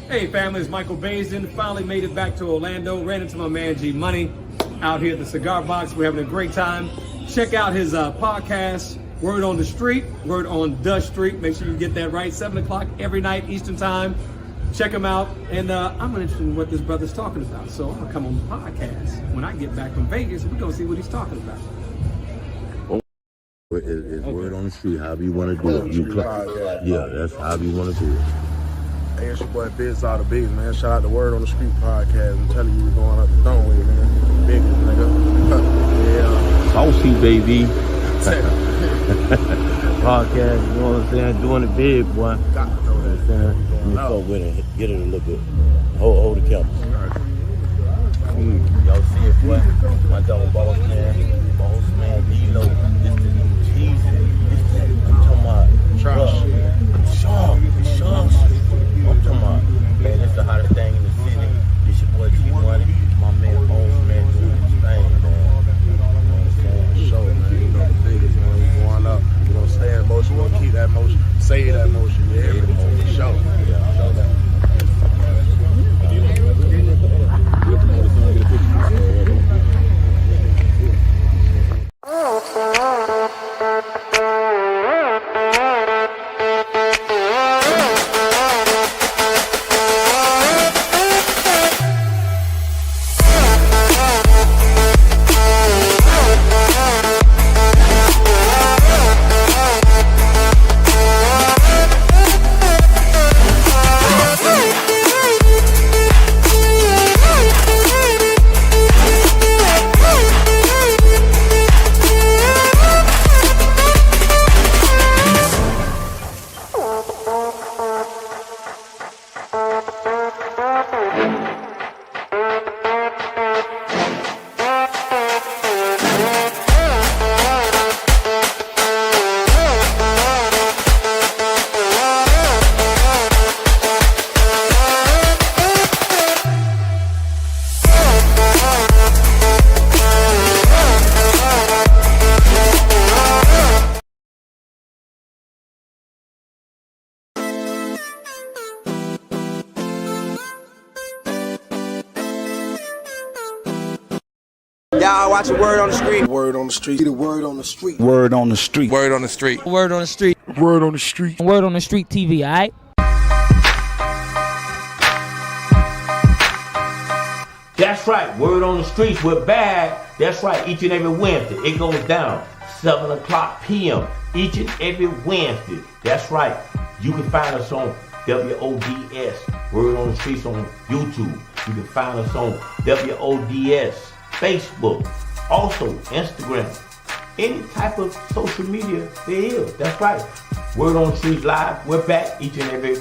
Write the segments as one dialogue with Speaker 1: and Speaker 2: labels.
Speaker 1: Hey family, it's Michael Basin. Finally made it back to Orlando. Ran into my man G Money out here at the Cigar Box. We're having a great time. Check out his podcast, Word on the Street, Word on the Street. Make sure you get that right. 7 o'clock every night Eastern Time. Check him out. And I'm interested in what this brother's talking about. So I'm gonna come on the podcast when I get back from Vegas. We're gonna see what he's talking about.
Speaker 2: It's Word on the Street, however you want to do it. Yeah, that's however you want to do it.
Speaker 3: Hey, it's your boy Bigg out of Bigg, man. Shout out to Word on the Street podcast. I'm telling you, we're going up the throne with it, man. Bigg, nigga. Yeah.
Speaker 2: Saucy, baby. Podcast, you know what I'm saying? Doing it big, boy.
Speaker 3: Got to throw that.
Speaker 2: Let me fuck with it. Get it a little bit. Hold the camera. Y'all see it, boy? My dog boss man, D-Lo. This the new cheese. I'm talking about shark. I'm talking about, man, this the hottest thing in the city. This your boy T-Money. My man, boss man, doing his thing, man. You know what I'm saying?
Speaker 3: Show, man. You know the biggest, man. We going up. We're going to stay in motion. We're going to keep that motion. Say that motion. Yeah, the motion. Show. Yeah, show that.
Speaker 4: Y'all watching Word on the Street.
Speaker 3: Word on the street. The word on the street.
Speaker 2: Word on the Street.
Speaker 5: Word on the Street.
Speaker 6: Word on the Street.
Speaker 3: Word on the street.
Speaker 6: Word on the Street TV, alright?
Speaker 7: That's right, Word on the Streets, we're back. That's right, each and every Wednesday. It goes down 7 o'clock p.m. each and every Wednesday. That's right. You can find us on WODS, Word on the Streets on YouTube. You can find us on WODS, Facebook, also Instagram. Any type of social media there is. That's right. Word on the Streets Live. We're back each and every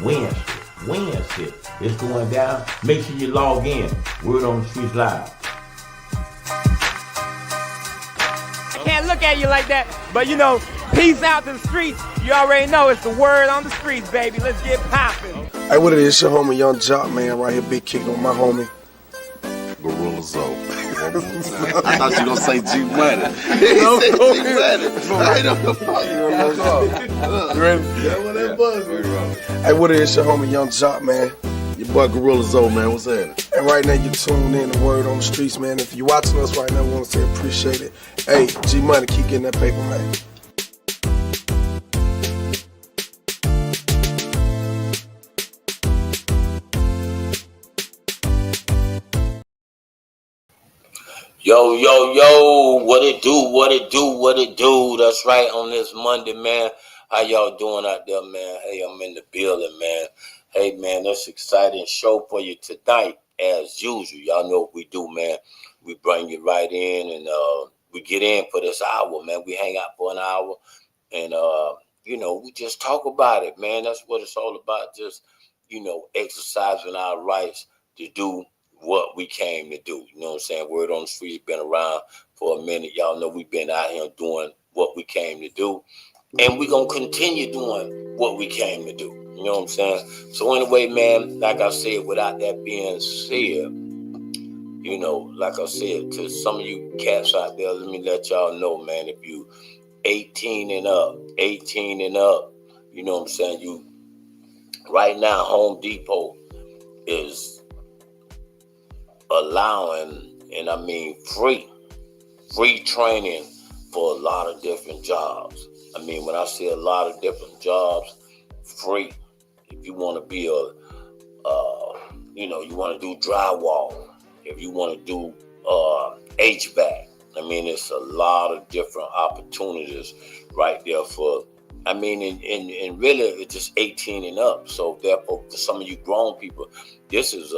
Speaker 7: Wednesday. It's going down. Make sure you log in. Word on the Streets Live.
Speaker 4: I can't look at you like that, but you know, peace out to the streets. You already know it's the word on the streets, baby. Let's get popping.
Speaker 3: Hey, what it is? Your homie Young Jock, man, right here, big kick on my homie.
Speaker 8: Gorilla Zoe. I thought you were going to say G Money. No, G Money. Right on the fuck.
Speaker 3: You ready?
Speaker 8: That's what that buzz.
Speaker 3: Hey, what it is? Your homie Young Jock, man.
Speaker 8: Your boy Gorilla Zoe, man. What's happening?
Speaker 3: And right now you tuned in to Word on the Streets, man. If you're watching us right now, we want to say appreciate it. Hey, G Money, keep getting that paper, man.
Speaker 7: Yo, what it do? That's right, on this Monday, man. How y'all doing out there, man? Hey, I'm in the building, man. Hey, man, that's an exciting show for you tonight, as usual. Y'all know what we do, man. We bring you right in, and we get in for this hour, man. We hang out for an hour, and, we just talk about it, man. That's what it's all about, just, exercising our rights to do what we came to do. You know what I'm saying? Word on the Street has been around for a minute. Y'all know we've been out here doing what we came to do. And we're going to continue doing what we came to do. You know what I'm saying? So anyway, man, like I said, without that being said, like I said, to some of you cats out there, let me let y'all know, man, if you 18 and up, you know what I'm saying? You right now, Home Depot is allowing, and I mean free training for a lot of different jobs. I mean, when I say a lot of different jobs, free. If you want to be you want to do drywall, if you want to do HVAC, I mean, it's a lot of different opportunities right there for, I mean, and really it's just 18 and up. So therefore, for some of you grown people, this is,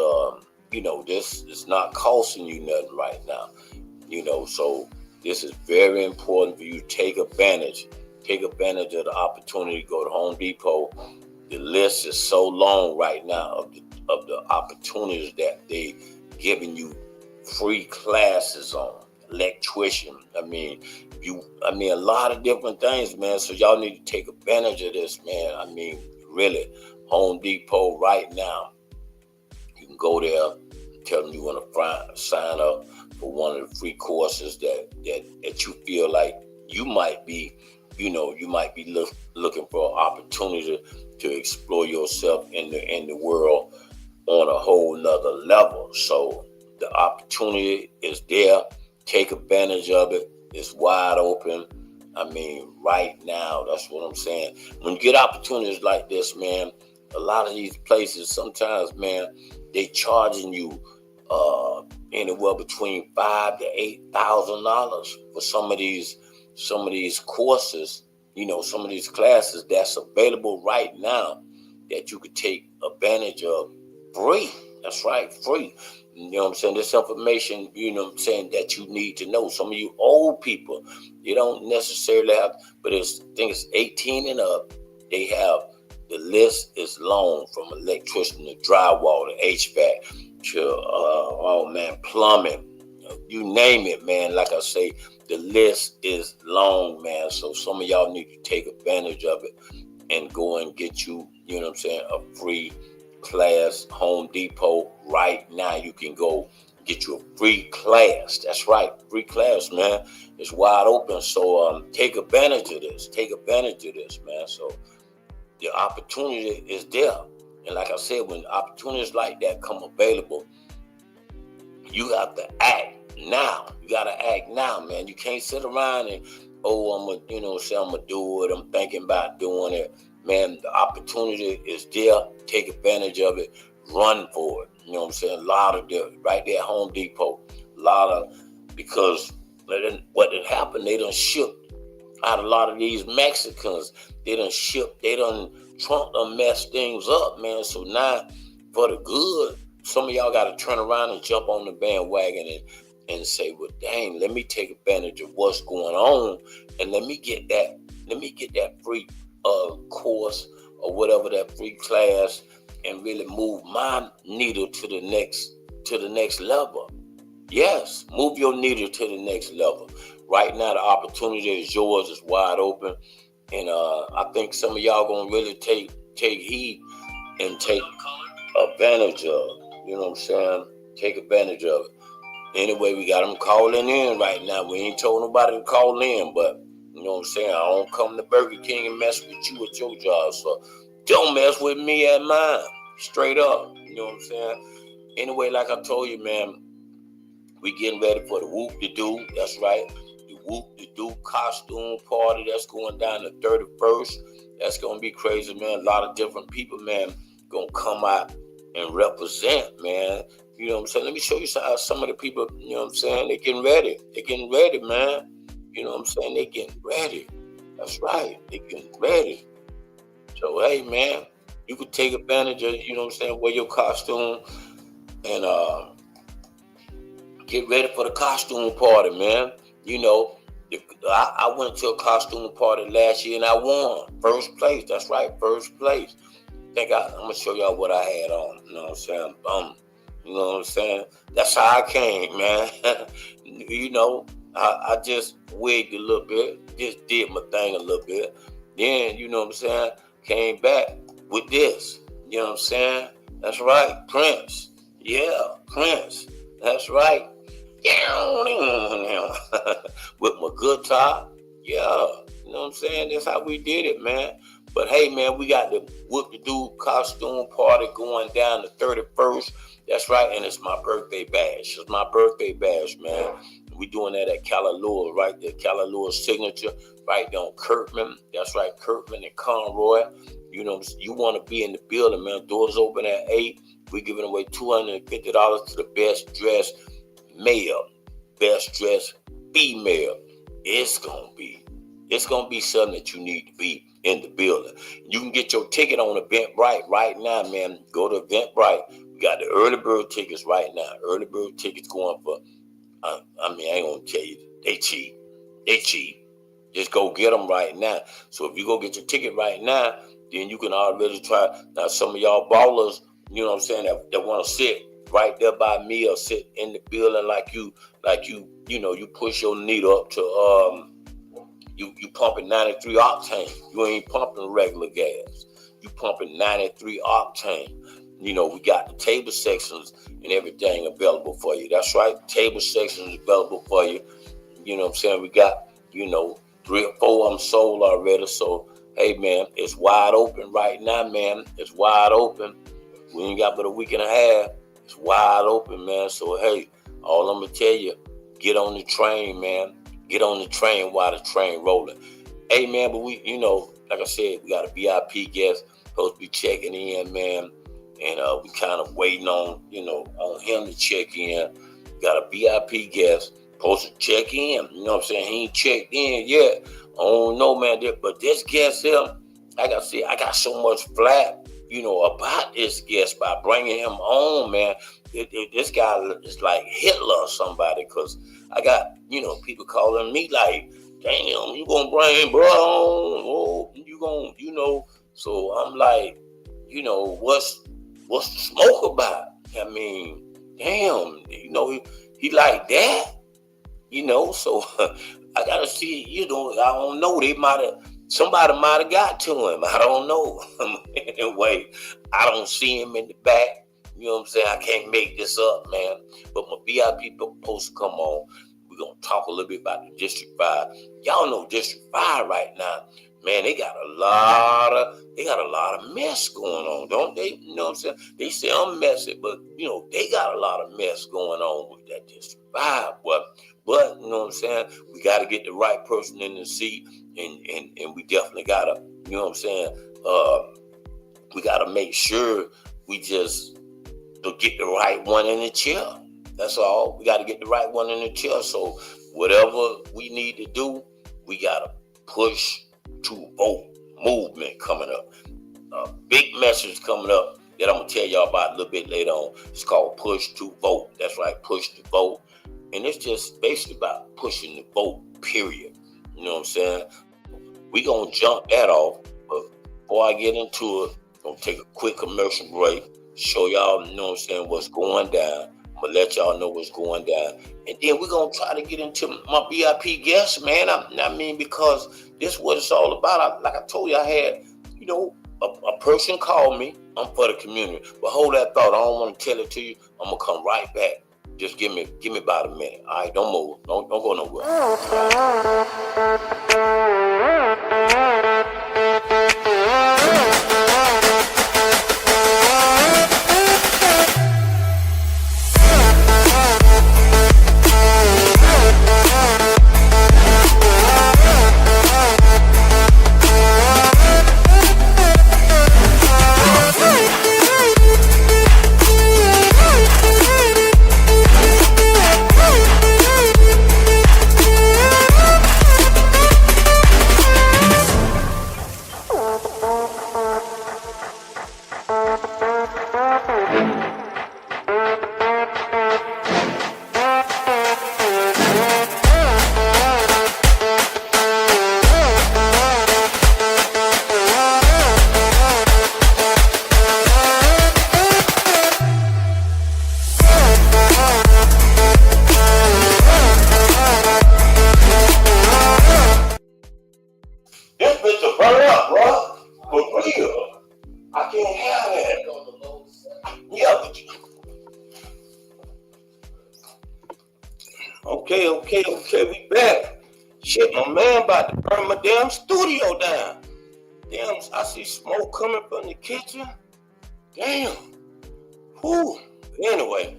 Speaker 7: this is not costing you nothing right now. So this is very important for you to take advantage of the opportunity to go to Home Depot. The list is so long right now of the opportunities that they giving you free classes on. Electrician. I mean, a lot of different things, man. So y'all need to take advantage of this, man. I mean, really, Home Depot right now. You can go there, tell them you want to sign up for one of the free courses that you feel like you might be, looking for an opportunity to explore yourself in the world on a whole nother level. So the opportunity is there. Take advantage of it. It's wide open. I mean, right now, that's what I'm saying. When you get opportunities like this, man, a lot of these places, sometimes, man, they charging you anywhere between $5,000 to $8,000 for some of these courses, some of these classes that's available right now that you could take advantage of free. That's right, free. You know what I'm saying? This information, that you need to know. Some of you old people, you don't necessarily have, but I think it's 18 and up. They have, the list is long, from electrician to drywall to HVAC to, plumbing. You name it, man. Like I say, the list is long, man. So some of y'all need to take advantage of it and go and get you, a free class. Home Depot right now. You can go get you a free class. That's right, free class, man. It's wide open. So take advantage of this. Take advantage of this, man. So the opportunity is there. And like I said, when opportunities like that come available, you have to act now. You got to act now, man. You can't sit around and, I'm going to do it. I'm thinking about doing it. Man, the opportunity is there. Take advantage of it. Run for it. You know what I'm saying? A lot of them right there at Home Depot. Because what had happened, they done shipped out a lot of these Mexicans. Trump done messed things up, man. So now, for the good, some of y'all got to turn around and jump on the bandwagon and say, well, dang, let me take advantage of what's going on, and let me get that free course or whatever, that free class, and really move my needle to the next level. Yes, move your needle to the next level. Right now, the opportunity is yours. It's wide open, and I think some of y'all gonna really take heed and take advantage of it. You know what I'm saying? Take advantage of it. Anyway, we got them calling in right now. We ain't told nobody to call in, but you know what I'm saying? I don't come to Burger King and mess with you at your job, so don't mess with me at mine. Straight up. You know what I'm saying? Anyway, like I told you, man, we getting ready for the whoop-de-doo. That's right. The whoop-de-doo costume party that's going down the 31st. That's going to be crazy, man. A lot of different people, man, going to come out and represent, man. You know what I'm saying? Let me show you some of the people, you know what I'm saying? They're getting ready. They're getting ready, man. You know what I'm saying? They're getting ready. That's right. They're getting ready. So, hey, man, you could take advantage of, you know what I'm saying, wear your costume and get ready for the costume party, man. You know, I went to a costume party last year and I won. First place. That's right, first place. I'm going to show y'all what I had on. You know what I'm saying? You know what I'm saying? That's how I came, man. You know, I just wigged a little bit. Just did my thing a little bit. Then, you know what I'm saying? Came back with this. You know what I'm saying? That's right. Prince. Yeah, Prince. That's right. With my guitar. Yeah. You know what I'm saying? That's how we did it, man. But hey, man, we got the Whoop the Dude costume party going down the 31st. That's right, and it's my birthday bash. It's my birthday bash, man. We doing that at Callalua, right there. Callalua signature, right there on Kirkman. That's right, Kirkman and Conroy. You know, you want to be in the building, man. Doors open at 8. We're giving away $250 to the best dressed male, best dressed female. It's gonna be something that you need to be in the building. You can get your ticket on Eventbrite right now, man. Go to Eventbrite. We got the early bird tickets right now. Early bird tickets going for, I ain't gonna tell you, they cheap. Just go get them right now. So if you go get your ticket right now, then you can already try. Now some of y'all ballers, you know what I'm saying, that want to sit right there by me or sit in the building like you push your needle up to you pumping 93 octane. You ain't pumping regular gas. You pumping 93 octane. You know, we got the table sections and everything available for you. That's right, table sections available for you. You know what I'm saying? We got, 3 or 4 of them sold already. So, hey, man, it's wide open right now, man. It's wide open. We ain't got but a week and a half. It's wide open, man. So, hey, all I'm going to tell you, get on the train, man. Get on the train while the train rolling. Hey, man, but we, like I said, we got a VIP guest supposed to be checking in, man. And we kind of waiting on, on him to check in. Got a VIP guest supposed to check in. You know what I'm saying? He ain't checked in yet. I don't know, man. But this guest here, like I said, I got so much flack, about this guest by bringing him on, man. This guy is like Hitler or somebody, because I got, people calling me like, damn, you gonna bring bro on? Oh, you gonna, so I'm like, what's the smoke about? I mean, damn, he like that, so I gotta see, I don't know, somebody might have got to him. I don't know. Anyway, I don't see him in the back. You know what I'm saying? I can't make this up, man. But my VIP supposed to come on. We're going to talk a little bit about the District 5. Y'all know District 5 right now. Man, they got a lot of mess going on, don't they? You know what I'm saying? They say I'm messy, but, they got a lot of mess going on with that District 5. But you know what I'm saying? We got to get the right person in the seat, and we definitely got to, you know what I'm saying? We got to make sure we just get the right one in the chair. That's all. We got to get the right one in the chair. So whatever we need to do, we got to push to vote movement coming up. A big message coming up that I'm going to tell y'all about a little bit later on. It's called Push to Vote. That's right, Push to Vote. And it's just basically about pushing the vote, period. You know what I'm saying? We're going to jump that off. But before I get into it, I'm going to take a quick commercial break, show y'all, you know what I'm saying, what's going down. I'm going to let y'all know what's going down. And then we're going to try to get into my VIP guests, man. I mean, because this is what it's all about. Like I told you, I had, a person called me. I'm for the community. But hold that thought. I don't want to tell it to you. I'm going to come right back. Just give me about a minute. All right, don't move. Don't go nowhere. Okay, we back. Shit, my man about to burn my damn studio down. Damn, I see smoke coming from the kitchen. Damn. Whew. Anyway,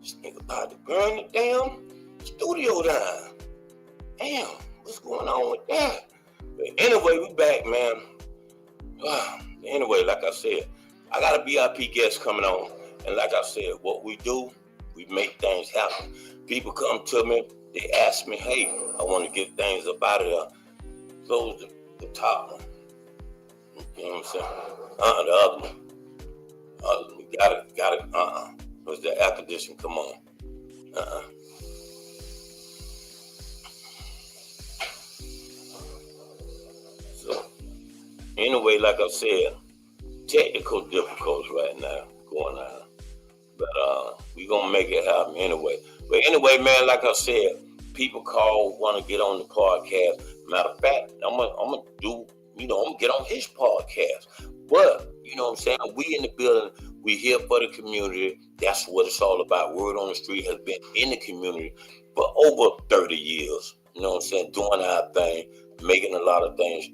Speaker 7: this nigga about to burn the damn studio down. Damn, what's going on with that? But anyway, we back, man. Anyway, like I said, I got a VIP guest coming on. And like I said, what we do, we make things happen. People come to me, they ask me, hey, I want to get things up out of there. Close the top one. You know what I'm saying? The other one. We gotta, What's the air conditioning? Come on. So, anyway, like I said, technical difficulties right now going on. But we gonna make it happen anyway. But anyway, man, like I said, people call, want to get on the podcast. Matter of fact, I'm gonna do, I'm gonna get on his podcast. But, you know what I'm saying? We in the building, we here for the community. That's what it's all about. Word on the Street has been in the community for over 30 years. You know what I'm saying? Doing our thing, making a lot of things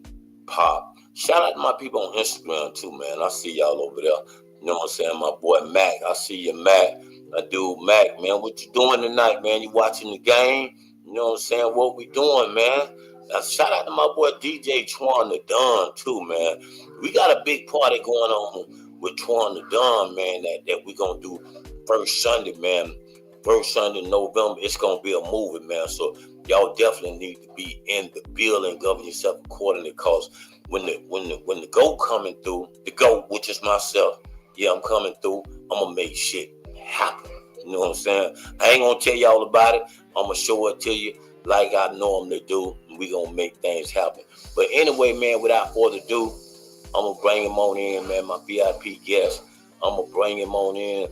Speaker 7: pop. Shout out to my people on Instagram too, man. I see y'all over there. You know what I'm saying? My boy Mac. I see you, Mac. My dude Mac, man. What you doing tonight, man? You watching the game? You know what I'm saying? What we doing, man? Now, shout out to my boy DJ Twan the Don too, man. We got a big party going on with Twan the Don, man, that we gonna do first Sunday, man. First Sunday in November. It's gonna be a movie, man. So y'all definitely need to be in the building, govern yourself accordingly, cause when the GOAT coming through, the GOAT, which is myself, yeah, I'm coming through, I'm gonna make shit happen. You know what I'm saying? I ain't gonna tell y'all about it. I'm gonna show it to you like I normally do. And we gonna make things happen. But anyway, man, without further ado, I'm gonna bring him on in, man, my VIP guest. I'm gonna bring him on in.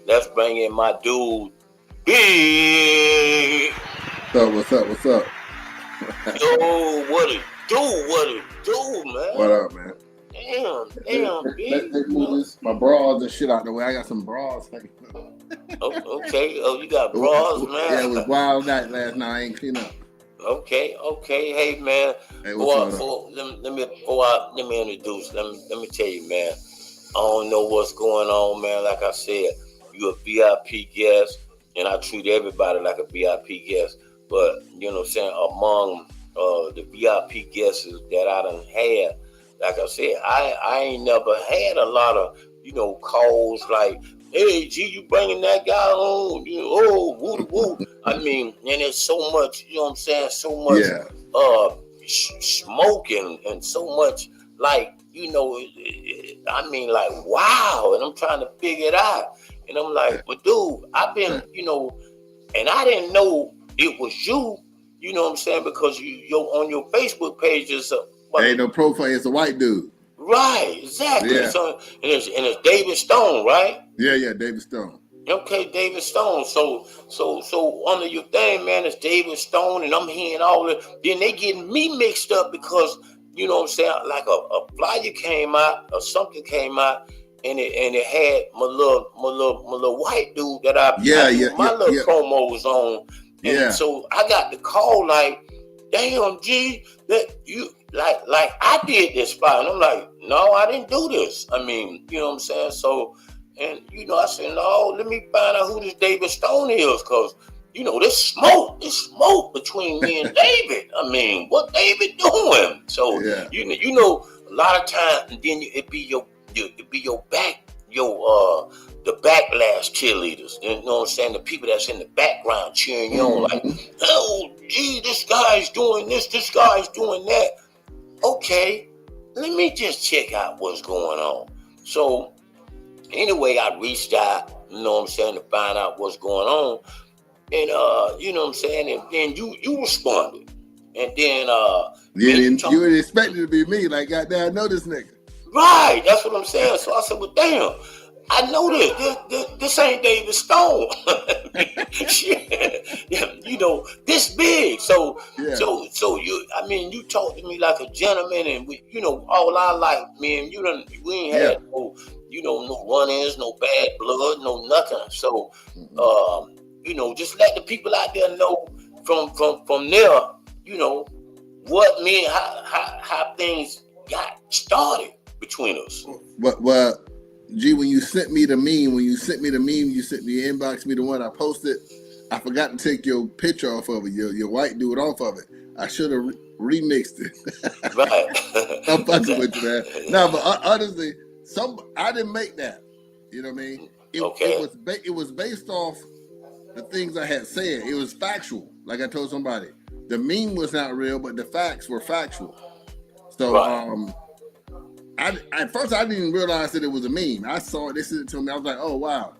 Speaker 7: Let's bring in my dude, Bigg.
Speaker 3: What's up?
Speaker 7: Yo, what it do, man?
Speaker 3: What up, man?
Speaker 7: Damn, Bigg.
Speaker 3: Let's move my bras and shit out the way. I got some bras.
Speaker 7: Okay. Oh, you got bras, man.
Speaker 3: Yeah, it was wild night last night. I ain't clean up.
Speaker 7: Okay. Hey, man.
Speaker 3: Hey,
Speaker 7: let me introduce. Let me tell you, man. I don't know what's going on, man. Like I said, you're a VIP guest, and I treat everybody like a VIP guest. But you know what I'm saying? Among the VIP guests that I done had, like I said, I ain't never had a lot of, calls like, hey, G, you bringing that guy on? Woo. I mean, and it's so much, you know what I'm saying? So much smoking and so much, like, I mean, like, wow. And I'm trying to figure it out. And I'm like, but dude, I've been, and I didn't know it was you, you know what I'm saying? Because you're on your Facebook page is
Speaker 3: ain't no profile, it's a white dude.
Speaker 7: Right, exactly.
Speaker 3: Yeah.
Speaker 7: So, and it's David Stone, right?
Speaker 3: Yeah, David Stone.
Speaker 7: Okay, David Stone. So under your thing, man, it's David Stone, and I'm hearing all that. Then they getting me mixed up because, you know what I'm saying, like a flyer came out or something came out, and it had my little white dude that I my little promos on. And so I got the call like, damn, G, that you like I did this spot. And I'm like, no, I didn't do this. I mean, you know what I'm saying? So, and I said, no, let me find out who this David Stone is, because this smoke between me and David. I mean, what David doing? So a lot of times, and then it be your back, the backlash cheerleaders. You know what I'm saying? The people that's in the background cheering you on, like, oh, gee, this guy's doing this, this guy's doing that. Okay, let me just check out what's going on. So anyway, I reached out, you know what I'm saying, to find out what's going on. And you know what I'm saying, and then you responded. And then
Speaker 3: you would expect it to be me, like, goddamn, I know this nigga.
Speaker 7: Right, that's what I'm saying. So I said, well, damn, I know this ain't David Stone. This big. So you talk to me like a gentleman, and we, all our life, man, we ain't had no run-ins, no bad blood, no nothing. So just let the people out there know from there, what me, how things got started between us.
Speaker 3: Well, G, when you sent me the meme, you sent me inbox me the one I posted. I forgot to take your picture off of it, your white dude off of it. I should have remixed it.
Speaker 7: Right.
Speaker 3: I'm fucking with you, man. No, but honestly, I didn't make that. You know what I mean? It was based off the things I had said. It was factual. Like I told somebody, the meme was not real, but the facts were factual. So, at first I didn't realize that it was a meme. I saw it. They sent it to me. I was like, oh wow,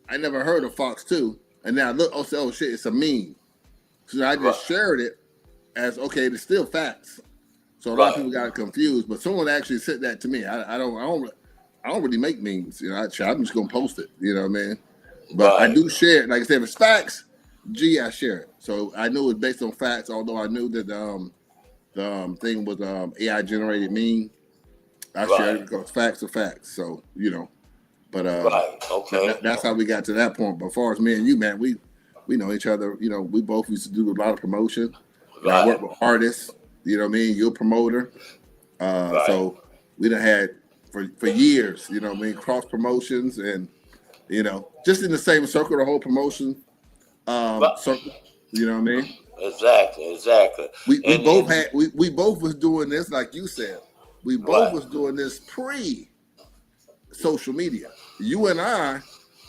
Speaker 3: I never heard of Fox 2. And now look, oh shit, it's a meme. So I just shared it as okay, it's still facts. So a lot of people got confused, but someone actually said that to me. I don't really make memes. You know, I'm just gonna post it. You know what I mean? But I do share it. Like I said, if it's facts, I share it. So I knew it was based on facts, although I knew that the thing was AI generated meme. I shared it because facts are facts. So you know, but that's how we got to that point. But as far as me and you, man, we know each other. You know, we both used to do a lot of promotion. I work with artists. You know what I mean? You're a promoter. So we done had for years. You know what I mean? Cross promotions and you know, just in the same circle, the whole promotion circle. You know what I mean?
Speaker 7: Exactly.
Speaker 3: We both was doing this, like you said. We both was doing this pre-social media. You and I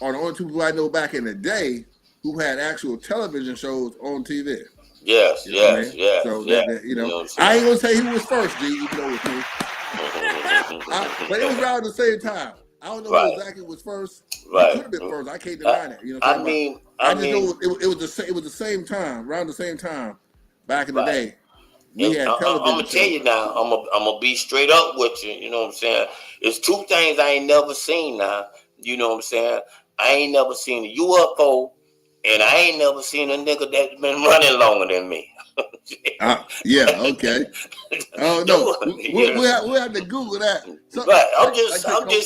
Speaker 3: are the only two people I know back in the day who had actual television shows on TV.
Speaker 7: Yes.
Speaker 3: So you know I ain't gonna say who was first, G, even though it was me. But it was around the same time. I don't know who exactly was first. It could have been first. I can't deny that. You know what I just know it was the same time, around the same time, back in the day. We had television.
Speaker 7: I'm gonna tell you now. I'm gonna be straight up with you. You know what I'm saying? It's two things I ain't never seen now. You know what I'm saying? I ain't never seen a UFO, and I ain't never seen a nigga that's been running longer than me.
Speaker 3: Yeah, okay. Oh no, we'll have to Google that. So,
Speaker 7: I'm just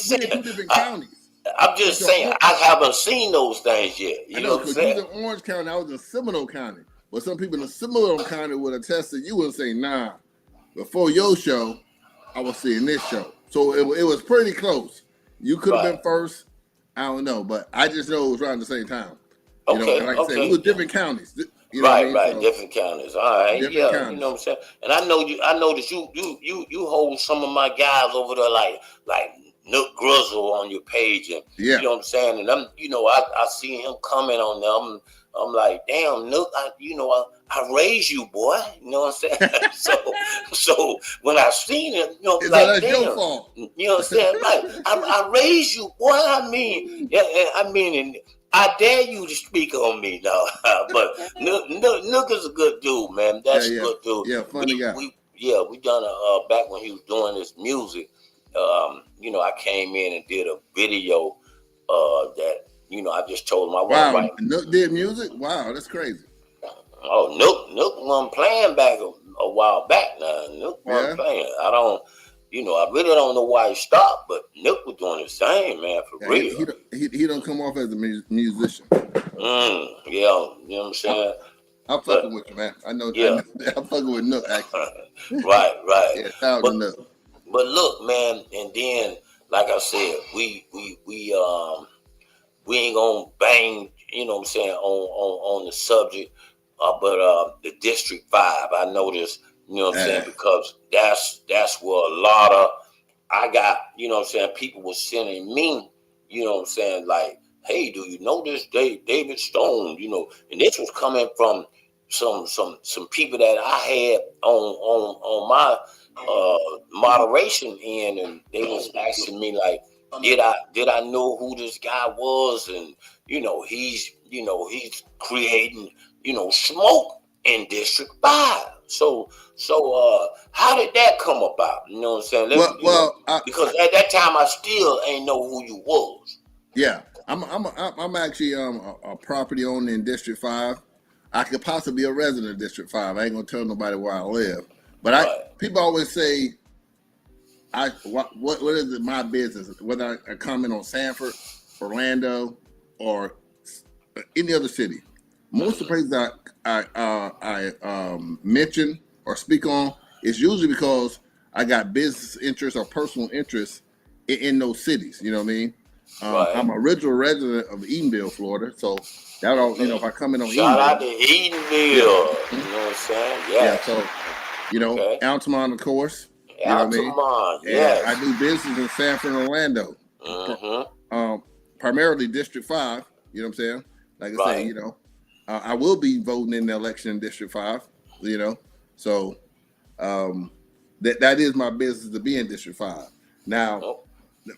Speaker 7: saying.
Speaker 3: We're in 2 different counties.
Speaker 7: I'm just saying I haven't seen those things yet. You know what I'm saying?
Speaker 3: You was in Orange County, I was in Seminole County. But some people in Seminole County would attest to you and say, nah, before your show, I was seeing this show. So it was pretty close. You could have been first. I don't know, but I just know it was around the same time. You know, and like I said, we were different counties. You know what I mean? So,
Speaker 7: different counties. All right, counties. You know what I'm saying. And I know that you hold some of my guys over there like Nook Grizzle on your page, and you know what I'm saying. And I see him comment on them. I'm like, damn, Nook, I raised you, boy. You know what I'm saying? so when I seen it, you know, like, damn, your fault. You know what I'm saying? Like, I raised you, boy. I mean, and I dare you to speak on me now. But Nook is a good dude, man. That's a good dude.
Speaker 3: Yeah, funny guy.
Speaker 7: We done back when he was doing this music. You know, I came in and did a video that. You know, I just told him I wasn't right.
Speaker 3: Nook did music? Wow, that's crazy.
Speaker 7: Oh, Nook wasn't playing back a while back now. Nook wasn't playing. I really don't know why he stopped, but Nook was doing the same, man, for real.
Speaker 3: He don't come off as a musician.
Speaker 7: You know what I'm saying?
Speaker 3: I'm fucking with you, man. I know. Yeah. I'm fucking with Nook, actually.
Speaker 7: Right.
Speaker 3: Yeah, shout out to Nook.
Speaker 7: But look, man, and then, like I said, we ain't gonna bang, you know what I'm saying, on the subject, but the District 5, I noticed, you know what I'm saying, because that's where a lot of, I got, you know what I'm saying, people were sending me, you know what I'm saying, like, hey, do you know this David Stone, you know, and this was coming from some people that I had on my moderation end, and they was asking me like, did I know who this guy was? And he's creating smoke in District 5. So how did that come about? You know what I'm saying? Because at that time I still ain't know who you was.
Speaker 3: Yeah, I'm actually a property owner in District 5. I could possibly be a resident of District 5. I ain't gonna tell nobody where I live, but people always say, what is it my business? Whether I comment on Sanford, Orlando, or any other city, most of the places I mention or speak on is usually because I got business interests or personal interests in those cities. You know what I mean?
Speaker 7: Right.
Speaker 3: I'm an original resident of Edenville, Florida, so that all if I come in on
Speaker 7: Shout
Speaker 3: Edenville,
Speaker 7: out to Edenville. You know what I'm saying?
Speaker 3: yeah.
Speaker 7: Yes.
Speaker 3: So
Speaker 7: Okay.
Speaker 3: Altamont, of course. You know what I mean?
Speaker 7: Altamont,
Speaker 3: And
Speaker 7: yes.
Speaker 3: I do business in Sanford and Orlando. Primarily District 5. You know what I'm saying? Like I say, I will be voting in the election in District 5. You know, so that is my business to be in District 5. Now,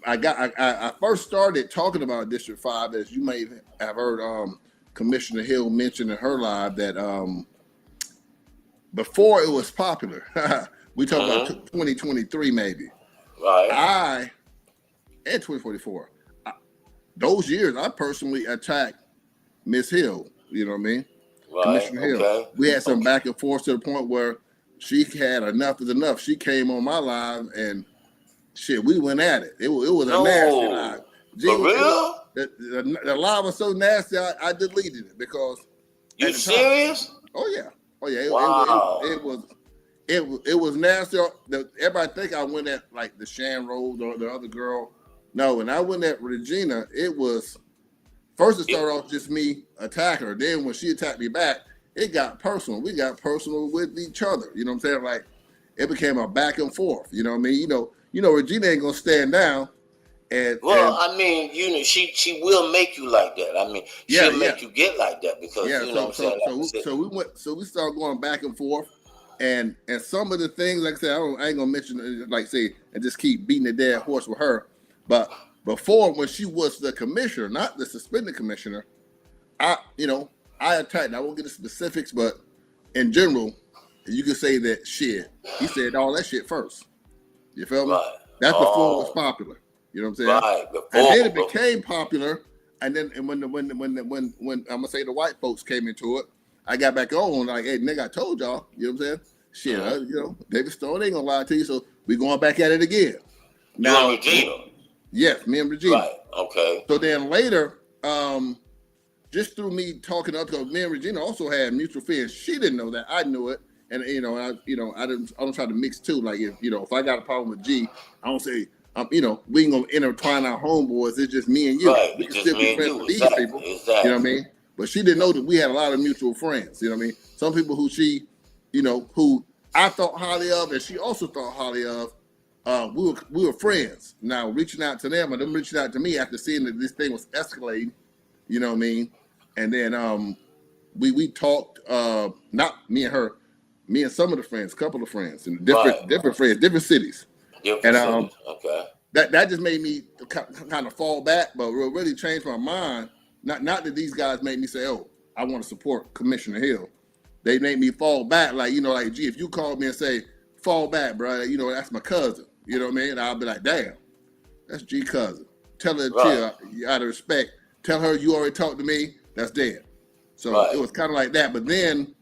Speaker 3: I first started talking about District 5, as you may have heard Commissioner Hill mention in her live, that before it was popular, we talk about 2023 maybe.
Speaker 7: Right.
Speaker 3: And 2044. Those years, I personally attacked Miss Hill. You know what I mean?
Speaker 7: Right.
Speaker 3: Commissioner Hill. We had some back and forth to the point where she had enough is enough. She came on my live and shit, we went at it. It was a nasty live.
Speaker 7: For real?
Speaker 3: The live was so nasty, I deleted it because.
Speaker 7: You serious?
Speaker 3: Oh yeah.
Speaker 7: Wow.
Speaker 3: It was nasty. Everybody think I went at like the Shan Rose or the other girl. No, when I went at Regina, it was first it started off just me attacking her. Then when she attacked me back, it got personal. We got personal with each other. You know what I'm saying? Like it became a back and forth. You know what I mean? You know, Regina ain't gonna stand down.
Speaker 7: I mean, she will make you like that. I mean, she'll make you get like that because you know what I'm saying.
Speaker 3: So we started going back and forth, and some of the things, like I said, I ain't gonna mention like say and just keep beating the dead horse with her. But before, when she was the commissioner, not the suspended commissioner, I attacked. I won't get the specifics, but in general, you could say that shit. He said all that shit first. You feel me?
Speaker 7: Right.
Speaker 3: That's before it was popular. You know what I'm saying?
Speaker 7: Right.
Speaker 3: And then it became popular. And then when I'm gonna say the white folks came into it, I got back on like, hey nigga, I told y'all. You know what I'm saying? Shit, David Stone ain't gonna lie to you, so we going back at it again.
Speaker 7: Now, you and Regina.
Speaker 3: Yes, me and Regina.
Speaker 7: Right. Okay.
Speaker 3: So then later, just through me talking up, because me and Regina also had mutual friends. She didn't know that. I knew it. And I don't try to mix two. Like if I got a problem with G, I don't say we ain't gonna intertwine our homeboys. It's just me and you.
Speaker 7: Right.
Speaker 3: We can still be friends with these people.
Speaker 7: Exactly.
Speaker 3: You know what I mean? But she didn't know that we had a lot of mutual friends. You know what I mean? Some people who she, who I thought highly of, and she also thought highly of. We were friends. Now reaching out to them, and them reaching out to me after seeing that this thing was escalating. You know what I mean? And then we talked. Not me and her. Me and some of the friends, a couple of friends, and different friends, different cities.
Speaker 7: Okay.
Speaker 3: That just made me kind of fall back, but really changed my mind. Not that these guys made me say, "Oh, I want to support Commissioner Hill." They made me fall back, like gee, if you called me and say, "Fall back, bro," that's my cousin. You know what I mean? And I'll be like, "Damn, that's G cousin." Tell her to chill, out of respect. Tell her you already talked to me. That's dead. So it was kind of like that. But then,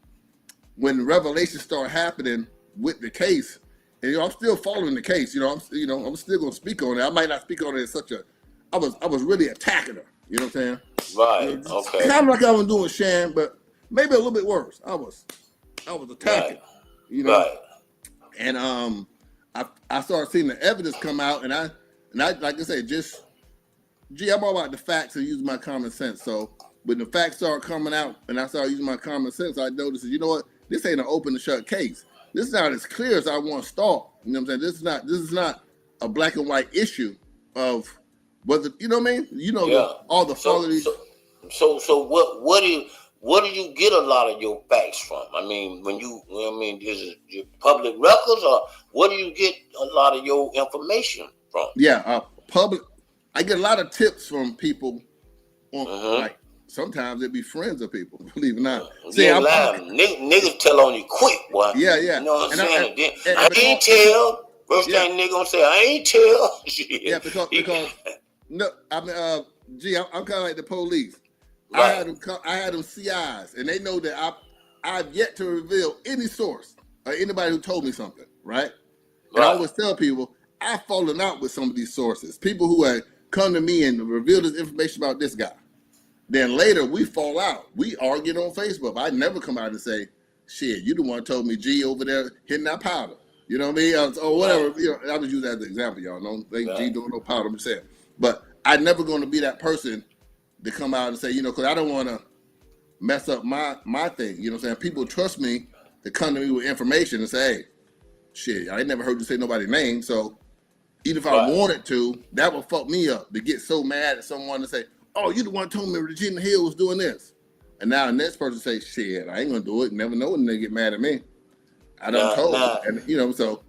Speaker 3: when the revelations start happening with the case, and I'm still following the case. I'm still gonna speak on it. I might not speak on it in such a. I was really attacking her. You know what I'm saying?
Speaker 7: Right. Okay.
Speaker 3: Kind of like I was doing Shan, but maybe a little bit worse. I was attacking.
Speaker 7: Right. Right.
Speaker 3: And I started seeing the evidence come out, and I like I say, I'm all about the facts and using my common sense. So when the facts started coming out, and I started using my common sense, I noticed, you know what? This ain't an open and shut case. This is not as clear as I want to start. You know what I'm saying? This is not a black and white issue of whether what I mean. All the qualities.
Speaker 7: So what do you get a lot of your facts from? I mean, is it your public records, or what do you get a lot of your information from?
Speaker 3: Yeah, public. I get a lot of tips from people. Like sometimes it be friends of people. Believe it or not.
Speaker 7: Niggas tell on you quick, boy.
Speaker 3: Yeah.
Speaker 7: You know what I'm saying? I ain't tell. First thing nigga gonna say, I ain't tell.
Speaker 3: Yeah, because no, I mean, G, I'm kind of like the police.
Speaker 7: Right.
Speaker 3: I had them CIs, and they know that I've yet to reveal any source or anybody who told me something, right? And I always tell people I've fallen out with some of these sources, people who had come to me and revealed this information about this guy. Then later we fall out. We argued on Facebook. I never come out and say, "Shit, you the one told me G over there hitting that powder." You know what I mean? Or whatever. You know, I was using that as an example, y'all. Don't think G doing no powder. I'm saying, but I'm never going to be that person to come out and say, you know, because I don't want to mess up my thing. You know what I'm saying? People trust me to come to me with information and say, hey, shit, I ain't never heard you say nobody's name. So even if I wanted to, that would fuck me up to get so mad at someone to say, oh, you the one told me Regina Hill was doing this. And now the next person say, shit, I ain't going to do it. Never know when they get mad at me. I done told them. And, you know, so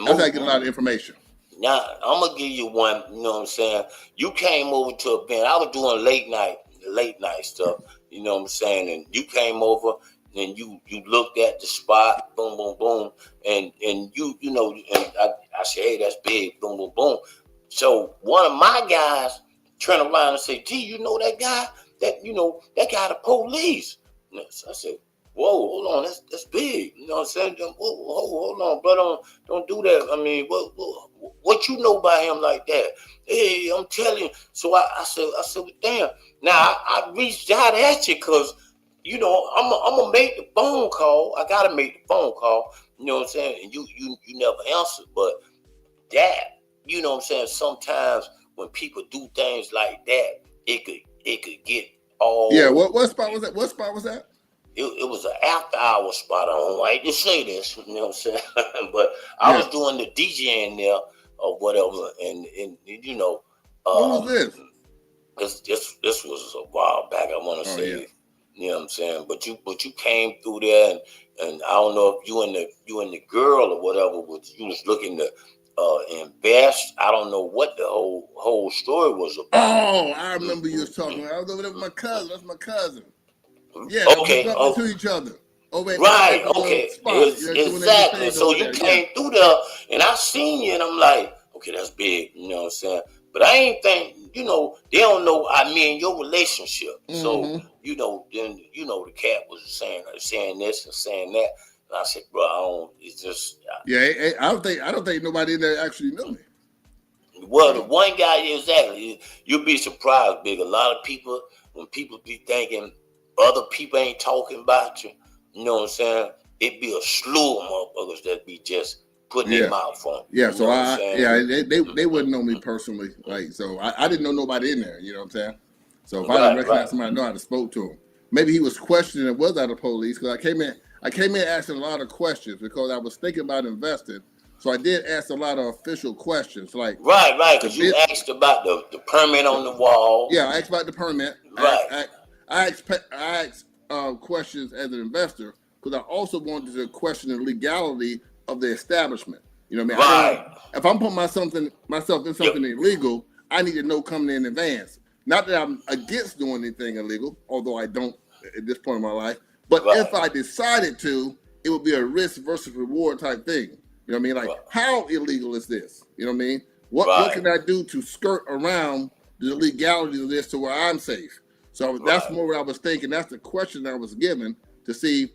Speaker 3: that's how I get a lot of information.
Speaker 7: Now, I'm going to give you one, you know what I'm saying? You came over to a band. I was doing late night stuff, you know what I'm saying? And you came over and you looked at the spot, boom, boom, boom. And you know, and I said, hey, that's big, boom, boom, boom. So one of my guys turned around and said, gee, you know that guy? That guy the police. So I said, whoa, hold on, that's big. You know what I'm saying? Whoa, hold on, brother, don't do that. I mean, what you know about him like that? Hey, I'm telling you. So I said, well, damn. Now I reached out at you because, you know, I'm gonna make the phone call. I gotta make the phone call. You know what I'm saying? And you never answered. But that, you know what I'm saying? Sometimes when people do things like that, it could get all.
Speaker 3: Yeah. What spot was that? What spot was that?
Speaker 7: It was an after hour spot. I don't like to say this, you know what I'm saying? But I was doing the DJing there or whatever, and you know.
Speaker 3: What was this?
Speaker 7: This was a while back. I want to say,
Speaker 3: yeah.
Speaker 7: You know what I'm saying? But you came through there, and I don't know if you and the girl or whatever you was looking to invest. I don't know what the whole story was about.
Speaker 3: Oh, I remember you was talking. I was over there with my cousin. That's my cousin. Yeah,
Speaker 7: okay.
Speaker 3: We bumped into each other.
Speaker 7: Right, okay. Exactly. So you came through there, and I seen you, and I'm like, okay, that's big. You know what I'm saying? But I ain't think, you know, they don't know me and your relationship. Mm-hmm. So, you know, then, you know, the cat was saying this and saying that. And I said, bro, it's just.
Speaker 3: I don't think nobody in there actually knew me.
Speaker 7: Well, the one guy, exactly. You'll be surprised, Big. A lot of people, when people be thinking other people ain't talking about you, you know what I'm saying? It be a slew of motherfuckers that be just putting their mouth on.
Speaker 3: Yeah, so they wouldn't know me personally. Like, so I didn't know nobody in there, you know what I'm saying? So if I didn't recognize somebody, I know how to spoke to him. Maybe he was questioning, was I the police? Because I came in asking a lot of questions because I was thinking about investing. So I did ask a lot of official questions, like
Speaker 7: right, because you asked about the permit on the wall.
Speaker 3: Yeah, I asked about the permit. Right. I asked questions as an investor because I also wanted to question the legality of the establishment. You know what I mean?
Speaker 7: Right.
Speaker 3: If I'm putting myself in something illegal, I need to know coming in advance. Not that I'm against doing anything illegal, although I don't at this point in my life. But if I decided to, it would be a risk versus reward type thing. You know what I mean? Like, how illegal is this? You know what I mean? What can I do to skirt around the legality of this to where I'm safe? So that's more what I was thinking. That's the question I was given to see,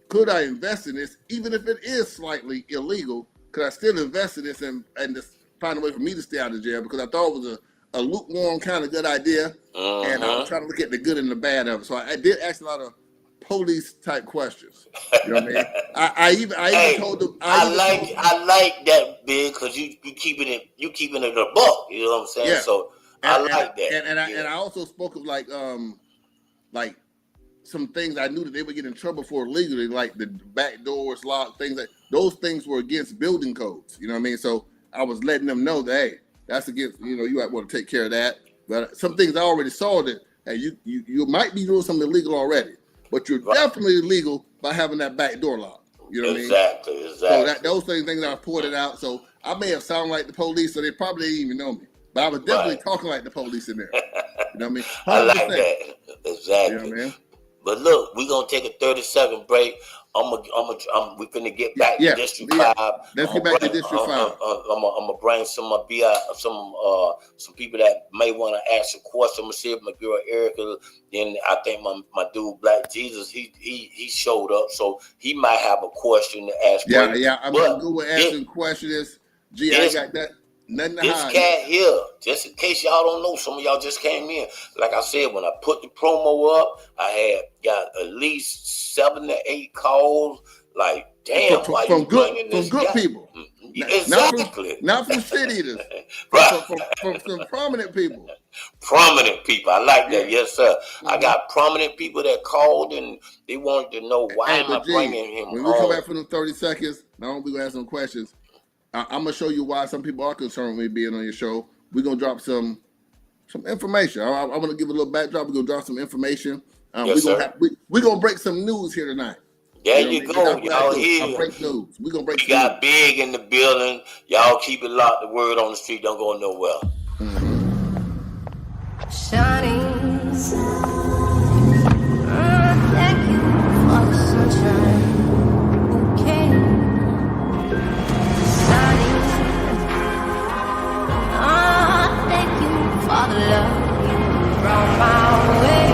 Speaker 3: could I invest in this, even if it is slightly illegal? Could I still invest in this and just find a way for me to stay out of jail? Because I thought it was a lukewarm kind of good idea, and I was trying to look at the good and the bad of it. So I did ask a lot of police type questions. You know what I mean? I even told them.
Speaker 7: I like that, Big, because you keeping it a buck. You know what I'm saying?
Speaker 3: Yeah.
Speaker 7: So I like that.
Speaker 3: And I also spoke of like some things I knew that they would get in trouble for legally, like the back doors locked, things like those things were against building codes. You know what I mean? So I was letting them know that, hey, that's against, you know, you might want to take care of that. But some things I already saw that, hey, you might be doing something illegal already, but you're definitely illegal by having that back door locked. You know what I mean?
Speaker 7: Exactly.
Speaker 3: So those things I pointed out. So I may have sounded like the police, so they probably didn't even know me. But I was definitely talking like the police in there. You know what I mean? 100%.
Speaker 7: I like that. Exactly.
Speaker 3: You know what I mean?
Speaker 7: But look, we're gonna take a 30-second break. We finna get back to District 5.
Speaker 3: Let's get back to District 5.
Speaker 7: I'm gonna bring some people that may want to ask a question. I'm gonna see if my girl Erica. Then I think my dude Black Jesus he showed up, so he might have a question to ask.
Speaker 3: Yeah. I'm gonna go with asking questions. I got that. Nothing to hide.
Speaker 7: This cat here, just in case y'all don't know, some of y'all just came in. Like I said, when I put the promo up, I had got at least 7 to 8 calls. Like, damn, why you bringing this
Speaker 3: good
Speaker 7: guy?
Speaker 3: people.
Speaker 7: Exactly.
Speaker 3: Not from shit eaters.
Speaker 7: Right.
Speaker 3: From prominent people.
Speaker 7: Prominent people. I like that.
Speaker 3: Yeah.
Speaker 7: Yes, sir. I got prominent people that called and they wanted to know why
Speaker 3: Hey,
Speaker 7: am I
Speaker 3: but G,
Speaker 7: bringing him
Speaker 3: when
Speaker 7: home.
Speaker 3: we come back for them 30 seconds, not only we gonna ask some questions, I'm gonna show you why some people are concerned with me being on your show. We're gonna drop some information. I'm gonna give a little backdrop. We're gonna drop some information.
Speaker 7: Yes, sir.
Speaker 3: We're gonna break some news here tonight.
Speaker 7: There you go. Y'all
Speaker 3: I
Speaker 7: here.
Speaker 3: break news. We're gonna break
Speaker 7: We
Speaker 3: some
Speaker 7: got
Speaker 3: news.
Speaker 7: Bigg in the building. Y'all keep it locked. The word on the street don't go nowhere.
Speaker 5: Shining sun. Thank you for the sunshine. Okay. Shining sun. Thank you for the love you brought my way.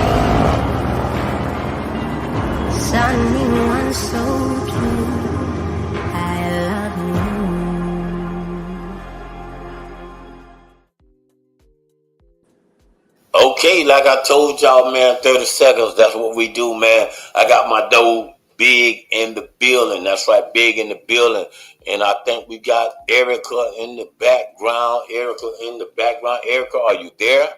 Speaker 5: Shining one so true. I love you.
Speaker 7: Okay, like I told y'all, man, 30 seconds. That's what we do, man. I got my dude Bigg in the building. That's right, Bigg in the building. And I think we got Erica in the background. Erica, are you there?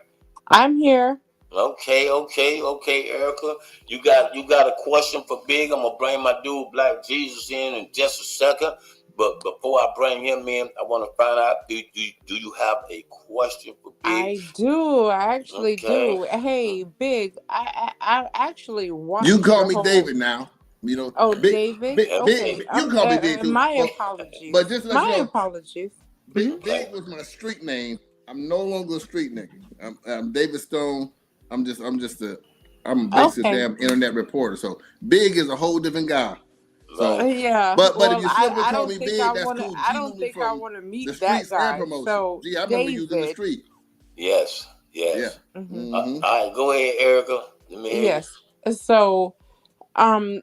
Speaker 6: I'm here.
Speaker 7: Okay, Erica. You got a question for Bigg. I'm gonna bring my dude Black Jesus in just a second. But before I bring him in, I want to find out, do you have a question for Bigg?
Speaker 6: I do. I actually do. Hey, Bigg. I actually watched.
Speaker 3: You can call me David now. You know.
Speaker 6: Oh, David. Okay.
Speaker 3: You can call me David too.
Speaker 6: My apologies.
Speaker 3: But just let you know,
Speaker 6: apologies.
Speaker 3: Bigg was my street name. I'm no longer a street nigga. I'm David Stone. I'm basically a damn internet reporter. So Bigg is a whole different guy. So
Speaker 6: yeah,
Speaker 3: but if you simply call me Bigg, that's
Speaker 6: cool.
Speaker 3: cool.
Speaker 6: I don't think I want to meet that guy. So
Speaker 3: Gee, I remember you in the street.
Speaker 7: Yes.
Speaker 3: Yeah.
Speaker 7: All right, go ahead, Erica.
Speaker 6: Yes. So, I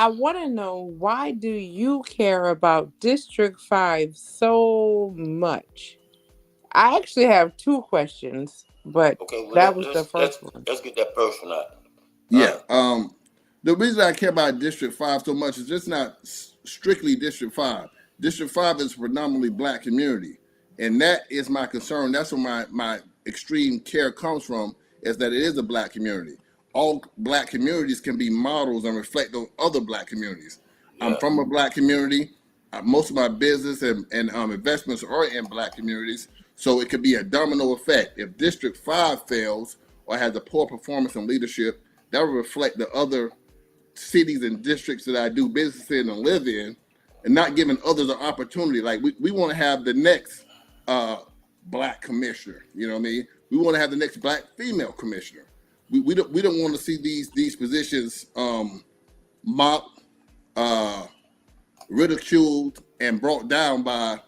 Speaker 6: want to know, why do you care about District 5 so much? I actually have two questions, but that was the first one.
Speaker 7: Let's get that first one out.
Speaker 3: Yeah. The reason I care about District 5 so much is just not strictly District 5. District 5 is a predominantly black community. And that is my concern. That's where my extreme care comes from, is that it is a black community. All black communities can be models and reflect on other black communities. Yeah. I'm from a black community. Most of my business and investments are in black communities. So it could be a domino effect. If District 5 fails or has a poor performance in leadership, that will reflect the other cities and districts that I do business in and live in, and not giving others an opportunity. Like we want to have the next black commissioner. You know what I mean? We want to have the next black female commissioner. We don't want to see these positions mocked, ridiculed, and brought down by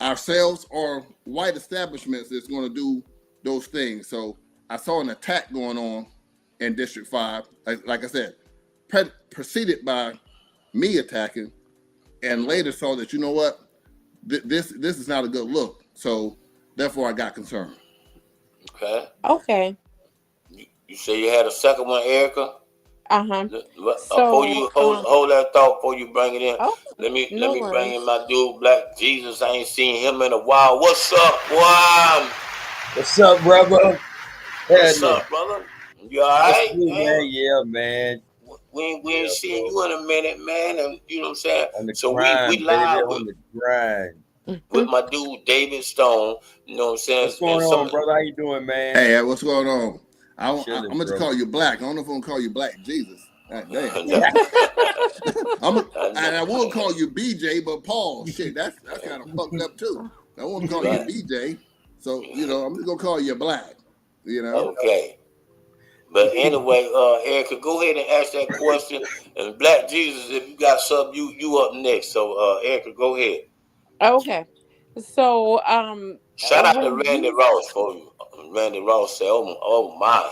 Speaker 3: ourselves or white establishments that's going to do those things. So I saw an attack going on in District 5, like I said, preceded by me attacking, and later saw that, you know what, this is not a good look. So therefore I got concerned.
Speaker 6: Okay.
Speaker 7: You say you had a second one, Erica?
Speaker 6: So,
Speaker 7: before you hold that thought before you bring it in. Let me
Speaker 6: worries.
Speaker 7: bring in my dude Black Jesus. I ain't seen him in a while. What's up, boy?
Speaker 9: What's up, brother?
Speaker 7: What's up, brother? You all right, man?
Speaker 9: Yeah, man.
Speaker 7: We ain't seen you in a minute, man. And you know what I'm saying?
Speaker 9: On the
Speaker 7: so
Speaker 9: grind,
Speaker 7: we live
Speaker 9: on the grind.
Speaker 7: With my dude David Stone. You know what I'm saying?
Speaker 9: What's going on, brother? How you doing, man?
Speaker 3: Hey, what's going on? I'm gonna just call you Black. I don't know if I'm gonna call you Black Jesus. God damn. And I will call you BJ, but Paul, shit, that's kind of fucked up too. I want to call you BJ, so you know I'm just gonna call you Black. You know.
Speaker 7: Okay. But anyway, Erica, go ahead and ask that question. And Black Jesus, if you got something, you up next. So Erica, go ahead.
Speaker 6: Okay. So
Speaker 7: shout out to Randy Ross for you. Randy Ross said, "Oh my."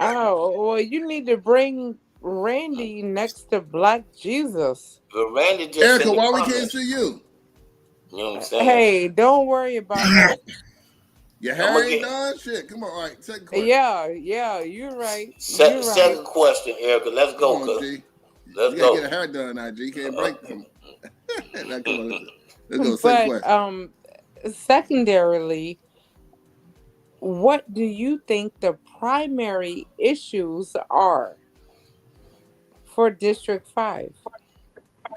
Speaker 6: Oh, well, you need to bring Randy next to Black Jesus.
Speaker 7: But Randy just
Speaker 3: Erica, why we can't see you?
Speaker 7: You know what I'm saying?
Speaker 6: Hey, don't worry about it.
Speaker 3: Your hair ain't done? Shit, come on. All right, second question.
Speaker 6: Yeah, you're right.
Speaker 7: Second question, Erica. Let's go. Let's
Speaker 3: You gotta
Speaker 7: go.
Speaker 3: get a hair done now, G. You can't break them. Now, come on, let's go. Second
Speaker 6: But
Speaker 3: question.
Speaker 6: secondarily, what do you think the primary issues are for District 5?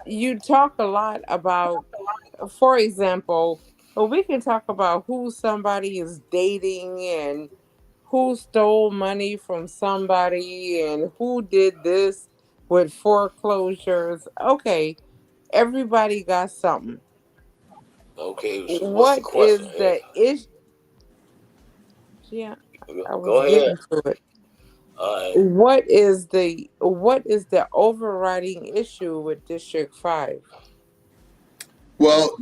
Speaker 6: You talk a lot about, for example, well, we can talk about who somebody is dating and who stole money from somebody and who did this with foreclosures. Okay, everybody got something.
Speaker 7: Okay, so what's the
Speaker 6: What
Speaker 7: question
Speaker 6: is
Speaker 7: here?
Speaker 6: the issue? Yeah, I was
Speaker 7: Go ahead.
Speaker 6: getting to it.
Speaker 7: All right.
Speaker 6: What is the overriding issue with District 5?
Speaker 3: Well,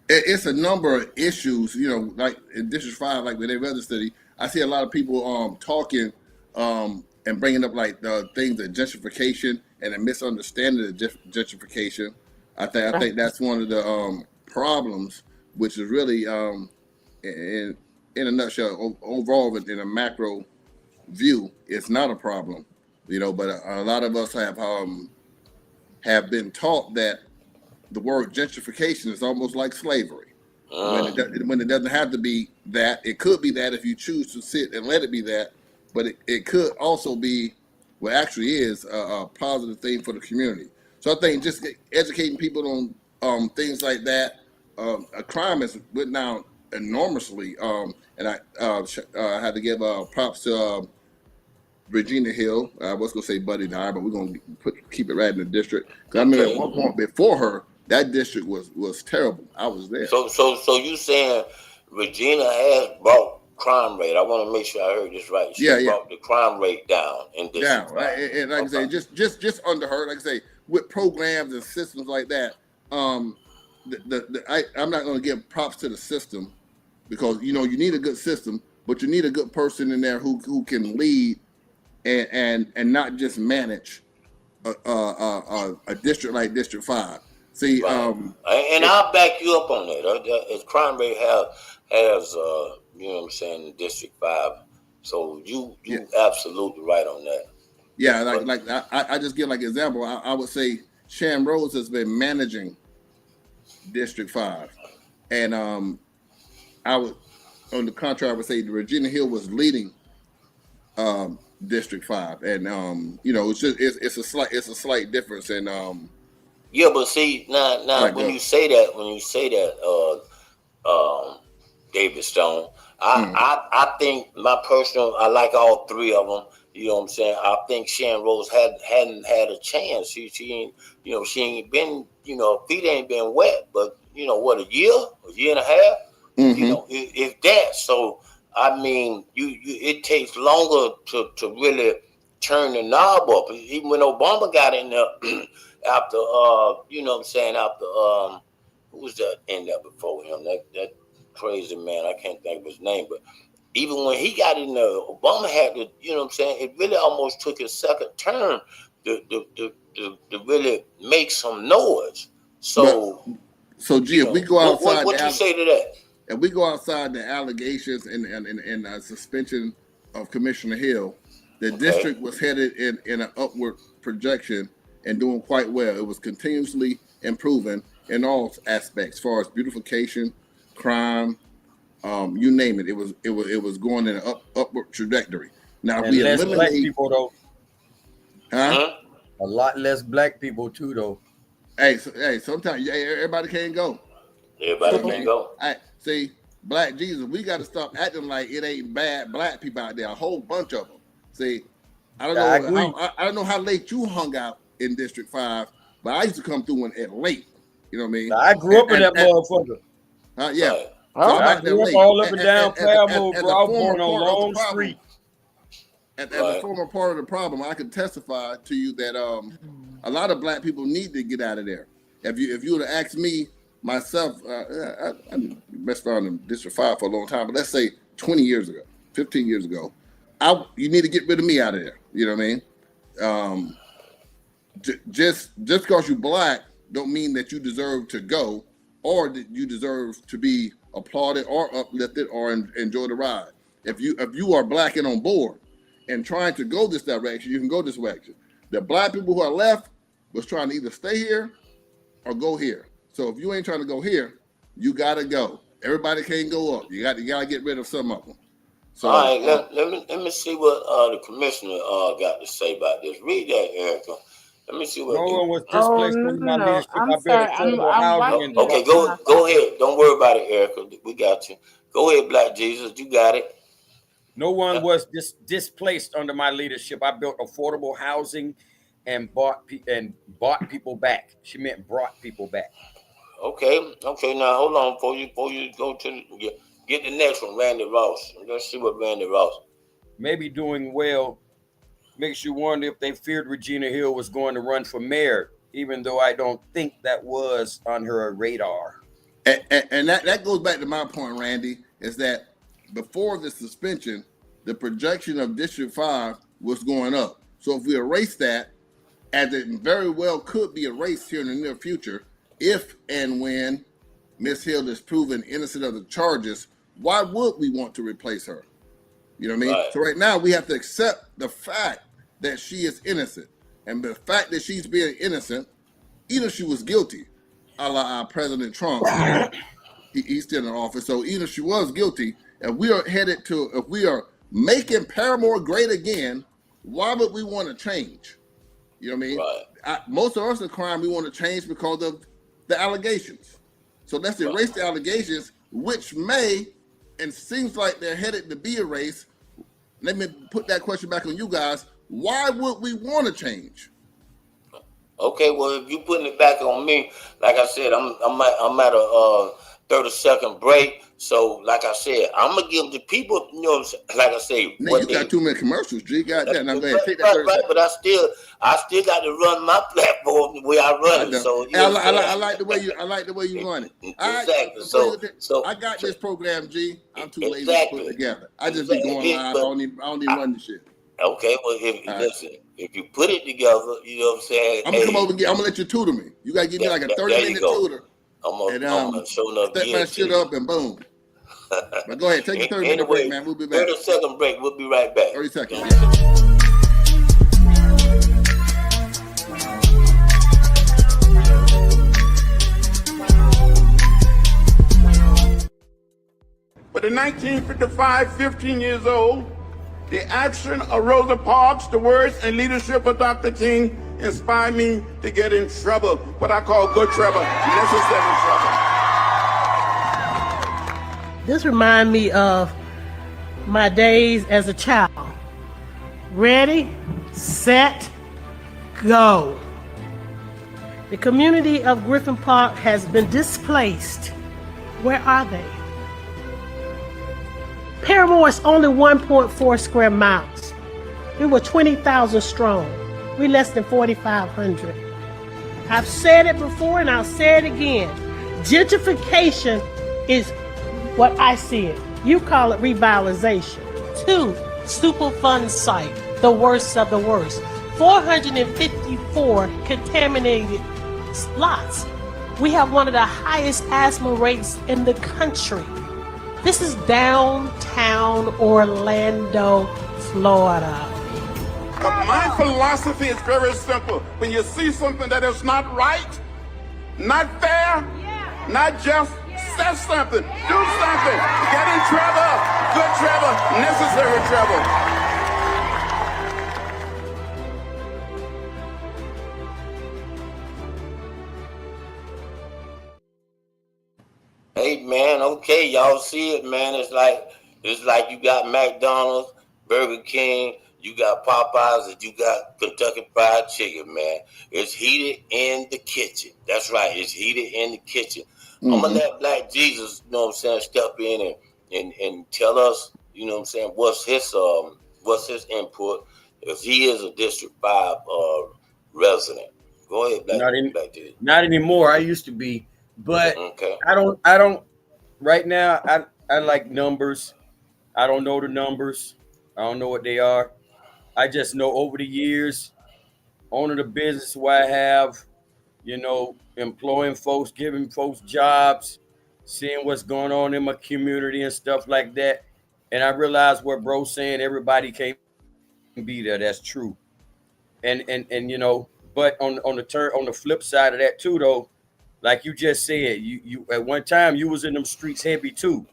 Speaker 3: it's a number of issues. You know, like in District 5, like with every other city, I see a lot of people talking and bringing up like the things of gentrification and a misunderstanding of gentrification. I think that's one of the problems, which is really in a nutshell, overall in a macro view, it's not a problem, you know. But a lot of us have been taught that the word gentrification is almost like slavery. When it doesn't have to be that. It could be that if you choose to sit and let it be that, but it could also be what actually is a positive thing for the community. So I think just educating people on things like that. Crime has went down enormously, and I had to give props to Regina Hill. I was gonna say Buddy Dyer, but we're gonna keep it right in the district. Because I remember at one point before her, that district was terrible. I was there.
Speaker 7: So you saying Regina has brought crime rate? I want to make sure I heard this right. She brought the crime rate down in District 5.
Speaker 3: And like I say, just under her, like I say, with programs and systems like that. I'm not gonna give props to the system because you need a good system, but you need a good person in there who can lead and not just manage a district like District 5. See,
Speaker 7: and I'll back you up on that. Crime rate has you know what I'm saying, in District 5. So you absolutely right on that.
Speaker 3: Yeah, I just give like an example. I would say Shan Rose has been managing District 5, and I would, on the contrary, I would say Regina Hill was leading District 5, and it's a slight difference, and
Speaker 7: yeah, but see now when you say that, David Stone, I think I like all three of them. You know what I'm saying? I think Shan Rose hadn't had a chance. She ain't been, feet ain't been wet, but what, a year and a half, if that. So I mean, it takes longer to really turn the knob up. Even when Obama got in there after who was that in there before him? That crazy man, I can't think of his name, but even when he got in there, Obama had to, it really almost took his second term to really make some noise. So
Speaker 3: G, if we go outside,
Speaker 7: what you say to that?
Speaker 3: If we go outside the allegations and suspension of Commissioner Hill, the district was headed in an upward projection and doing quite well. It was continuously improving in all aspects, as far as beautification, crime, you name it. It was going in an upward trajectory. Now
Speaker 9: and
Speaker 3: we
Speaker 9: less
Speaker 3: eliminate
Speaker 9: black people though.
Speaker 3: Huh?
Speaker 9: A lot less black people too though.
Speaker 3: Hey, sometimes everybody can't go.
Speaker 7: Everybody can't go.
Speaker 3: See, Black Jesus, we got to stop acting like it ain't bad black people out there. A whole bunch of them. See, I don't know how late you hung out in District 5, but I used to come through at late. You know what I mean?
Speaker 9: I grew up in that motherfucker.
Speaker 3: Yeah.
Speaker 9: So I grew up all up and down Paramount, bro. I was born on Long Street.
Speaker 3: As a former part of the problem, I can testify to you that a lot of black people need to get out of there. If you would have asked me myself, I messed around in District 5 for a long time, but let's say 20 years ago, 15 years ago, you need to get rid of me out of there. You know what I mean? Just because you're black don't mean that you deserve to go or that you deserve to be applauded or uplifted or enjoy the ride. If you are black and on board and trying to go this direction, you can go this direction. The black people who are left was trying to either stay here or go here. So if you ain't trying to go here, you gotta go. Everybody can't go up. You gotta get rid of some of them. So
Speaker 7: all right, let me see what the commissioner got to say about this. Read that, Erica. Let me see what.
Speaker 9: No one was displaced under my
Speaker 6: no,
Speaker 9: leadership.
Speaker 6: I'm
Speaker 9: I built
Speaker 6: sorry.
Speaker 9: affordable
Speaker 6: I'm
Speaker 9: housing
Speaker 6: watching
Speaker 9: in
Speaker 6: it
Speaker 7: Okay,
Speaker 6: on my
Speaker 7: go
Speaker 6: phone.
Speaker 7: ahead. Don't worry about it, Erica. We got you. Go ahead, Black Jesus. You got it.
Speaker 9: No one was displaced under my leadership. I built affordable housing and bought people back. She meant brought people back.
Speaker 7: Okay. Now hold on before you go to get the next one, Randy Ross. Let's see what Randy Ross.
Speaker 9: Maybe doing well makes you wonder if they feared Regina Hill was going to run for mayor, even though I don't think that was on her radar.
Speaker 3: And that goes back to my point, Randy, is that before the suspension, the projection of District 5 was going up. So if we erase that, as it very well could be erased here in the near future, if and when Ms. Hill is proven innocent of the charges, why would we want to replace her? You know what I mean?
Speaker 7: Right.
Speaker 3: So right now we have to accept the fact that she is innocent. And the fact that she's being innocent, even if she was guilty, a la President Trump, he's still in office. So even if she was guilty, if we are making Paramore great again, why would we want to change? You know what I mean?
Speaker 7: Right.
Speaker 3: Most of us in crime, we want to change because of the allegations. So let's erase the allegations, which may, and seems like they're headed to be erased. Let me put that question back on you guys. Why would we want to change?
Speaker 7: Okay, well, if you putting it back on me, like I said, I'm at a 30-second break. So, like I said, I'm gonna give the people, you know, like I say,
Speaker 3: Man, you got too many commercials, G. Got that. Now go ahead, take that 30 seconds.
Speaker 7: But I still got to run my platform the way I run it. So
Speaker 3: I like the way you run it.
Speaker 7: Exactly.
Speaker 3: So I got this program, G. I'm too lazy to put it together. I just be going live. I don't even run the shit.
Speaker 7: Okay, well, if you put it together, you know what I'm saying?
Speaker 3: I'm gonna come over and I'm gonna let you tutor me. You gotta give me like a 30-minute tutor.
Speaker 7: I'm gonna show enough.
Speaker 3: Step my shit up and boom. But go ahead, take a 30-minute break, man. We'll be back.
Speaker 7: 30-second break. We'll be right back.
Speaker 3: 30 seconds.
Speaker 10: But in 1955, 15 years old, the action of Rosa Parks, the words and leadership of Dr. King inspired me to get in trouble, what I call good trouble, necessary trouble.
Speaker 11: This reminds me of my days as a child. Ready, set, go. The community of Griffin Park has been displaced. Where are they? Paramore is only 1.4 square miles. We were 20,000 strong. We less than 4,500. I've said it before and I'll say it again. Gentrification is what I see it. You call it revitalization. 2, Superfund site, the worst of the worst. 454 contaminated lots. We have one of the highest asthma rates in the country. This is downtown Orlando, Florida.
Speaker 10: But my philosophy is very simple. When you see something that is not right, not fair, not just, say something, do something. Get in trouble, good trouble, necessary trouble.
Speaker 7: Hey man, okay, y'all see it, man. It's like you got McDonald's, Burger King, you got Popeyes, and you got Kentucky Fried Chicken, man. It's heated in the kitchen. That's right, it's heated in the kitchen. Mm-hmm. I'm gonna let Black Jesus, you know what I'm saying, step in and tell us, you know what I'm saying, what's his input if he is a District 5 resident. Go ahead, Black Jesus.
Speaker 9: Not anymore. I used to be. But okay. I don't right now. I like numbers. I don't know the numbers. I don't know what they are. I just know over the years, owning the business where I have, you know, employing folks, giving folks jobs, seeing what's going on in my community and stuff like that. And I realized what bro's saying, everybody can't be there. That's true. and you know, but on the flip side of that too, though, like you just said, you at one time you was in them streets heavy too.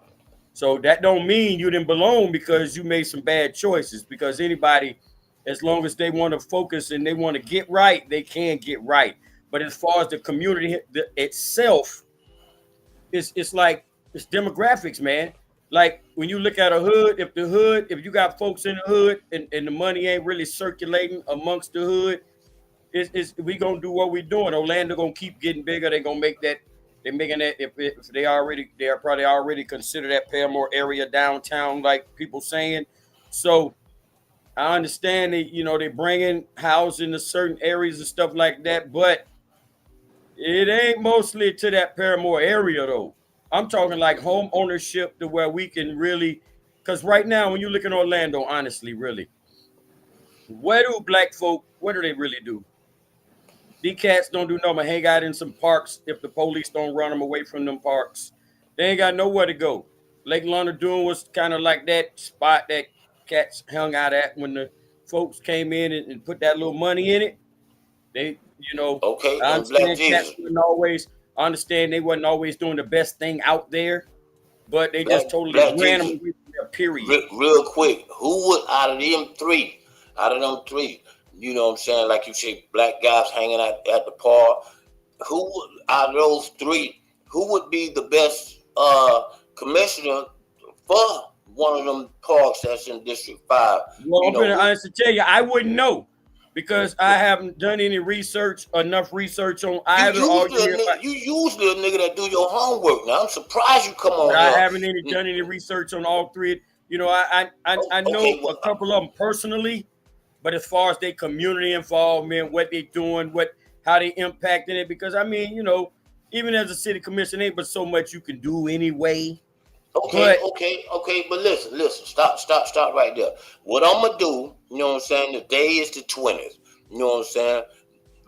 Speaker 9: So that don't mean you didn't belong because you made some bad choices. Because anybody, as long as they want to focus and they want to get right, they can get right. But as far as the community itself, it's like it's demographics, man. Like when you look at a hood, if you got folks in the hood and the money ain't really circulating amongst the hood, we gonna do what we doing. Orlando gonna keep getting bigger. They gonna make that. They're making that if they are probably already consider that Paramore area downtown, like people saying. So I understand that they bringing housing to certain areas and stuff like that, but it ain't mostly to that Paramore area though. I'm talking like home ownership to where we can really, because right now when you look in Orlando, honestly, really, what do they really do? These cats don't do nothing but hang out in some parks if the police don't run them away from them parks. They ain't got nowhere to go. Lake London Dune was kind of like that spot that cats hung out at when the folks came in and put that little money in it. They,
Speaker 7: okay,
Speaker 9: I understand cats understand they wasn't always doing the best thing out there, but they just totally ran them away from their period.
Speaker 7: Real quick, who would out of them three, you know what I'm saying? Like you say, black guys hanging out at the park. Who out of those three, who would be the best commissioner for one of them parks that's in District 5?
Speaker 9: Well, I'm gonna honestly tell you, I wouldn't know because I haven't done any enough research on either.
Speaker 7: You usually a nigga that do your homework. Now I'm surprised you come on.
Speaker 9: I haven't done any research on all three. I know a couple of them personally. But as far as their community involvement, what they doing, how they impacting it, because I mean, even as a city commissioner, ain't but so much you can do anyway.
Speaker 7: Okay. But listen, stop right there. What I'm gonna do, you know what I'm saying? The day is the 20th. You know what I'm saying?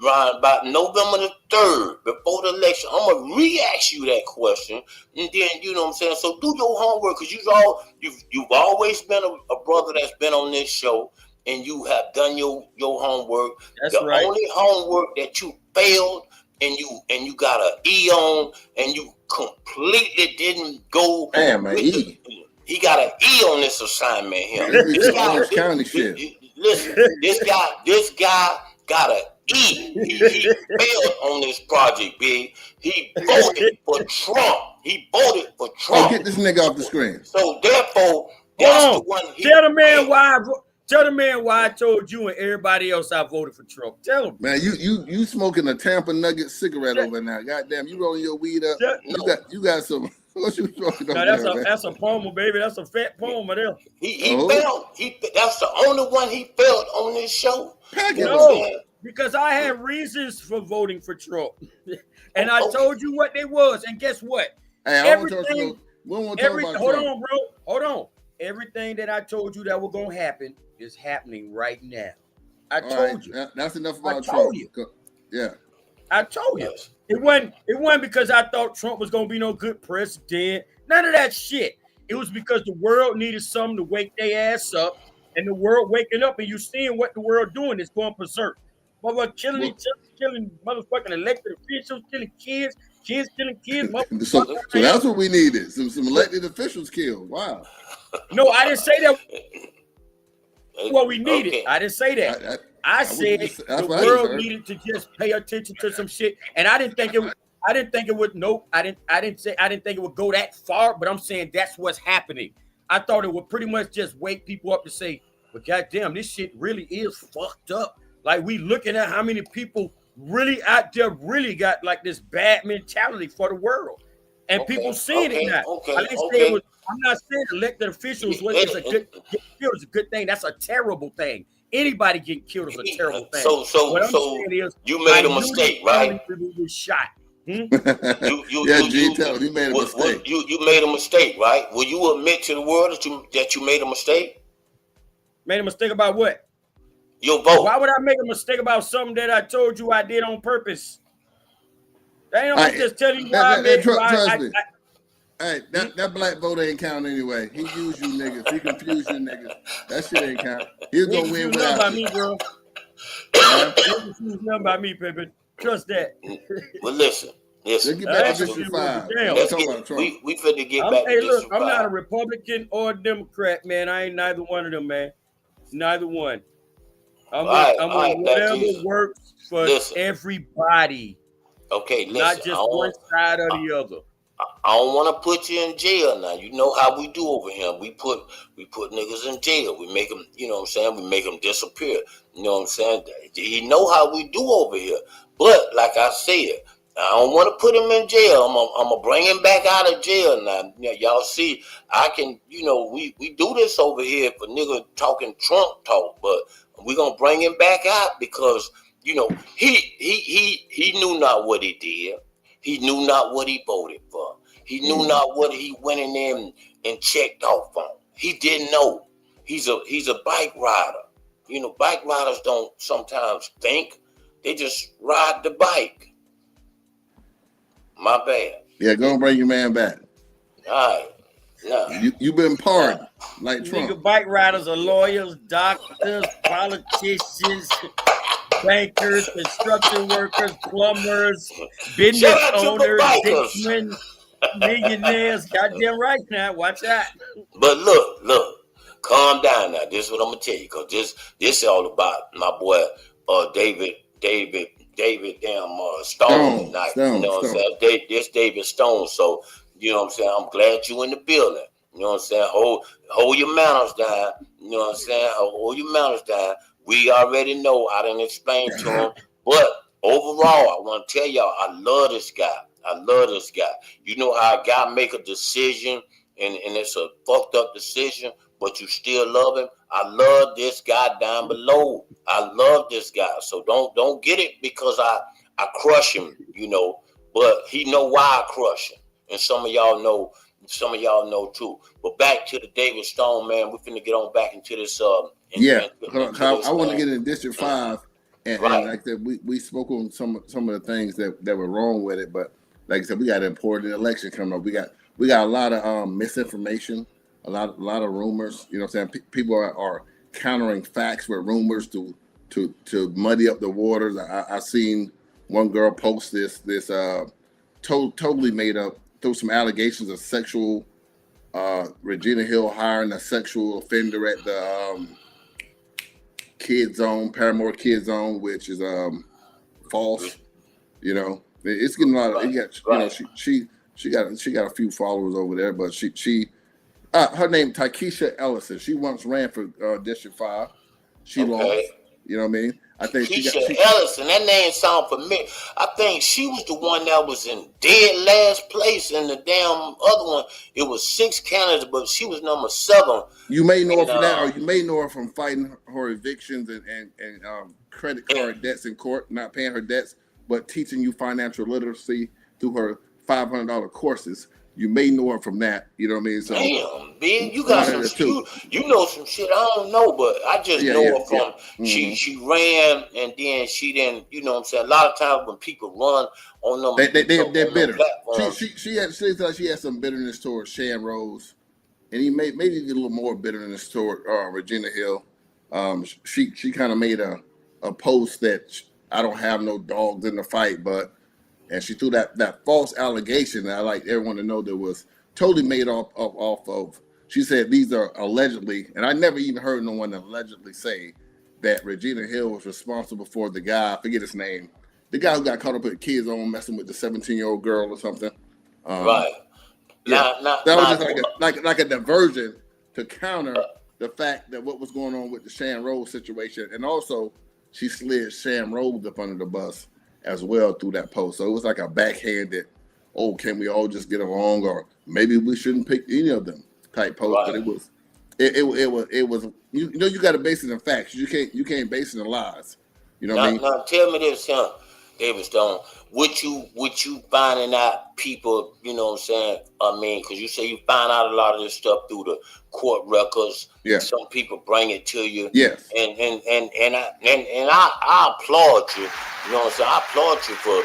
Speaker 7: Around about November the 3rd, before the election, I'm gonna re-ask you that question, and then you know what I'm saying. So do your homework, because you've always been a brother that's been on this show. And you have done your homework.
Speaker 9: That's
Speaker 7: the
Speaker 9: right.
Speaker 7: only homework that you failed and you got an E on and you completely didn't go.
Speaker 3: Damn, an E.
Speaker 7: He got an E on this assignment here. Listen, this guy got an E. He failed on this project, Big. He voted for Trump.
Speaker 3: Oh, get this nigga off the screen.
Speaker 7: So therefore, that's the one.
Speaker 9: Tell the man why I told you and everybody else I voted for Trump. Tell him.
Speaker 3: Man, you smoking a Tampa Nugget cigarette over now. Goddamn, you rolling your weed up. You got some. What you smoking over there,
Speaker 9: that's a Palmer, baby. That's a fat Palmer there.
Speaker 7: He failed. That's the only one he failed on this show.
Speaker 9: Because I had reasons for voting for Trump. And I told you what they was. And guess what?
Speaker 3: Hey, hold
Speaker 9: on. Everything that I told you that was going to happen is happening right now. I told you.
Speaker 3: That's enough about Trump. Yeah.
Speaker 9: I told you. It wasn't because I thought Trump was going to be no good president. None of that shit. It was because the world needed something to wake their ass up. And the world waking up and you seeing what the world doing is going berserk. But we're killing each other, killing motherfucking elected officials, killing kids killing kids.
Speaker 3: So that's what we needed. Some elected officials killed. Wow.
Speaker 9: No, I didn't say that. What we needed. Okay. I didn't say that. I said the world needed to just pay attention to some shit, and I didn't think it would. I didn't think it would. Nope. I didn't think it would go that far. But I'm saying that's what's happening. I thought it would pretty much just wake people up to say, "But goddamn, this shit really is fucked up." Like we looking at how many people really out there really got like this bad mentality for the world, and people seeing it now. I'm not saying elected officials is a good thing. That's a terrible thing. Anybody getting killed is a terrible thing.
Speaker 7: So you made a mistake, right?
Speaker 9: Shot.
Speaker 3: He made a mistake.
Speaker 7: You made a mistake, right? Will you admit to the world that you made a mistake?
Speaker 9: Made a mistake about what?
Speaker 7: Your vote.
Speaker 9: Why would I make a mistake about something that I told you I did on purpose? They don't just tell you why I made it.
Speaker 3: Hey, that black vote ain't count anyway. He used you niggas. He confused you niggas. That shit ain't count. He's gonna win without
Speaker 9: me, bro. Nothing about me, Pippin. Trust that.
Speaker 7: Well, listen.
Speaker 3: Let's get back to District 5.
Speaker 7: We finna get back to
Speaker 9: Hey,
Speaker 7: District
Speaker 9: look,
Speaker 7: 5.
Speaker 9: I'm not a Republican or a Democrat, man. I ain't neither one of them, man. Neither one. I'm with whatever works for everybody.
Speaker 7: Okay, listen.
Speaker 9: Not just one side or the other.
Speaker 7: I don't want to put you in jail now. You know how we do over here. We put niggas in jail. We make them, you know what I'm saying? We make them disappear. You know what I'm saying? You know how we do over here. But like I said, I don't want to put him in jail. I'm gonna bring him back out of jail now. Y'all see, I can, we do this over here for nigga talking Trump talk, but we're gonna bring him back out because he knew not what he did. He knew not what he voted for. He knew not what he went in there and checked off on. He didn't know. He's a bike rider. Bike riders don't sometimes think. They just ride the bike. My bad.
Speaker 3: Yeah, go and bring your man back.
Speaker 7: All right. No.
Speaker 3: You've been pardoned like Trump.
Speaker 9: Nigga, bike riders are lawyers, doctors, politicians, bankers, construction workers, plumbers, business owners, businessmen, millionaires. Goddamn right now. Watch out.
Speaker 7: But look. Calm down now. This is what I'm gonna tell you, cause this is all about my boy David Stone tonight. You know what I'm saying? This David Stone. So you know what I'm saying? I'm glad you in the building. You know what I'm saying? Hold your manners down. You know what I'm saying? Hold your manners down. We already know. I didn't explain to him. But overall, I want to tell y'all, I love this guy. You know how a guy make a decision and it's a fucked up decision, but you still love him. I love this guy down below. I love this guy. So don't get it because I crush him, but he know why I crush him. And some of y'all know too. But back to the David Stone, man. We're finna get on back into this I
Speaker 3: want to get in District 5 and like I said, we spoke on some of the things that were wrong with it, but like I said, we got an important election coming up. We got a lot of misinformation, a lot of rumors. You know what I'm saying? People are countering facts with rumors to muddy up the waters. I seen one girl post this totally made up, threw some allegations of sexual Regina Hill hiring a sexual offender at the Paramore Kids Zone, which is false. It's getting a lot of she got a few followers over there, but she her name Takesha Ellison. She once ran for District 5. She lost. You know what I mean? I think
Speaker 7: Ellison, that name sound familiar. I think she was the one that was in dead last place, and the damn other one, it was 6 candidates, but she was number 7.
Speaker 3: You may know her from that, or you may know her from fighting her evictions and credit card debts in court, not paying her debts, but teaching you financial literacy through her $500 courses. You may know her from that. You know what I mean? So,
Speaker 7: damn, Big, you got some you know some shit I don't know, but I just know her from she ran and then she didn't. You know what I'm saying? A lot of times when people run on them,
Speaker 3: they're bitter. She had some bitterness towards Shan Rose, and he maybe a little more bitterness toward Regina Hill. She kind of made a post that I don't have no dogs in the fight, and she threw that false allegation that I like everyone to know that was totally made off of. She said these are allegedly, and I never even heard no one allegedly say that Regina Hill was responsible for the guy, I forget his name, the guy who got caught up with kids on messing with the 17-year-old girl or something.
Speaker 7: Right.
Speaker 3: Yeah. That was just like a diversion to counter the fact that what was going on with the Shan Rose situation, and also she slid Shan Rose up under the bus as well through that post. So it was like a backhanded, can we all just get along, or maybe we shouldn't pick any of them type post. Right. But it was you got to base it in facts. You can't base it in lies. You know what I mean?
Speaker 7: Now tell me this, David Stone. What you finding out people, you know what I'm saying? I mean, because you say you find out a lot of this stuff through the court records.
Speaker 3: Yeah.
Speaker 7: Some people bring it to you.
Speaker 3: Yes.
Speaker 7: And I applaud you. You know what I'm saying? I applaud you for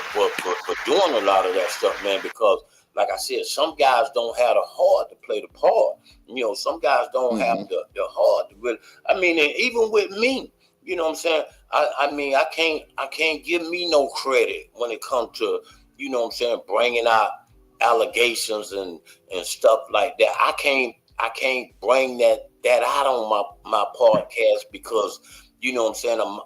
Speaker 7: doing a lot of that stuff, man, because like I said, some guys don't have the heart to play the part. You know, some guys don't have the heart to really. I mean, and even with me, you know what I'm saying? I mean, I can't give me no credit when it comes to, you know what I'm saying, bringing out allegations and stuff like that. I can't bring that out on my podcast because, you know what I'm saying, I'm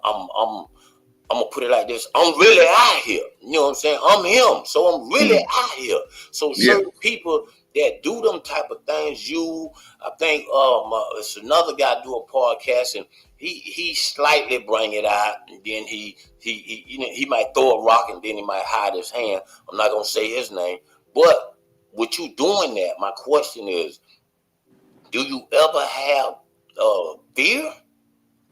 Speaker 7: gonna put it like this. I'm really out here. You know what I'm saying? I'm him. So I'm really out here. So certain people that do them type of things, I think it's another guy do a podcast and he slightly bring it out and then he you know, he might throw a rock and then he might hide his hand. I'm not gonna say his name, but with you doing that, my question is, do you ever have fear?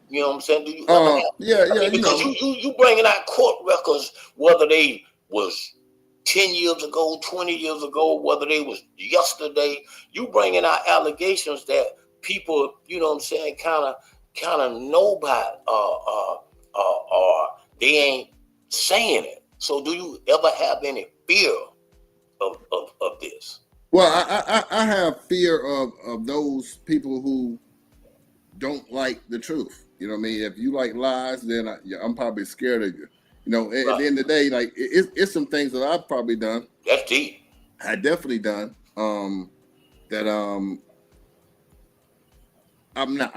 Speaker 7: You know what I'm saying? Do you ever have, because you bringing out court records, whether they was 10 years ago, 20 years ago, whether they was yesterday, you bringing out allegations that people, you know what I'm saying, kind of know about, or they ain't saying it. So do you ever have any fear of this?
Speaker 3: Well, I have fear of those people who don't like the truth. You know what I mean? If you like lies, then I'm probably scared of you. You know, at the end of the day, like it's some things that I've probably done.
Speaker 7: That's deep.
Speaker 3: I definitely done. That I'm not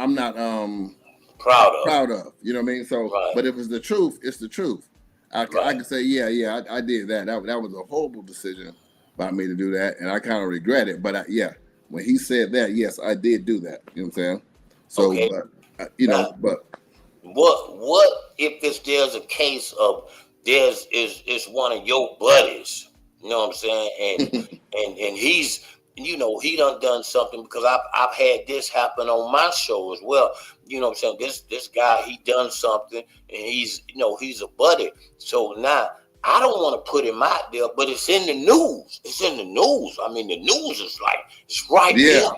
Speaker 3: proud of. You know what I mean? So, but if it's the truth, it's the truth. I can say, yeah, I did that. That was a horrible decision by me to do that, and I kind of regret it. But when he said that, yes, I did do that. You know what I'm saying? So, but you know, but
Speaker 7: what if there's a case of is one of your buddies, you know what I'm saying, and he's, you know, he done something, because I've had this happen on my show as well. You know what I'm saying? This guy, he done something, and he's, you know, he's a buddy. So now I don't want to put him out there, but it's in the news. It's in the news. I mean, the news is like, it's right there.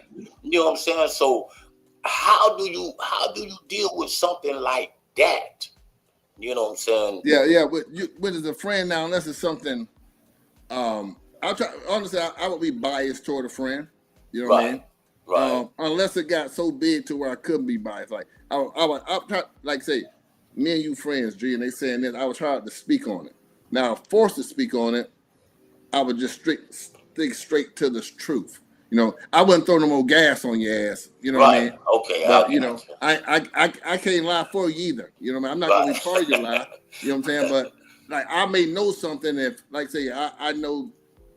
Speaker 7: You know what I'm saying? So how do you deal with something like that? You know what I'm saying?
Speaker 3: Yeah. But as a friend now, unless it's something, I'll try. Honestly, I would be biased toward a friend. You know what I mean?
Speaker 7: Right.
Speaker 3: Unless it got so big to where I couldn't be biased. Like I try, like say, me and you friends, G, and they saying this. I would try to speak on it. Now, forced to speak on it, I would just stick straight to the truth. You know, I wouldn't throw no more gas on your ass. You know what I mean?
Speaker 7: Okay.
Speaker 3: But you know, I can't lie for you either. You know what I mean? I'm not gonna be part of your lie. You know what I'm saying? But like, I may know something if, like, say, I know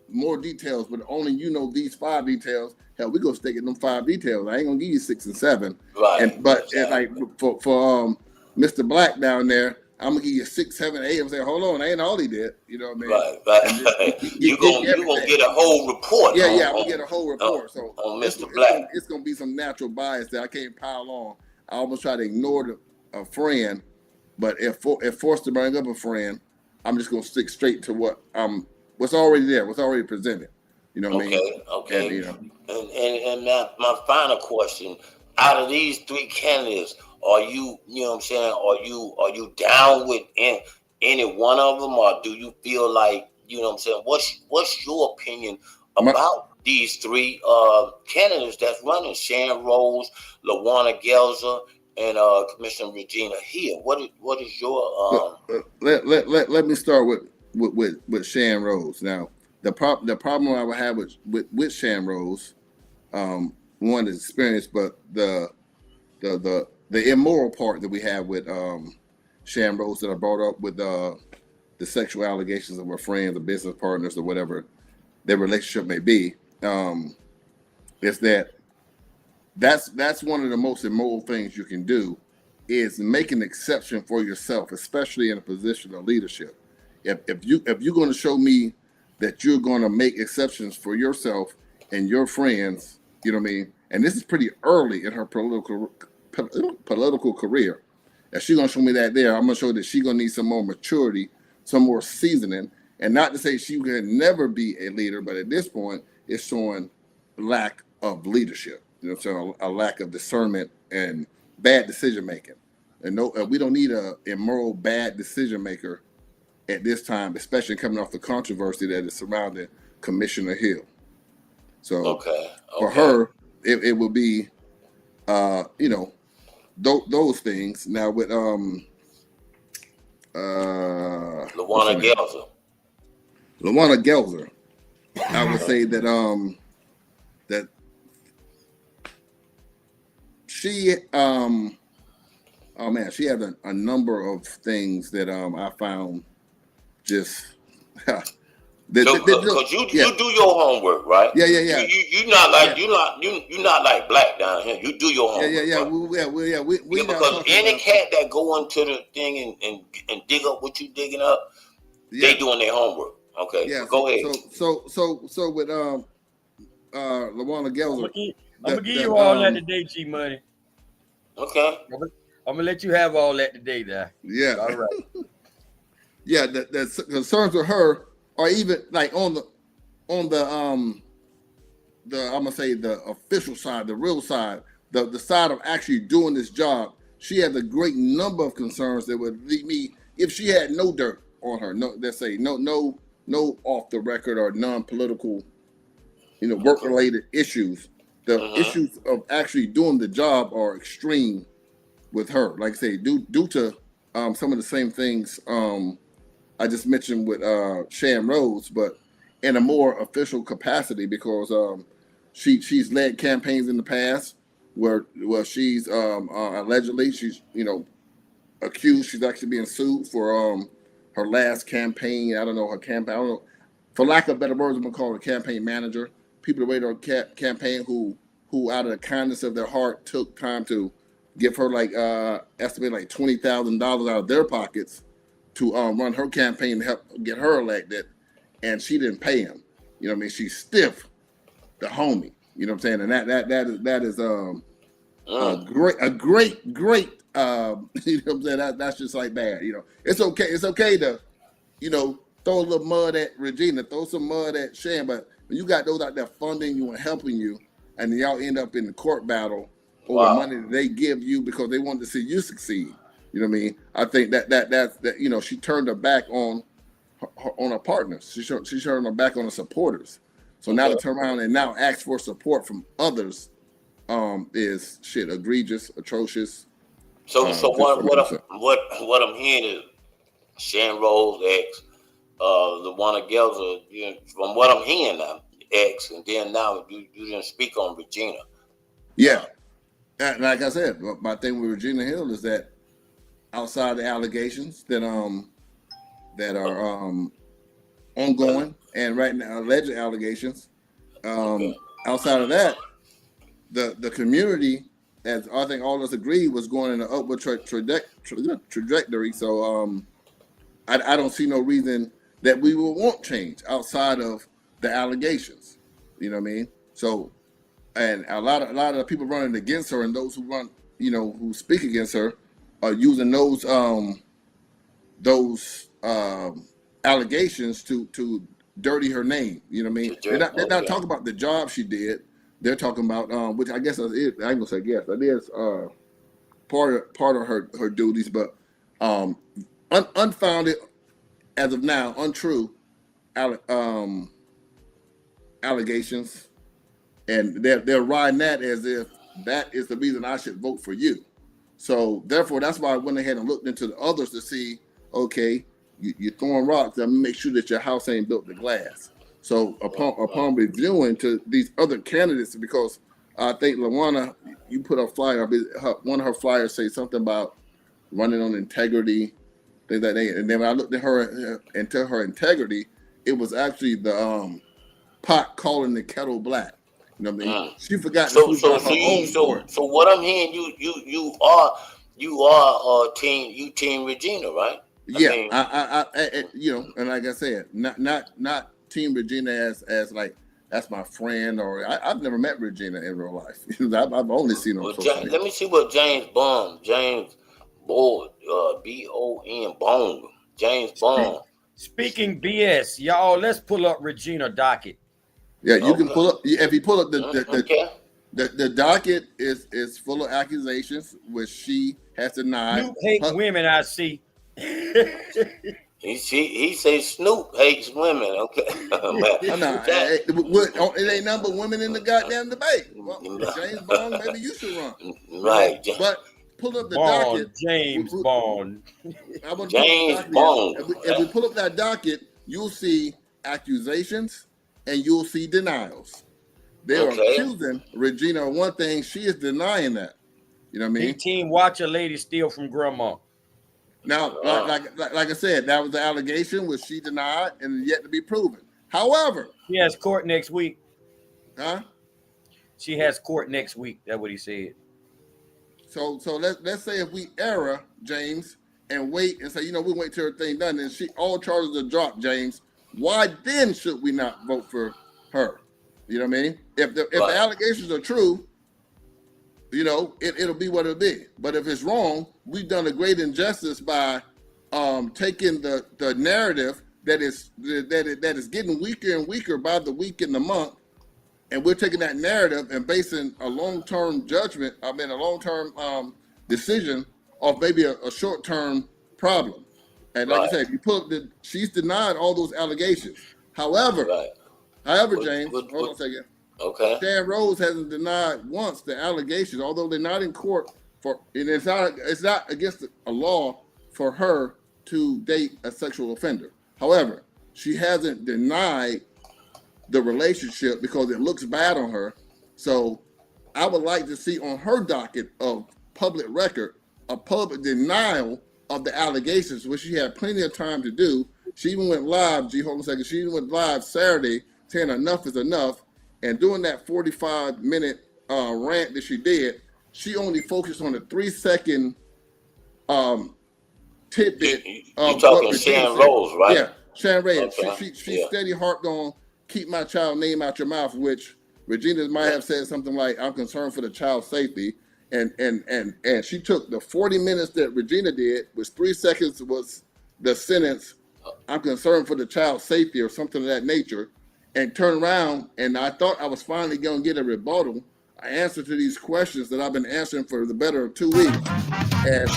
Speaker 3: more details, but only you know these 5 details. Hell, we gonna stick in them 5 details. I ain't gonna give you 6 and 7.
Speaker 7: Right.
Speaker 3: But like for Mr. Black down there, I'm gonna give you 6, 7, 8. I'm saying, hold on, that ain't all he did. You know what I mean?
Speaker 7: Right. You're gonna get a whole report.
Speaker 3: Yeah, I'm gonna get a whole report. So
Speaker 7: on Mr. Black,
Speaker 3: it's gonna be some natural bias that I can't pile on. I almost try to ignore a friend, but if forced to bring up a friend, I'm just gonna stick straight to what's already there, what's already presented. You know what I mean?
Speaker 7: Okay.
Speaker 3: And, you know,
Speaker 7: and my final question: out of these 3 candidates, are you know what I'm saying? Are you down with any one of them, or do you feel like, you know what I'm saying? What's your opinion about these 3 candidates that's running? Sharon Rose, LaWanna Gelzer, and Commissioner Regina Hill. What is your
Speaker 3: let me start with Sharon Rose. Now, the problem I would have with Sharon Rose, one is experience, but the immoral part that we have with Sharon Rose that I brought up with the sexual allegations of her friends or business partners or whatever their relationship may be, is that's one of the most immoral things you can do, is make an exception for yourself, especially in a position of leadership. If you're going to show me that you're going to make exceptions for yourself and your friends, you know what I mean? And this is pretty early in her political career. If she's going to show me that there, I'm going to show that she's going to need some more maturity, some more seasoning. And not to say she can never be a leader, but at this point, it's showing lack of leadership. You know what I'm saying? A lack of discernment and bad decision making. And we don't need a immoral bad decision maker at this time, especially coming off the controversy that is surrounding Commissioner Hill. So for her, it would be, you know, those things. Now with
Speaker 7: Lawana Gelzer.
Speaker 3: Lawana Gelzer. I would say that that she oh man, she had a number of things that I found just
Speaker 7: Because you do your homework, right?
Speaker 3: Yeah.
Speaker 7: You not like you not like black down here. You do your homework.
Speaker 3: Yeah.
Speaker 7: Because any cat that go into the thing and dig up what you digging up, they doing their homework. Okay.
Speaker 3: Yeah.
Speaker 7: Go ahead.
Speaker 3: So with Lawana Gelzer,
Speaker 9: I'm gonna give you all that today, G Money.
Speaker 7: Okay.
Speaker 9: I'm gonna let you have all that today, there.
Speaker 3: Yeah.
Speaker 9: All right.
Speaker 3: Yeah, the concerns with her are even like on the I'm gonna say the official side, the real side, the side of actually doing this job. She has a great number of concerns that would lead me if she had no dirt on her. No, let's say no off the record or non-political, work related issues. The issues of actually doing the job are extreme with her. Like I say, due to some of the same things I just mentioned with Shan Rhodes, but in a more official capacity because she's led campaigns in the past where she's allegedly she's accused. She's actually being sued for her last campaign. I don't know her campaign. I don't know, for lack of better words, I'm gonna call her a campaign manager. People that wait on campaign who out of the kindness of their heart took time to give her estimate like $20,000 out of their pockets to run her campaign to help get her elected, and she didn't pay him. She's stiff, the homie. You know what I'm saying? And that is a great you know what I'm saying? That's just like bad. It's okay to throw a little mud at Regina, throw some mud at Shan, but when you got those out there funding you and helping you, and y'all end up in the court battle over money that they give you because they want to see you succeed. You know what I mean? I think that she turned her back on her partners. She turned her back on the supporters. So now to turn around and now ask for support from others is egregious, atrocious.
Speaker 7: So what I'm hearing is Shan Rhodes ex, Lawana Gelzer. From what I'm hearing now, ex, and then now you didn't speak on Regina.
Speaker 3: Yeah, like I said, my thing with Regina Hill is that outside the allegations that are ongoing and right now alleged allegations, outside of that, the community, as I think all of us agreed, was going in an upward trajectory. So I don't see no reason that we will want change outside of the allegations. You know what I mean? So, and a lot of the people running against her and those who run, who speak against her, are using those allegations to dirty her name. You know what I mean? They're not talking about the job she did. They're talking about which I guess I ain't gonna say guess. That is part of her duties, but unfounded as of now, untrue allegations, and they're riding that as if that is the reason I should vote for you. So therefore, that's why I went ahead and looked into the others to see, okay, you're throwing rocks. I'm gonna make sure that your house ain't built to glass. So upon reviewing to these other candidates, because I think Lawana, you put a flyer, one of her flyers say something about running on integrity, things like that. And then when I looked at her into her integrity, it was actually the pot calling the kettle black. You know what I mean? She forgot. So
Speaker 7: what I'm hearing, you are team Regina, right?
Speaker 3: Yeah, I and like I said, not team Regina as like that's my friend, or I've never met Regina in real life. I've only seen her.
Speaker 7: Let me see what James Bond, B-O-N, Bond, James Bond.
Speaker 9: Speaking BS, y'all, let's pull up Regina docket.
Speaker 3: Yeah, you can pull up. If you pull up the docket is full of accusations, which she has denied.
Speaker 9: Snoop hates women, I see.
Speaker 7: He says Snoop hates women. Okay,
Speaker 3: it ain't nothing but women in the goddamn debate. Well, James Bond, maybe you should run.
Speaker 7: Right,
Speaker 3: but pull up the
Speaker 9: Bond,
Speaker 3: docket,
Speaker 9: James Bond.
Speaker 7: James Bond.
Speaker 3: If we pull up that docket, you'll see accusations and you'll see denials. They are accusing Regina of one thing. She is denying that. You know what I mean?
Speaker 9: Team watch a lady steal from grandma.
Speaker 3: Now, like I said, that was the allegation, which she denied and yet to be proven. However,
Speaker 9: she has court next week.
Speaker 3: Huh?
Speaker 9: She has court next week. That's what he said.
Speaker 3: So let's say if we error, James, and wait and say, you know, we wait till everything done, and all charges are dropped, James. Why then should we not vote for her? You know what I mean? If the allegations are true, you know, it'll be what it'll be. But if it's wrong, we've done a great injustice by taking the narrative that is getting weaker and weaker by the week and the month, and we're taking that narrative and basing a long-term judgment, a long-term decision off maybe a short-term problem. And like I said, if you put she's denied all those allegations. However, James, hold on a second.
Speaker 7: Okay.
Speaker 3: Shan Rose hasn't denied once the allegations, although they're not in court and it's not against a law for her to date a sexual offender. However, she hasn't denied the relationship because it looks bad on her. So I would like to see on her docket of public record a public denial of the allegations, which she had plenty of time to do. She even went live, hold on a second, she even went live Saturday saying enough is enough. And during that 45-minute rant that she did, she only focused on the 3-second tidbit.
Speaker 7: You're talking Shan Rose, right?
Speaker 3: Yeah, Shan Rose.
Speaker 7: Okay.
Speaker 3: She steady harped on keep my child name out your mouth, which Regina might have said something like, I'm concerned for the child's safety. And she took the 40 minutes that Regina did, which 3 seconds was the sentence, I'm concerned for the child's safety or something of that nature, and turned around, and I thought I was finally going to get a rebuttal. I answered to these questions that I've been answering for the better of 2 weeks. And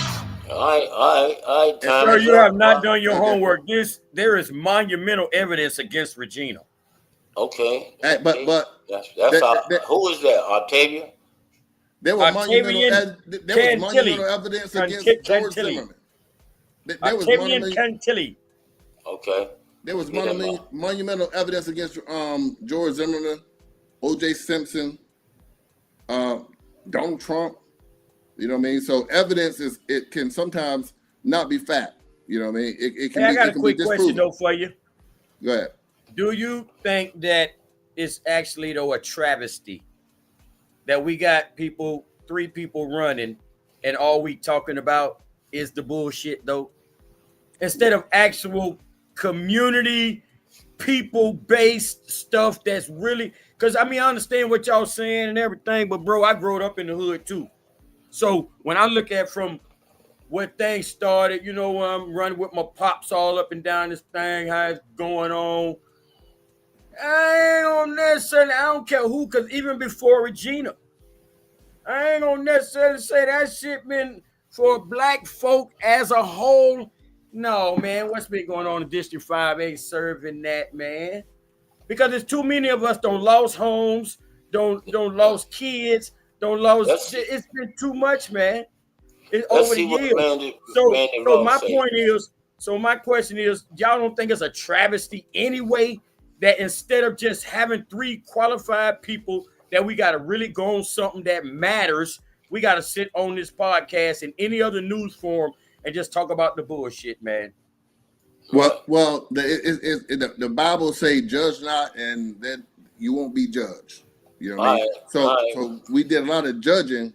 Speaker 7: all right.
Speaker 9: Sir, you have not done your homework. There is monumental evidence against Regina.
Speaker 7: Okay.
Speaker 3: But
Speaker 7: who is that? Octavia?
Speaker 3: There was monumental evidence against George Zimmerman.
Speaker 9: Octavian Cantilli.
Speaker 7: Okay.
Speaker 3: There was monumental evidence against George Zimmerman, O.J. Simpson, Donald Trump. You know what I mean? So evidence it can sometimes not be fact. You know what I mean? It can.
Speaker 9: Hey, I got a quick question though for you.
Speaker 3: Go ahead.
Speaker 9: Do you think that it's actually though a travesty that we got 3 people running, and all we talking about is the bullshit though, instead of actual community people-based stuff that's really, because I mean I understand what y'all saying and everything, but bro, I grew up in the hood too. So when I look at from what things started, you know, when I'm running with my pops all up and down this thing, how it's going on, I ain't gonna necessarily, I don't care who, because even before Regina, I ain't gonna necessarily say that shit been for black folk as a whole. No, man, what's been going on in District 5 ain't serving that, man. Because there's too many of us don't lost homes, don't lost kids, don't lost shit. It's been too much, man. Over the years. So my question is, y'all don't think it's a travesty anyway that instead of just having 3 qualified people that we got to really go on something that matters, we got to sit on this podcast and any other news forum and just talk about the bullshit, man.
Speaker 3: Well, the Bible say, "Judge not, and then you won't be judged." You know what I mean? So we did a lot of judging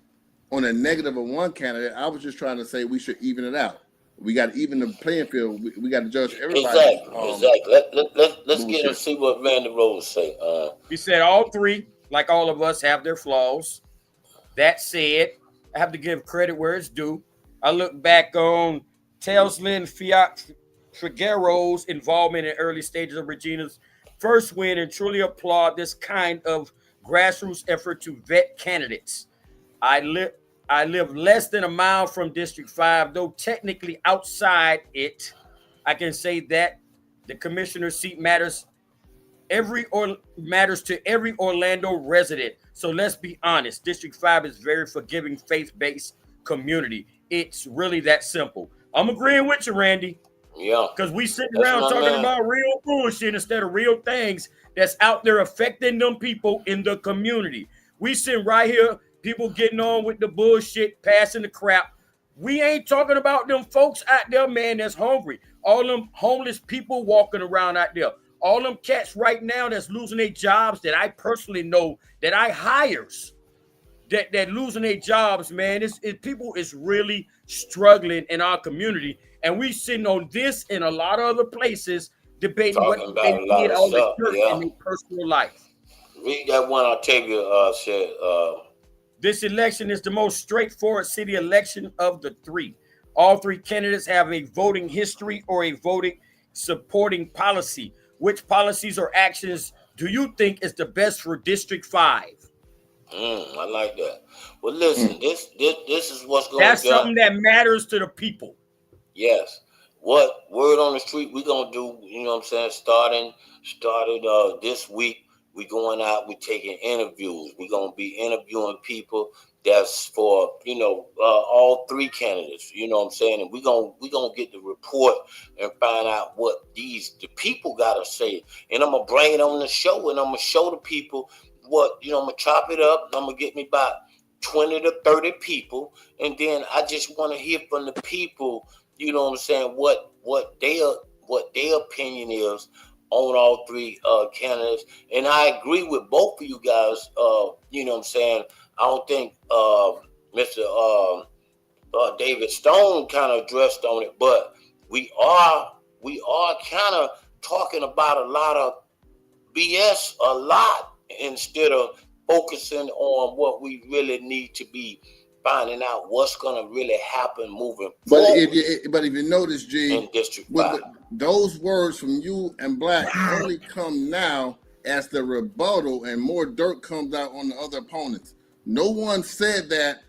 Speaker 3: on a negative of one candidate. I was just trying to say we should even it out. We got to even the playing field. We got to judge everybody.
Speaker 7: Exactly. Let's get and see what Randy Rose say.
Speaker 9: He said all 3, like all of us, have their flaws. That said, I have to give credit where it's due. I look back on Telslin Figueroa's involvement in early stages of Regina's first win and truly applaud this kind of grassroots effort to vet candidates. I live less than a mile from District 5, though technically outside it. I can say that the commissioner's seat matters to every Orlando resident. So let's be honest, District 5 is very forgiving, faith-based community. It's really that simple. I'm agreeing with you, Randy.
Speaker 7: Yeah.
Speaker 9: Because we sitting around talking about real bullshit instead of real things that's out there affecting them people in the community. We sitting right here, people getting on with the bullshit, passing the crap. We ain't talking about them folks out there, man, that's hungry. All them homeless people walking around out there. All them cats right now that's losing their jobs that I personally know that I hires. That losing their jobs, man. People is really struggling in our community. And we sitting on this and a lot of other places debating what they did on the church in their personal life.
Speaker 7: Read that one Octavia said.
Speaker 9: This election is the most straightforward city election of the three. All three candidates have a voting history or a voting supporting policy. Which policies or actions do you think is the best for District 5?
Speaker 7: I like that. Well, listen, this is what's going on.
Speaker 9: That's something that matters to the people.
Speaker 7: Yes. What word on the street we gonna do? You know what I'm saying? Started this week. We going out. We taking interviews. We gonna be interviewing people that's for all three candidates. You know what I'm saying? And we gonna get the report and find out what the people gotta say. And I'm gonna bring it on the show, and I'm gonna show the people what I'm gonna chop it up. I'm gonna get me about 20 to 30 people, and then I just want to hear from the people. You know what I'm saying? What their opinion is on all three candidates. And I agree with both of you guys. You know what I'm saying? I don't think Mr. David Stone kind of addressed on it, but we are kind of talking about a lot of BS a lot instead of focusing on what we really need to be finding out what's going to really happen moving forward.
Speaker 3: But if you notice, G,
Speaker 7: in District 5.
Speaker 3: Those words from you and Black only come now as the rebuttal, and more dirt comes out on the other opponents. No one said that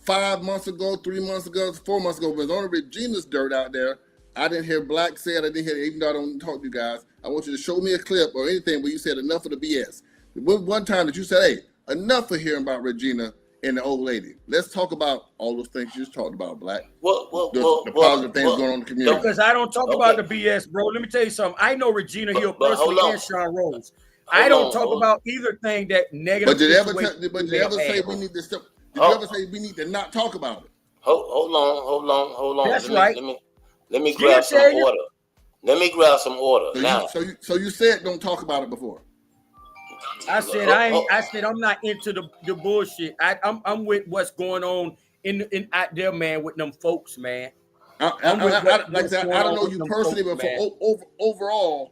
Speaker 3: 5 months ago, 3 months ago, 4 months ago. There's only Regina's dirt out there. I didn't hear Black say it. I didn't hear it, even though I don't talk to you guys. I want you to show me a clip or anything where you said enough of the BS. One time that you said, hey, enough of hearing about Regina and the old lady. Let's talk about all those things you just talked about, Black. The positive things going on in the community.
Speaker 9: Because I don't talk about the BS, bro. Let me tell you something. I know Regina Hill personally and Sean Rose. I don't talk about either thing that negative.
Speaker 3: But did you ever say we need to stop? Did you ever say we need to not talk about it?
Speaker 7: Hold on.
Speaker 9: That's right.
Speaker 7: Let me grab some order. Let me grab some order now.
Speaker 3: So you said don't talk about it before.
Speaker 9: I said I'm not into the bullshit. I'm with what's going on in out there, man, with them folks, man.
Speaker 3: I don't know you personally, but for overall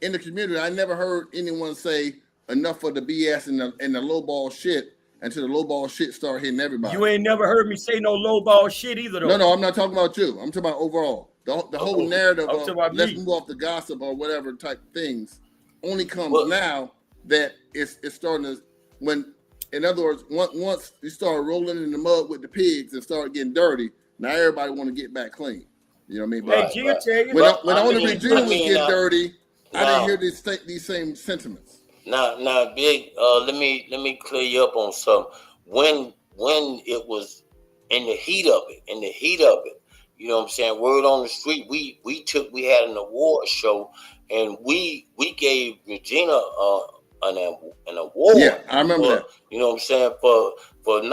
Speaker 3: in the community, I never heard anyone say enough of the BS and the low ball shit until the low ball shit start hitting everybody.
Speaker 9: You ain't never heard me say no low ball shit either, though.
Speaker 3: No, I'm not talking about you. I'm talking about overall. The whole narrative of let's move off the gossip or whatever type things only comes now that it's starting to, when, in other words, once you start rolling in the mud with the pigs and start getting dirty, now everybody want to get back clean. You know what I mean? When only Regina was getting dirty, I didn't hear these same sentiments.
Speaker 7: Now, Big, let me clear you up on something. When it was in the heat of it, you know what I'm saying? Word on the street, we had an award show, and we gave Regina an award.
Speaker 3: Yeah, I remember that.
Speaker 7: You know what I'm saying? For what?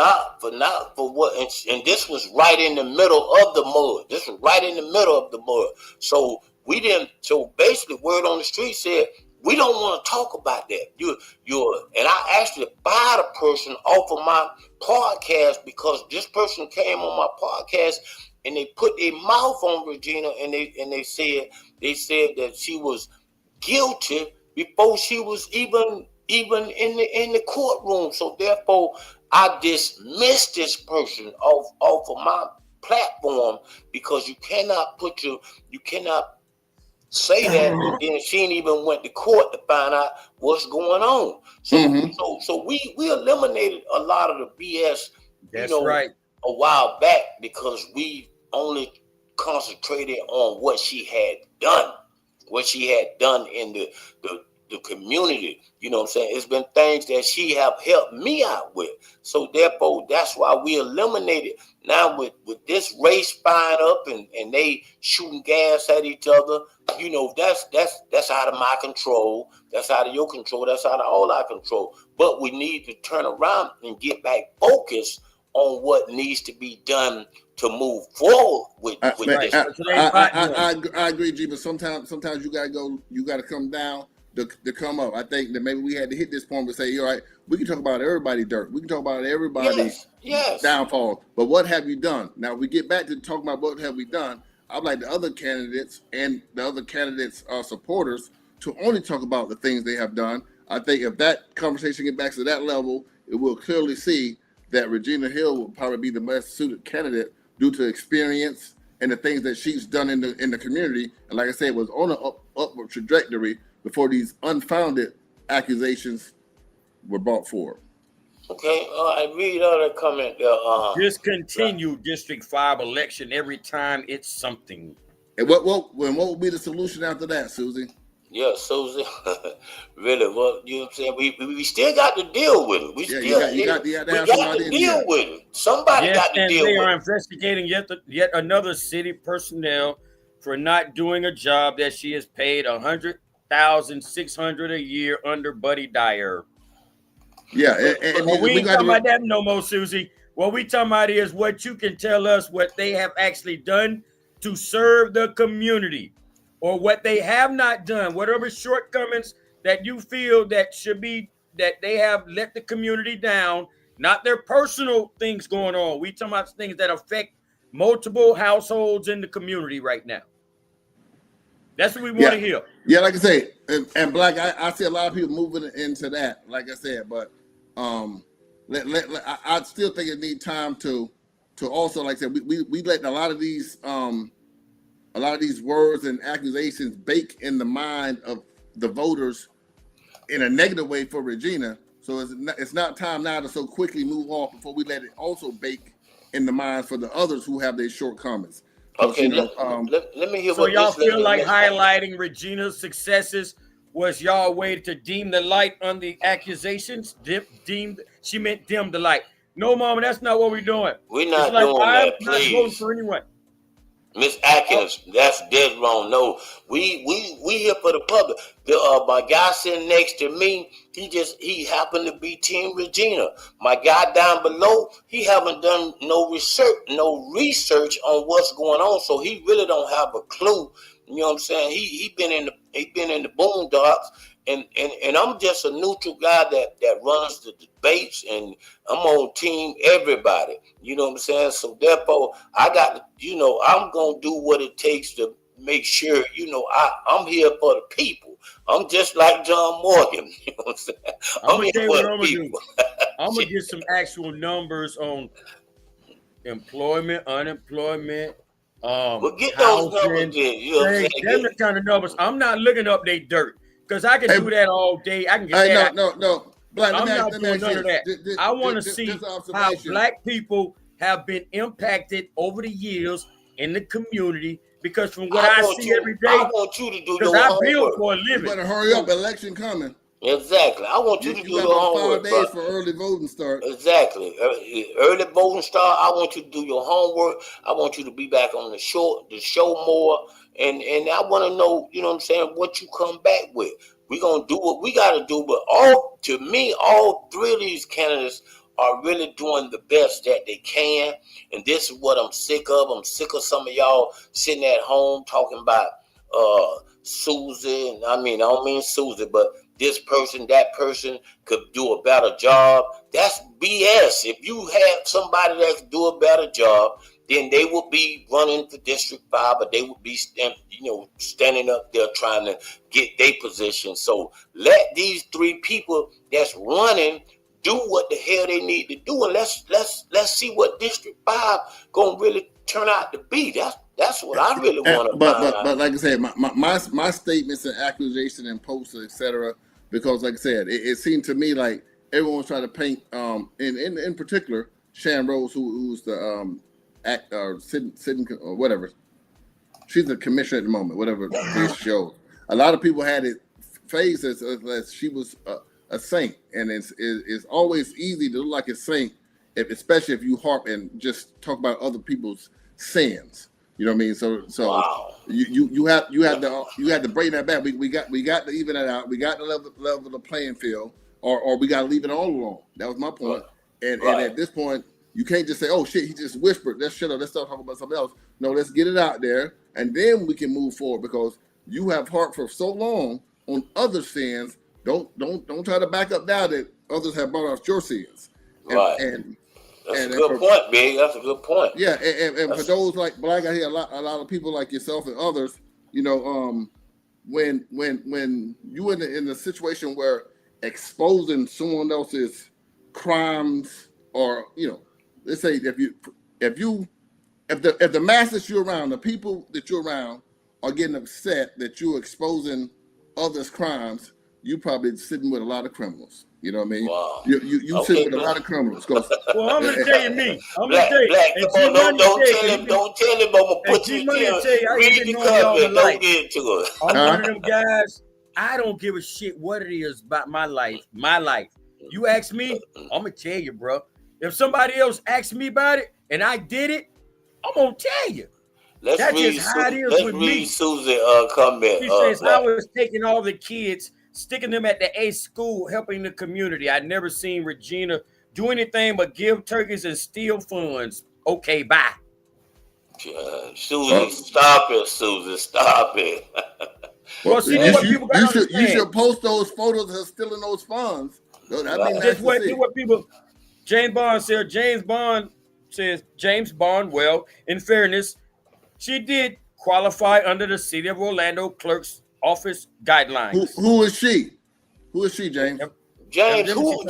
Speaker 7: And this was right in the middle of the mud. This was right in the middle of the mud. So we didn't. So basically, word on the street said we don't want to talk about that. And I actually fired a person off of my podcast because this person came on my podcast and they put their mouth on Regina and they said that she was guilty before she was even in the courtroom. So therefore, I dismissed this person off of my platform because you cannot say that, and then she ain't even went to court to find out what's going on. So so we eliminated a lot of the BS.
Speaker 9: That's right.
Speaker 7: A while back because we only concentrated on what she had done in the community. You know what I'm saying? It's been things that she have helped me out with. So therefore, that's why we eliminated. Now with this race firing up and they shooting gas at each other, you know, that's out of my control. That's out of your control. That's out of all our control. But we need to turn around and get back focused on what needs to be done to move forward with this.
Speaker 3: I agree, G, but sometimes you gotta come down to come up. I think that maybe we had to hit this point and say, you're right, we can talk about everybody's dirt. We can talk about everybody's downfall. But what have you done? Now we get back to talking about what have we done. I'd like the other candidates and the other candidates' supporters to only talk about the things they have done. I think if that conversation gets back to that level, it will clearly see that Regina Hill will probably be the best suited candidate due to experience and the things that she's done in the community. And like I said, was on an upward trajectory before these unfounded accusations were brought forward.
Speaker 7: Okay, I read other comment there.
Speaker 9: Discontinue District 5 election every time it's something.
Speaker 3: And what will be the solution after that, Susie?
Speaker 7: Yeah, Susie. Really, well, you know what I'm saying? We still got to deal with it. We got to deal with it. Somebody got to deal with it.
Speaker 9: They are investigating yet another city personnel for not doing a job that she is paid $100,600 a year under Buddy Dyer.
Speaker 3: Yeah,
Speaker 9: and we ain't talking about that no more, Susie. What we talking about is what you can tell us what they have actually done to serve the community, or what they have not done, whatever shortcomings that you feel that should be, that they have let the community down, not their personal things going on. We talking about things that affect multiple households in the community right now. That's what we want to hear.
Speaker 3: Yeah, like I say, and Black, I see a lot of people moving into that, like I said, but I still think it needs time to also, like I said, we letting a lot of these words and accusations bake in the mind of the voters in a negative way for Regina. So it's not time now to so quickly move off before we let it also bake in the minds for the others who have their shortcomings.
Speaker 7: Okay, let me hear.
Speaker 9: So y'all feel like highlighting Regina's successes was y'all way to dim the light on the accusations? She meant dim the light. No, Mama, that's not what we're doing.
Speaker 7: We're not doing that, please.
Speaker 9: I'm not voting for anyone.
Speaker 7: Miss Atkins, that's dead wrong. No, we here for the public. My guy sitting next to me, he happened to be Team Regina. My guy down below, he haven't done no research on what's going on, so he really don't have a clue. You know what I'm saying? He been in the boondocks, and I'm just a neutral guy that runs the debates, and I'm on team everybody. You know what I'm saying? So therefore, I got to, I'm gonna do what it takes to make sure, I'm here for the people. I'm just like John Morgan. You know what I'm saying? I'm here for the people.
Speaker 9: I'm gonna get some actual numbers on employment, unemployment.
Speaker 7: But get those numbers in. You know what I'm saying?
Speaker 9: Them the kind of numbers. I'm not looking up their dirt because I can do that all day. I can get that.
Speaker 3: No. Black,
Speaker 9: I'm not doing none of that. I want to see how Black people have been impacted over the years in the community. Because from what I see every day,
Speaker 7: I want you to do your homework.
Speaker 9: I build for a living.
Speaker 3: You better hurry up. Election coming.
Speaker 7: Exactly. I want you to do your homework.
Speaker 3: 5 days for early voting start.
Speaker 7: Exactly. Early voting start. I want you to do your homework. I want you to be back on the show more. And I want to know, you know what I'm saying, what you come back with. We're going to do what we got to do. But all three of these candidates are really doing the best that they can. And this is what I'm sick of. I'm sick of some of y'all sitting at home talking about Susie. I don't mean Susie, but this person, that person could do a better job. That's BS. If you have somebody that can do a better job, then they will be running for District 5, but they would be standing up there trying to get their position. So let these three people that's running do what the hell they need to do, and let's see what District 5 gonna really turn out to be. That's what I really want to find out.
Speaker 3: But like I said, my statements and accusations and posts, etc. Because like I said, it seemed to me like everyone was trying to paint, in particular, Shan Rose, who's the sitting or whatever. She's the commissioner at the moment, whatever this shows. A lot of people had it face as she was a saint, and it's always easy to look like a saint, especially if you harp and just talk about other people's sins. You know what I mean? So
Speaker 7: wow.
Speaker 3: you have to bring that back. We got to even that out. We got to level the playing field, or we got to leave it all alone. That was my point. And at this point, you can't just say, "Oh shit, he just whispered." Let's shut up. Let's start talking about something else. No, let's get it out there, and then we can move forward. Because you have harped for so long on other sins. Don't try to back up now that others have brought out your sins. And
Speaker 7: that's a good point, Big. That's a good point.
Speaker 3: Yeah, and for those like Black, I hear a lot of people like yourself and others. You know, when you in the situation where exposing someone else's crimes, or let's say if the masses you're around, the people that you're around are getting upset that you're exposing others' crimes, you probably sitting with a lot of criminals. You know what I mean?
Speaker 7: Wow.
Speaker 3: You sit with a lot of criminals.
Speaker 9: Well, I'm gonna tell you me. I'm gonna tell you.
Speaker 7: Black, don't tell him. I'm gonna put you in. Read the comment. Don't get into it.
Speaker 9: I'm one of them guys. I don't give a shit what it is about my life. My life. You ask me, I'm gonna tell you, bro. If somebody else asks me about it and I did it, I'm gonna tell you.
Speaker 7: Let's read Susie comment.
Speaker 9: She says I was taking all the kids, sticking them at the A school, helping the community. I'd never seen Regina do anything but give turkeys and steal funds. Okay, bye.
Speaker 7: Susie, stop it, Susie. Stop it.
Speaker 9: Well, see,
Speaker 3: you should post those photos of stealing those funds.
Speaker 9: That's what people. James Bond said. James Bond. Well, in fairness, she did qualify under the City of Orlando Clerk's Office guidelines.
Speaker 3: Who is she? Who is she, James?
Speaker 7: James, who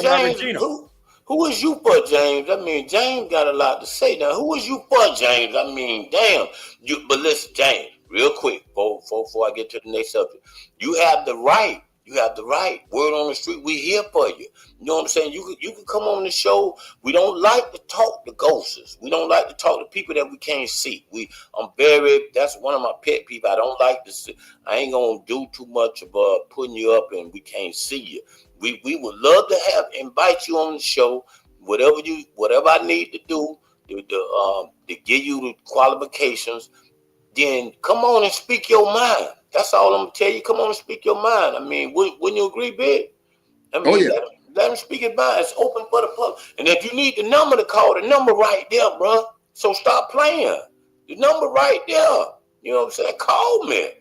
Speaker 7: is you for, James? I mean, James got a lot to say now. Who is you for, James? I mean, damn. But listen, James, real quick, before I get to the next subject, you have the right. You have the right. Word on the street, we here for you. You know what I'm saying? You can come on the show. We don't like to talk to ghosts. We don't like to talk to people that we can't see. That's one of my pet peeves. I don't like to see. I ain't gonna do too much about putting you up and we can't see you. We would love to invite you on the show. Whatever I need to do to give you the qualifications, then come on and speak your mind. That's all I'm gonna tell you. Come on and speak your mind. I mean, wouldn't you agree, Big? I mean, let him speak his mind. It's open for the public. And if you need the number to call, the number right there, bro. So stop playing. The number right there. You know what I'm saying? Call me.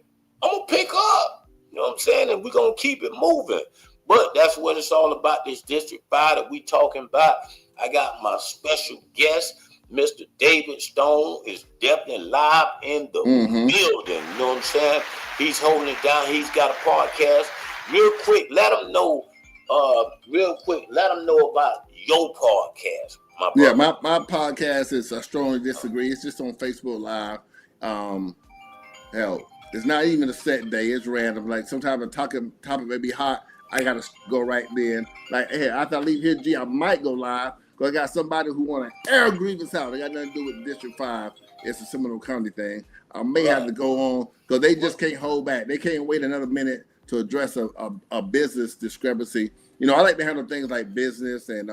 Speaker 7: I'm gonna pick up. You know what I'm saying? And we're gonna keep it moving. But that's what it's all about. This District 5 that we talking about. I got my special guest. Mr. David Stone is definitely live in the building. You know what I'm saying? He's holding it down. He's got a podcast. Real quick, let them know about your podcast, my brother.
Speaker 3: Yeah, my podcast is I Strongly Disagree. It's just on Facebook Live. Hell, it's not even a set day. It's random. Like sometimes the topic may be hot. I gotta go right then. Like, hey, after I leave here, I might go live. Because I got somebody who want to air grievance out. They got nothing to do with District 5. It's a Seminole County thing. I may have to go on because they just can't hold back. They can't wait another minute to address a business discrepancy. You know, I like to handle things like business and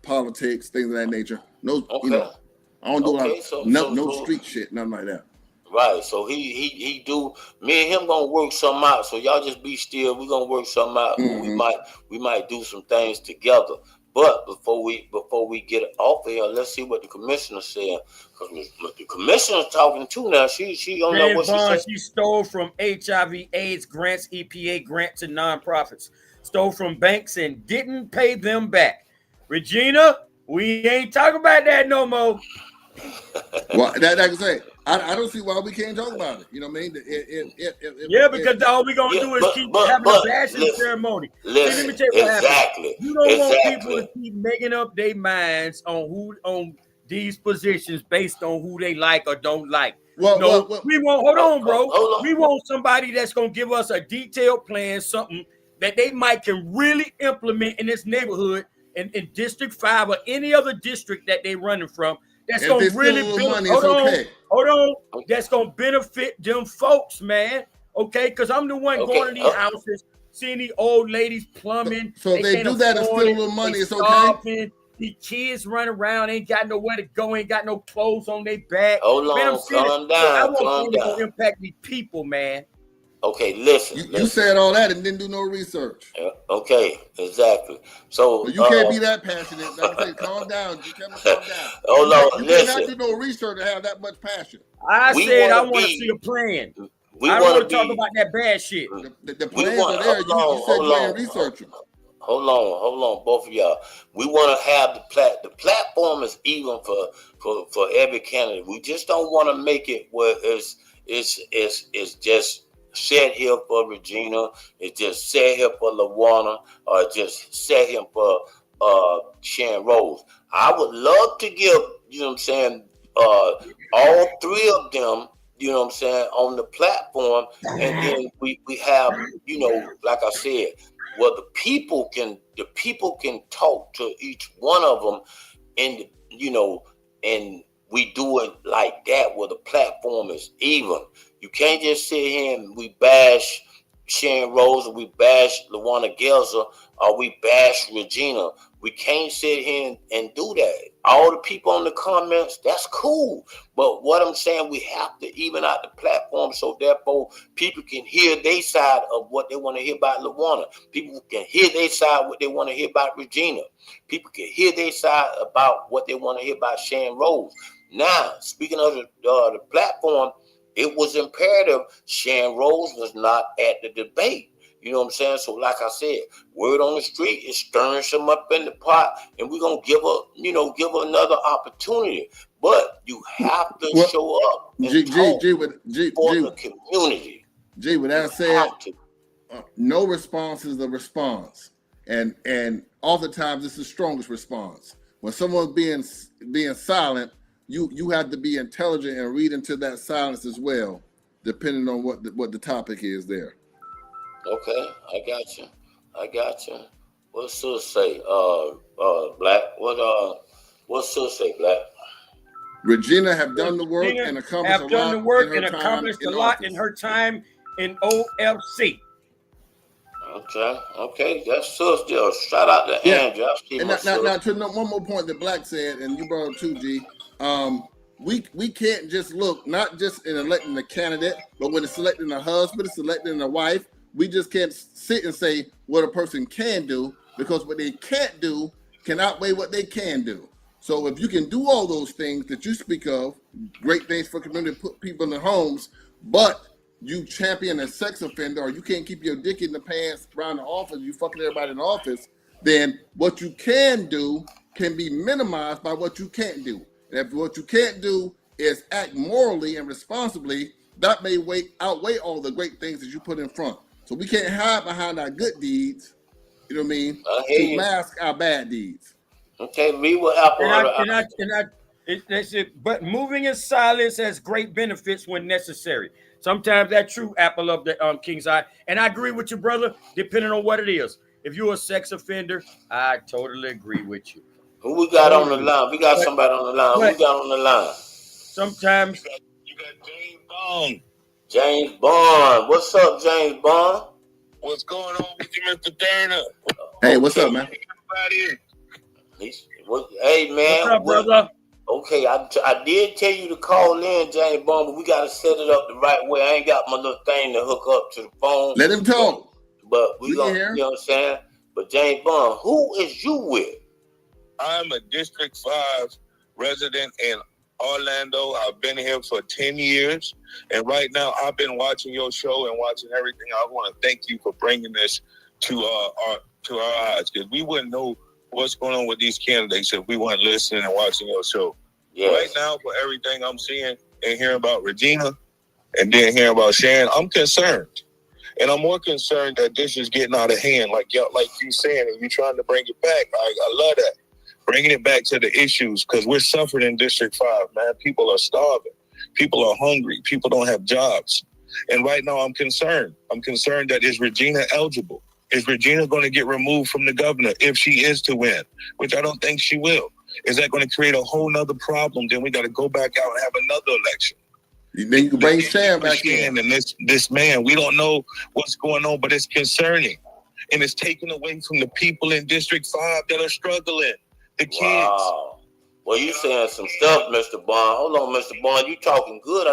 Speaker 3: politics, things of that nature. No, you know, I don't do no street shit, nothing like that.
Speaker 7: Right, so he do. Me and him gonna work something out. So y'all just be still. We gonna work something out. We might do some things together. But before we get off of here, let's see what the commissioner said. Because the commissioner's talking too now. She don't know what she said.
Speaker 9: She stole from HIV/AIDS grants, EPA grant to nonprofits. Stole from banks and didn't pay them back. Regina, we ain't talking about that no more.
Speaker 3: Well, that I can say. I don't see why we can't talk about it. You know what I mean?
Speaker 9: Because all we're going to do is keep having a bashing ceremony.
Speaker 7: Listen,
Speaker 9: let me tell you what
Speaker 7: exactly.
Speaker 9: You don't want people to keep making up their minds on these positions based on who they like or don't like. We want, hold on, bro. We want somebody that's going to give us a detailed plan, something that they might can really implement in this neighborhood in District 5 or any other district that they're running from. That's going to really benefit. Hold on. That's going to benefit them folks, man. okay? Because I'm the one going to these houses, seeing these old ladies plumbing.
Speaker 3: So if they do that and steal a little money, it's okay?
Speaker 9: The kids run around, ain't got nowhere to go, ain't got no clothes on their back.
Speaker 7: Hold on,
Speaker 9: man,
Speaker 7: calm down.
Speaker 9: I want things to impact these people, man.
Speaker 7: Okay, listen.
Speaker 3: You said all that and didn't do no research.
Speaker 7: Okay, exactly. So
Speaker 3: you can't be that passionate. Like I say, calm down. You can't calm down.
Speaker 7: Hold on,
Speaker 3: you cannot do no research to have that much passion.
Speaker 9: I said I want to see a plan. I don't want to talk about that bad shit.
Speaker 3: The plans are there. You said you ain't researching.
Speaker 7: Hold on, both of y'all. We want to have the platform is even for every candidate. We just don't want to make it where it's just set here for Regina, it's just set here for LaWanna, or just set here for Sharon Rose. I would love to give, you know what I'm saying, all three of them, you know what I'm saying, on the platform, and then we have, you know, like I said, well, the people can talk to each one of them, and you know, and we do it like that where the platform is even. You can't just sit here and we bash Sharon Rose, or we bash LaWanna Gelzer, or we bash Regina. We can't sit here and do that. All the people in the comments, that's cool. But what I'm saying, we have to even out the platform so therefore people can hear their side of what they want to hear about LaWanna. People can hear their side what they want to hear about Regina. People can hear their side about what they want to hear about Sharon Rose. Now, speaking of the platform, it was imperative Sharon Rose was not at the debate. You know what I'm saying? So like I said, word on the street is stirring some up in the pot, and we're going to give her another opportunity. But you have to show up and talk for the community.
Speaker 3: G, with that said, no response is a response. And oftentimes it's the strongest response. When someone's being silent, you have to be intelligent and read into that silence as well, depending on what the topic is there.
Speaker 7: Okay, I got you. What Sus say? Black. What Sus say, Black?
Speaker 3: Regina have done the work and accomplished
Speaker 9: a lot in her time in OFC.
Speaker 7: Okay, that's Sus. Shout out to Andrew.
Speaker 3: And now to one more point that Black said, and you brought up too, G. We can't just look not just in electing the candidate, but when it's selecting a husband, selecting a wife. We just can't sit and say what a person can do, because what they can't do can outweigh what they can do. So if you can do all those things that you speak of, great things for community, put people in their homes, but you champion a sex offender, or you can't keep your dick in the pants around the office, you fucking everybody in the office, then what you can do can be minimized by what you can't do. And if what you can't do is act morally and responsibly, that may outweigh all the great things that you put in front. So we can't hide behind our good deeds, you know what I mean, to mask our bad deeds.
Speaker 7: Okay, we will
Speaker 9: but moving in silence has great benefits when necessary. Sometimes that's true, apple of the king's eye. And I agree with you, brother, depending on what it is. If you're a sex offender, I totally agree with you.
Speaker 7: Who we got on the line? We got somebody on the line. Who we got on the line?
Speaker 9: Sometimes
Speaker 12: you got James Bond.
Speaker 7: James Bond. What's up, James Bond?
Speaker 12: What's going on with you, Mr. Dana?
Speaker 3: Hey, what's up, man?
Speaker 7: Hey, man.
Speaker 9: What's up, brother?
Speaker 7: Okay, I did tell you to call in, James Bond, but we got to set it up the right way. I ain't got my little thing to hook up to the phone.
Speaker 3: Let him talk.
Speaker 7: But we gonna, you know what I'm saying? But James Bond, who is you with?
Speaker 12: I'm a District 5 resident in Orlando. I've been here for 10 years. And right now, I've been watching your show and watching everything. I want to thank you for bringing this to our eyes, because we wouldn't know what's going on with these candidates if we weren't listening and watching your show. Yes. Right now, for everything I'm seeing and hearing about Regina and then hearing about Sharon, I'm concerned. And I'm more concerned that this is getting out of hand, like you saying, and you trying to bring it back. I love that. Bringing it back to the issues, because we're suffering in District 5, man. People are starving. People are hungry. People don't have jobs. And right now I'm concerned. I'm concerned that is Regina eligible? Is Regina going to get removed from the governor if she is to win, which I don't think she will? Is that going to create a whole nother problem? Then we got to go back out and have another election.
Speaker 3: Then you can bring Shan back in.
Speaker 12: And this man, we don't know what's going on, but it's concerning. And it's taken away from the people in District 5 that are struggling. The kids.
Speaker 7: Wow. Well, you saying some stuff, Mr. Bond. Hold on, Mr. Bond. You talking good. I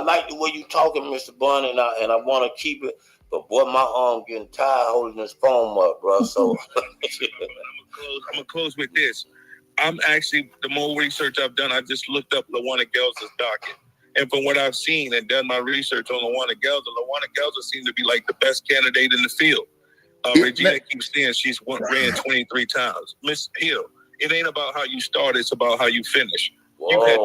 Speaker 7: like the way you talking, Mr. Bond, and I want to keep it. But boy, my arm getting tired holding this phone up, bro. So
Speaker 12: I'm gonna close with this. I'm actually, the more research I've done, I just looked up LaWanna Gels' docket. And from what I've seen and done my research on LaWanna Gels seems to be like the best candidate in the field. Regina keeps saying she's ran 23 times. Miss Hill, it ain't about how you start, it's about how you finish. You've had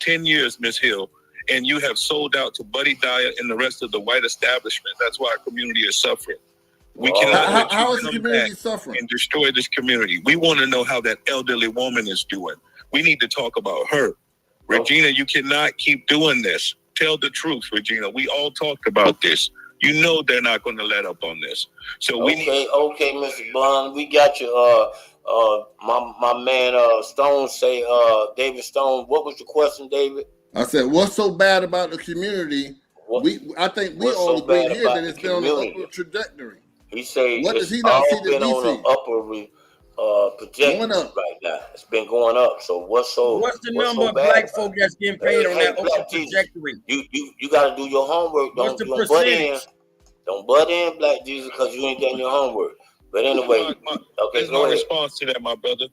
Speaker 12: 10 years, Miss Hill, and you have sold out to Buddy Dyer and the rest of the white establishment. That's why our community is suffering. We cannot
Speaker 3: how is the community suffering
Speaker 12: and destroy this community. We want to know how that elderly woman is doing. We need to talk about her. Regina, you cannot keep doing this. Tell the truth, Regina. We all talked about this. You know they're not going to let up on this. So we
Speaker 7: okay, Mr. Bond, we got you. My man Stone say, David Stone. What was the question, David?
Speaker 3: I said, what's so bad about the community? I think we all agree here that it's been on an upward trajectory.
Speaker 7: He say
Speaker 3: what does he not see that we
Speaker 7: on
Speaker 3: see?
Speaker 7: An upper projection right now. It's been going up. So what's
Speaker 9: the number of black folk that's getting paid on that upward trajectory?
Speaker 7: You got to do your homework.
Speaker 9: What's the percentage?
Speaker 7: Don't butt in, Black Jesus, because you ain't done your homework. But anyway,
Speaker 12: there's no response to that, my brother.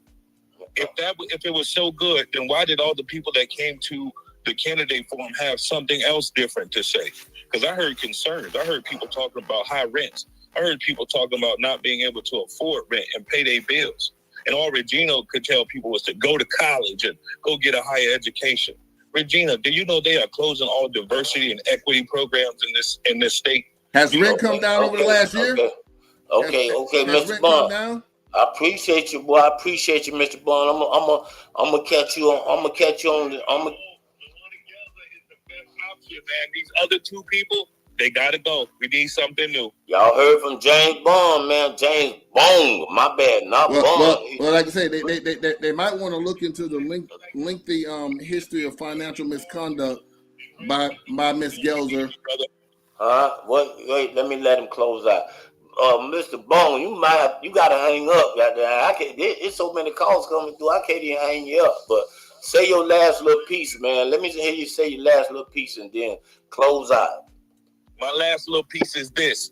Speaker 12: If it was so good, then why did all the people that came to the candidate forum have something else different to say? Because I heard concerns. I heard people talking about high rents. I heard people talking about not being able to afford rent and pay their bills. And all Regina could tell people was to go to college and go get a higher education. Regina, do you know they are closing all diversity and equity programs in this state?
Speaker 3: Has rent come down over the last year?
Speaker 7: Okay, Mr. Bond. I appreciate you, boy. I appreciate you, Mr. Bond. I'm gonna catch you on.
Speaker 12: These other two people, they gotta go. We need something new.
Speaker 7: Y'all heard from James Bond, man. James Bond. My bad, not Bond.
Speaker 3: Well, like I say, they might want to look into the lengthy history of financial misconduct by Miss Gelser.
Speaker 7: What? Wait, let me let him close out. Mr. Bone, you gotta hang up. It's so many calls coming through. I can't even hang you up. But say your last little piece, man. Let me hear you say your last little piece and then close out.
Speaker 12: My last little piece is this: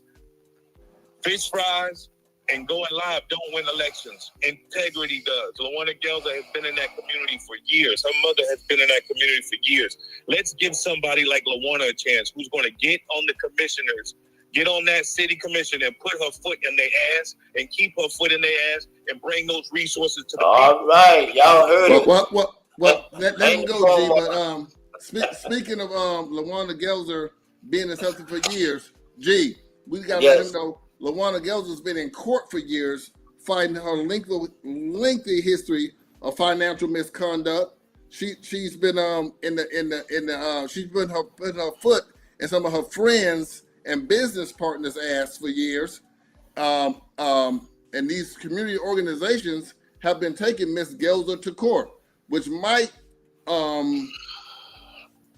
Speaker 12: fish fries and going live don't win elections. Integrity does. LaWanna Gelser has been in that community for years. Her mother has been in that community for years. Let's give somebody like LaWanna a chance who's going to get on the commissioners, get on that city commission and put her foot in their ass and keep her foot in their ass and bring those resources to the people.
Speaker 7: All right, y'all heard it.
Speaker 3: Well, let him go, G. But speaking of LaWanna Gelser being in something for years, G, we got to let him know LaWanna Gelser's been in court for years fighting her lengthy history of financial misconduct. She's been she's been putting her foot in some of her friends and business partners' ass for years. And these community organizations have been taking Miss Gelser to court, which might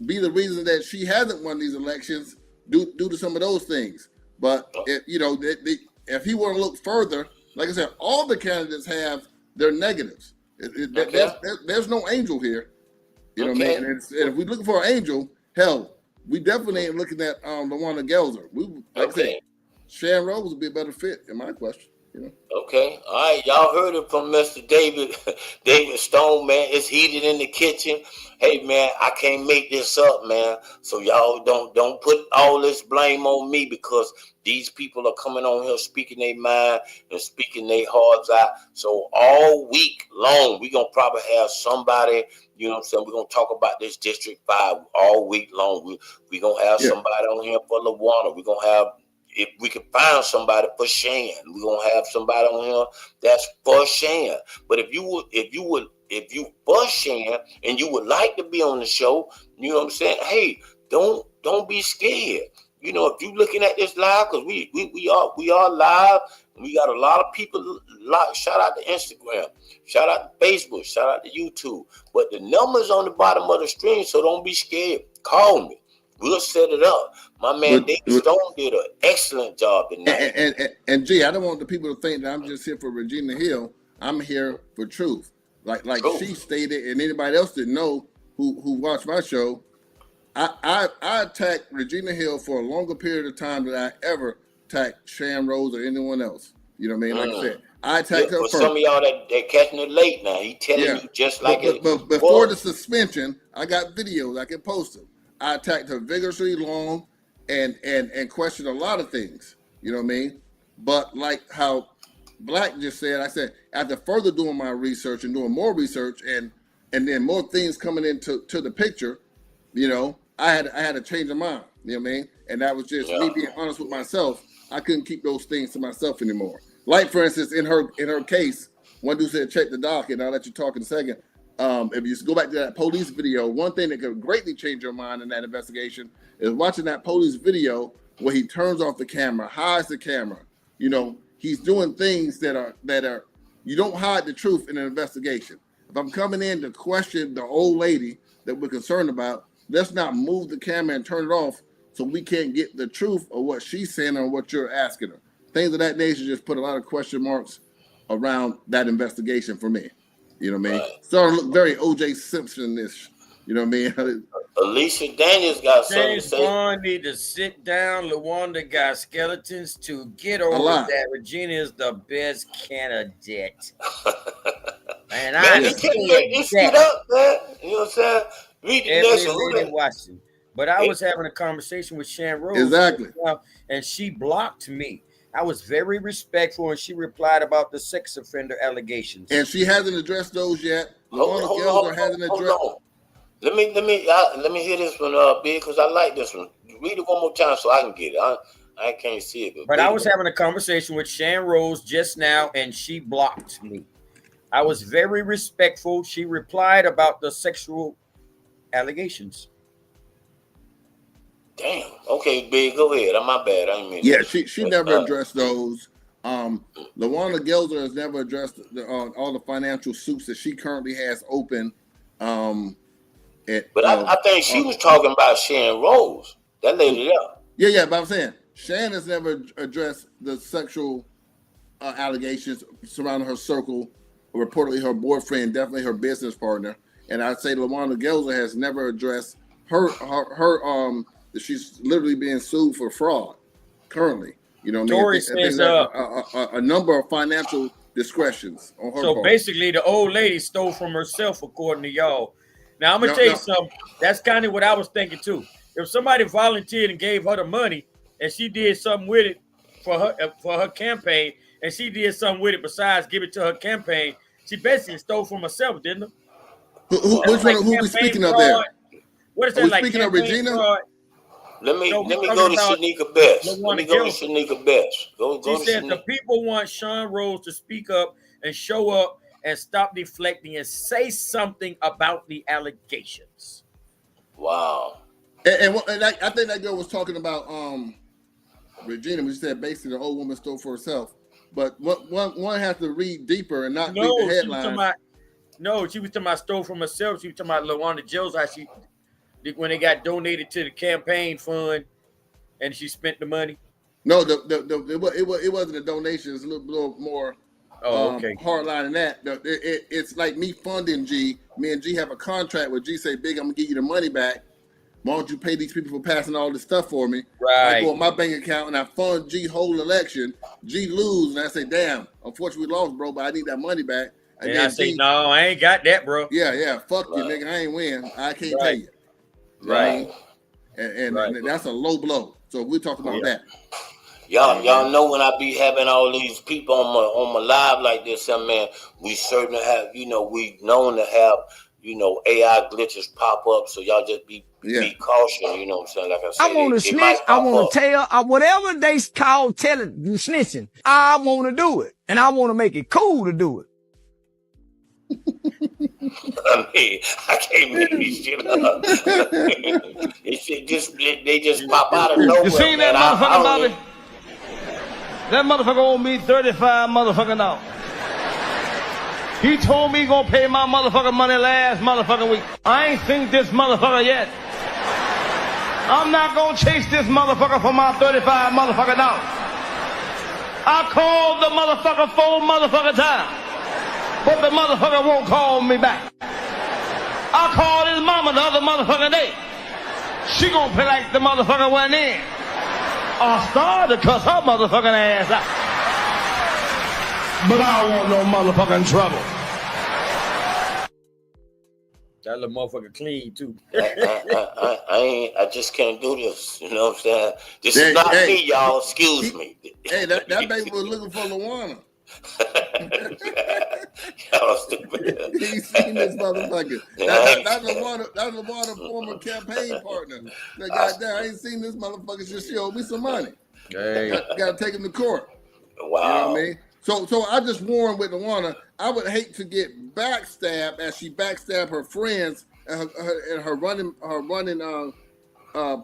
Speaker 3: be the reason that she hasn't won these elections due to some of those things. But if he want to look further, like I said, all the candidates have their negatives. There's no angel here. You know what I mean? And if we're looking for an angel, hell, we definitely ain't looking at LaWanna Gelser. I said, Sharon Rose would be a better fit, in my question.
Speaker 7: Okay. All right. Y'all heard it from Mr. David Stone, man. It's heated in the kitchen. Hey, man, I can't make this up, man. So y'all don't put all this blame on me, because these people are coming on here speaking their mind and speaking their hearts out. So all week long, we're going to probably have somebody, you know what I'm saying? We're going to talk about this District 5 all week long. We're going to have somebody on here for LaWanna. We're going to have, if we can find somebody for Shan, we're gonna have somebody on here that's for Shan. But if you for Shan and you would like to be on the show, you know what I'm saying? Hey, don't be scared. you know, if you looking at this live, because we are live, and we got a lot of people live. Shout out to Instagram, shout out to Facebook, shout out to YouTube. But the numbers on the bottom of the screen, so don't be scared. Call me. We'll set it up. My man David Stone did an excellent job tonight.
Speaker 3: And G, I don't want the people to think that I'm just here for Regina Hill. I'm here for truth. Like she stated, and anybody else didn't know who watched my show. I attacked Regina Hill for a longer period of time than I ever attacked Shan Rose or anyone else. You know what I mean? Like I said, I attacked her first.
Speaker 7: For some of y'all that catching it late now, he telling you just like it.
Speaker 3: But before the suspension, I got videos. I can post them. I attacked her vigorously long and questioned a lot of things. You know what I mean? But like how Black just said, I said, after further doing my research and doing more research and then more things coming into the picture, you know, I had a change of mind. You know what I mean? And that was just me being honest with myself. I couldn't keep those things to myself anymore. Like, for instance, in her case, one dude said, check the docket, and I'll let you talk in a second. If you go back to that police video, one thing that could greatly change your mind in that investigation is watching that police video where he turns off the camera, hides the camera. You know, he's doing things that are you don't hide the truth in an investigation. If I'm coming in to question the old lady that we're concerned about, let's not move the camera and turn it off so we can't get the truth of what she's saying or what you're asking her. Things of that nature just put a lot of question marks around that investigation for me. You know what I mean? Starting to look very O.J. Simpson-ish. You know what I mean?
Speaker 7: Alicia Daniels got something to
Speaker 9: James
Speaker 7: say.
Speaker 9: Bond need to sit down. LaWanda got skeletons to get over that. Regina is the best candidate. And
Speaker 7: Man, he can't make this shit up, man. You know what I'm saying? Read the next one.
Speaker 9: Watching. But I was having a conversation with Shan Rose.
Speaker 3: Exactly.
Speaker 9: And she blocked me. I was very respectful, and she replied about the sex offender allegations.
Speaker 3: And she hasn't addressed those yet.
Speaker 7: Hold on. Let me hear this one, Big, because I like this one. Read it one more time so I can get it. I can't see it.
Speaker 9: But I was having a conversation with Shan Rose just now, and she blocked me. I was very respectful. She replied about the sexual allegations.
Speaker 7: Damn. Okay, Big, go ahead. I'm my bad. I didn't mean.
Speaker 3: Yeah, she never addressed those. LaWanda Gelzer has never addressed all the financial suits that she currently has open.
Speaker 7: But I think she was talking about Shan Rose. That lady there.
Speaker 3: Yeah, but I'm saying Shan has never addressed the sexual allegations surrounding her circle, reportedly her boyfriend, definitely her business partner. And I'd say LaWanda Gelzer has never addressed her that she's literally being sued for fraud currently. You know what I mean?
Speaker 9: Tori says
Speaker 3: a number of financial discretions on her part.
Speaker 9: So basically, the old lady stole from herself, according to y'all. Now I'm gonna tell you something. That's kind of what I was thinking too. If somebody volunteered and gave her the money, and she did something with it for her campaign, and she did something with it besides give it to her campaign, she basically stole from herself, didn't her?
Speaker 3: Who we speaking of there?
Speaker 9: What is that like?
Speaker 3: Speaking of Regina?
Speaker 9: Fraud?
Speaker 7: Let me go to Shanika Best. Let me go to Shanika Best.
Speaker 9: She said the people want Shan Rose to speak up and show up and stop deflecting and say something about the allegations.
Speaker 7: Wow.
Speaker 3: And I think that girl was talking about Regina, when she said basically the old woman stole for herself. But one has to read deeper and not read the headlines.
Speaker 9: She was talking about stole from herself. She was talking about LaWanda Jones, how she, when they got donated to the campaign fund and she spent the money.
Speaker 3: No, it wasn't a donation. It's a little more hardline than that. It's like me funding G. Me and G have a contract where G say, Big, I'm going to give you the money back. Why don't you pay these people for passing all this stuff for me?
Speaker 9: Right.
Speaker 3: I go on my bank account and I fund G whole election. G lose and I say, damn, unfortunately we lost, bro, but I need that money back.
Speaker 9: And I say, no, I ain't got that, bro.
Speaker 3: Yeah, fuck you, nigga. I ain't win. I can't pay you.
Speaker 9: Right.
Speaker 3: And that's a low blow. So we talk about that.
Speaker 7: Y'all know when I be having all these people on my live like this, man, we certainly have, we known to have, AI glitches pop up. So y'all just be cautious, you know what I'm saying? Like I said,
Speaker 13: I want to snitch. I want to tell whatever they call telling snitching. I want to do it, and I want to make it cool to do it.
Speaker 7: I mean, I can't make this shit up. They just pop out of nowhere.
Speaker 13: You seen that
Speaker 7: man.
Speaker 13: motherfucker, Bobby? That motherfucker owe me 35 motherfucking dollars. He told me he gonna pay my motherfucking money last motherfucking week. I ain't seen this motherfucker yet. I'm not gonna chase this motherfucker for my 35 motherfucking dollars. I called the motherfucker 4 motherfucking times, but the motherfucker won't call me back. I called his mama the other motherfucking day. She gonna pay like the motherfucker went in. I started to cuss her motherfucking ass out. But I don't want no motherfucking trouble.
Speaker 9: That little motherfucker clean too.
Speaker 7: I just can't do this. You know what I'm saying? This is not me, y'all. Excuse me.
Speaker 3: Hey, that baby was looking for Luana.
Speaker 7: Y'all stupid.
Speaker 3: He seen this motherfucker. That's Luana former campaign partner. Like, goddamn, I ain't seen this motherfucker since she owed me some money.
Speaker 9: Hey.
Speaker 3: Got to take him to court.
Speaker 7: Wow.
Speaker 3: You know what I mean? So I just warned with Luana, I would hate to get backstabbed as she backstabbed her friends and her running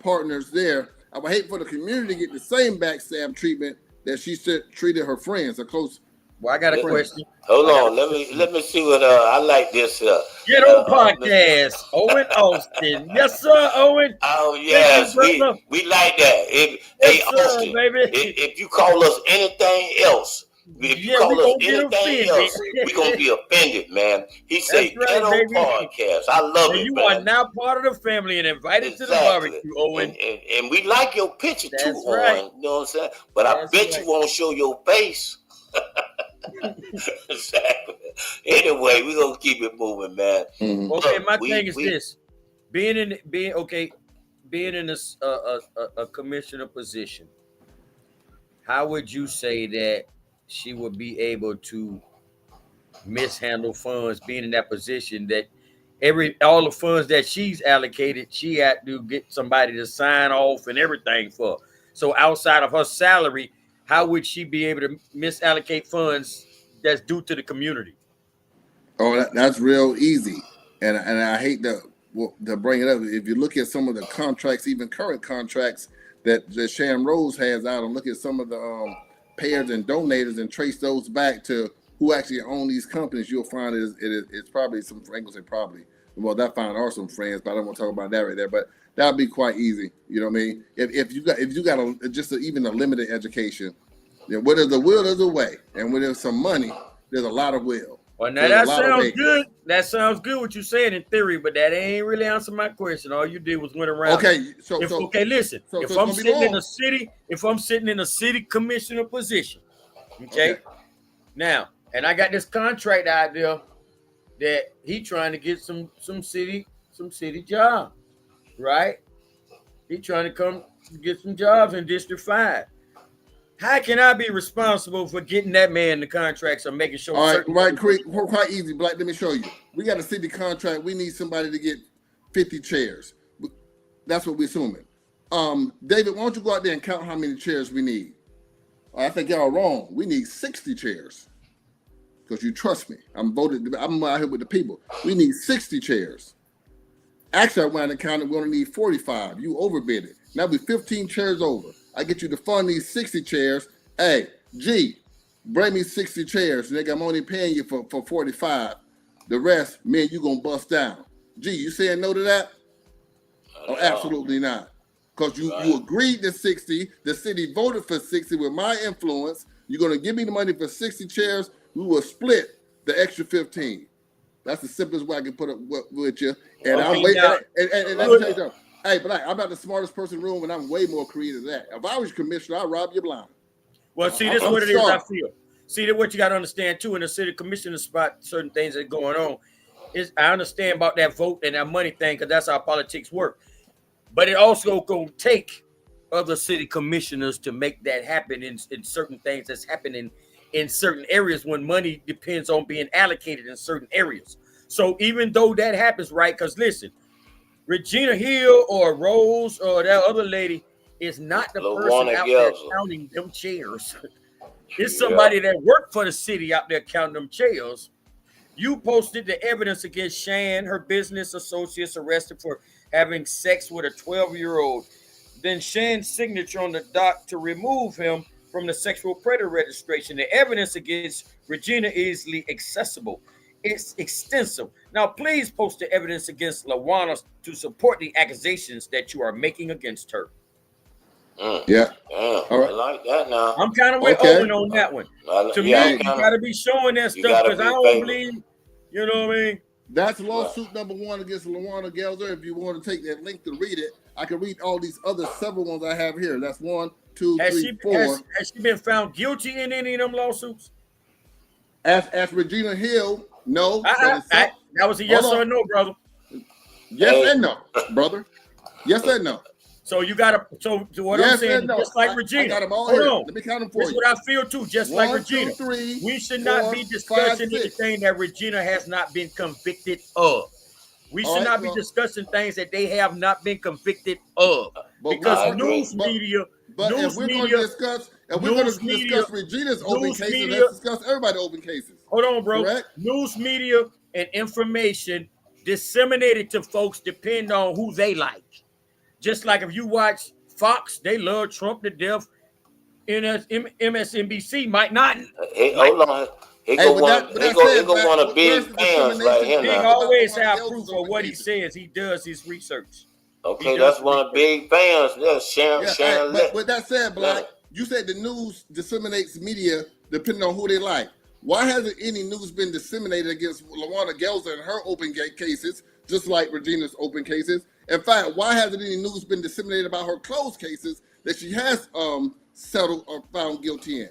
Speaker 3: partners there. I would hate for the community to get the same backstab treatment that she treated her friends, her close.
Speaker 9: Well, I got a question.
Speaker 7: Hold on, let me see what I like this.
Speaker 9: Get on podcast, Owen Austin. Yes, sir, Owen.
Speaker 7: Oh yes, we like that. Hey, Austin,
Speaker 9: baby.
Speaker 7: If you call us anything else. If you call us anything else, we're going to be offended, man. He said, get on podcast. I love it,
Speaker 9: you
Speaker 7: man.
Speaker 9: are now part of the family and invited to the barbecue, Owen.
Speaker 7: And we like your picture, too,
Speaker 9: right.
Speaker 7: Owen. You know what I'm saying? But I bet you won't show your face. Exactly. Anyway, we're going to keep it moving, man.
Speaker 3: Mm-hmm.
Speaker 9: Okay, my thing is this. Being in a commissioner position, how would you say that she would be able to mishandle funds, being in that position that all the funds that she's allocated, she had to get somebody to sign off and everything for. So outside of her salary, how would she be able to misallocate funds that's due to the community?
Speaker 3: Oh, that's real easy. And I hate to bring it up. If you look at some of the contracts, even current contracts that Sharon Rose has out, and look at some of the payers and donators and trace those back to who actually own these companies, you'll find it's probably some friends say probably. Well, that find are some friends, but I don't want to talk about that right there. But that'll be quite easy. You know what I mean? If you got even a limited education, you know, where there's a will, there's a way, and when there's some money, there's a lot of will.
Speaker 9: Well, now that sounds good. That sounds good what you're saying in theory, but that ain't really answer my question. All you did was went around.
Speaker 3: Okay,
Speaker 9: listen. If I'm sitting in a city commissioner position, okay, now, and I got this contract out there that he trying to get some city jobs, right? He trying to come get some jobs in District 5. How can I be responsible for getting that man the contracts or making sure?
Speaker 3: All right, quite easy, Black. Let me show you. We got a city contract. We need somebody to get 50 chairs. That's what we're assuming. David, why don't you go out there and count how many chairs we need? I think y'all wrong. We need 60 chairs. Because you trust me. I'm out here with the people. We need 60 chairs. Actually, I went and counted. We only need 45. You overbid it. Now we're 15 chairs over. I get you to fund these 60 chairs. Hey, G, bring me 60 chairs. Nigga, I'm only paying you for 45. The rest, me and you gonna bust down. G, you saying no to that? Oh, absolutely not. Because you agreed to 60. The city voted for 60 with my influence. You're gonna give me the money for 60 chairs. We will split the extra 15. That's the simplest way I can put it with you. And I'm waiting. And let me tell you something. Hey, but I'm not the smartest person in the room, and I'm way more creative than that. If I was commissioner, I'd rob you blind.
Speaker 9: Well, see, this is what it is. I feel. See, what you got to understand too in the city commissioner spot, certain things that are going on. Is I understand about that vote and that money thing because that's how politics work. But it also gonna take other city commissioners to make that happen in certain things that's happening in certain areas when money depends on being allocated in certain areas. So even though that happens, right? Because listen, Regina Hill or Rose or that other lady is not the person out there counting them chairs. It's somebody that worked for the city out there counting them chairs. You posted the evidence against Shan, her business associates arrested for having sex with a 12-year-old. Then Shan's signature on the doc to remove him from the sexual predator registration. The evidence against Regina is easily accessible. It's extensive. Now, please post the evidence against LaWanna to support the accusations that you are making against her.
Speaker 3: Yeah.
Speaker 7: Damn,
Speaker 3: All right.
Speaker 7: I like that now.
Speaker 9: I'm kind of with Owen on that one. To me, you got to be showing that stuff because I don't believe, you know what I mean?
Speaker 3: That's lawsuit number 1 against LaWanna Gelzer. If you want to take that link to read it, I can read all these other several ones I have here. That's 1, 2, 3, 4.
Speaker 9: Has she been found guilty in any of them lawsuits?
Speaker 3: As Regina Hill, no.
Speaker 9: That was a yes or a no, brother.
Speaker 3: Yes and no, brother. Yes and no.
Speaker 9: So you got to. So what I'm saying, just like Regina.
Speaker 3: I got them all
Speaker 9: Hold
Speaker 3: here.
Speaker 9: on.
Speaker 3: Let me count them for
Speaker 9: This
Speaker 3: you.
Speaker 9: is what I feel too. Just
Speaker 3: 1,
Speaker 9: like Regina,
Speaker 3: 2, 3,
Speaker 9: we should
Speaker 3: 4,
Speaker 9: not be discussing
Speaker 3: 5, 6.
Speaker 9: anything that Regina has not been convicted of. We should not be discussing things that they have not been convicted of. Because news media.
Speaker 3: But if we're going to discuss, Regina's open cases, let's discuss everybody's open cases.
Speaker 9: Hold on, bro.
Speaker 3: Correct?
Speaker 9: News media and information disseminated to folks depend on who they like. Just like if you watch Fox, they love Trump to death. MSNBC might not.
Speaker 7: Hey, hold on. He gonna want a big fans right here
Speaker 9: Big
Speaker 7: now.
Speaker 9: always have proof of what he says. He does his research.
Speaker 7: Okay, that's one of big fans. Yeah, Sharon.
Speaker 3: But with that said, Black, you said the news disseminates media depending on who they like. Why hasn't any news been disseminated against LaWanna Gelzer and her open cases, just like Regina's open cases? In fact, why hasn't any news been disseminated about her closed cases that she has settled or found guilty in?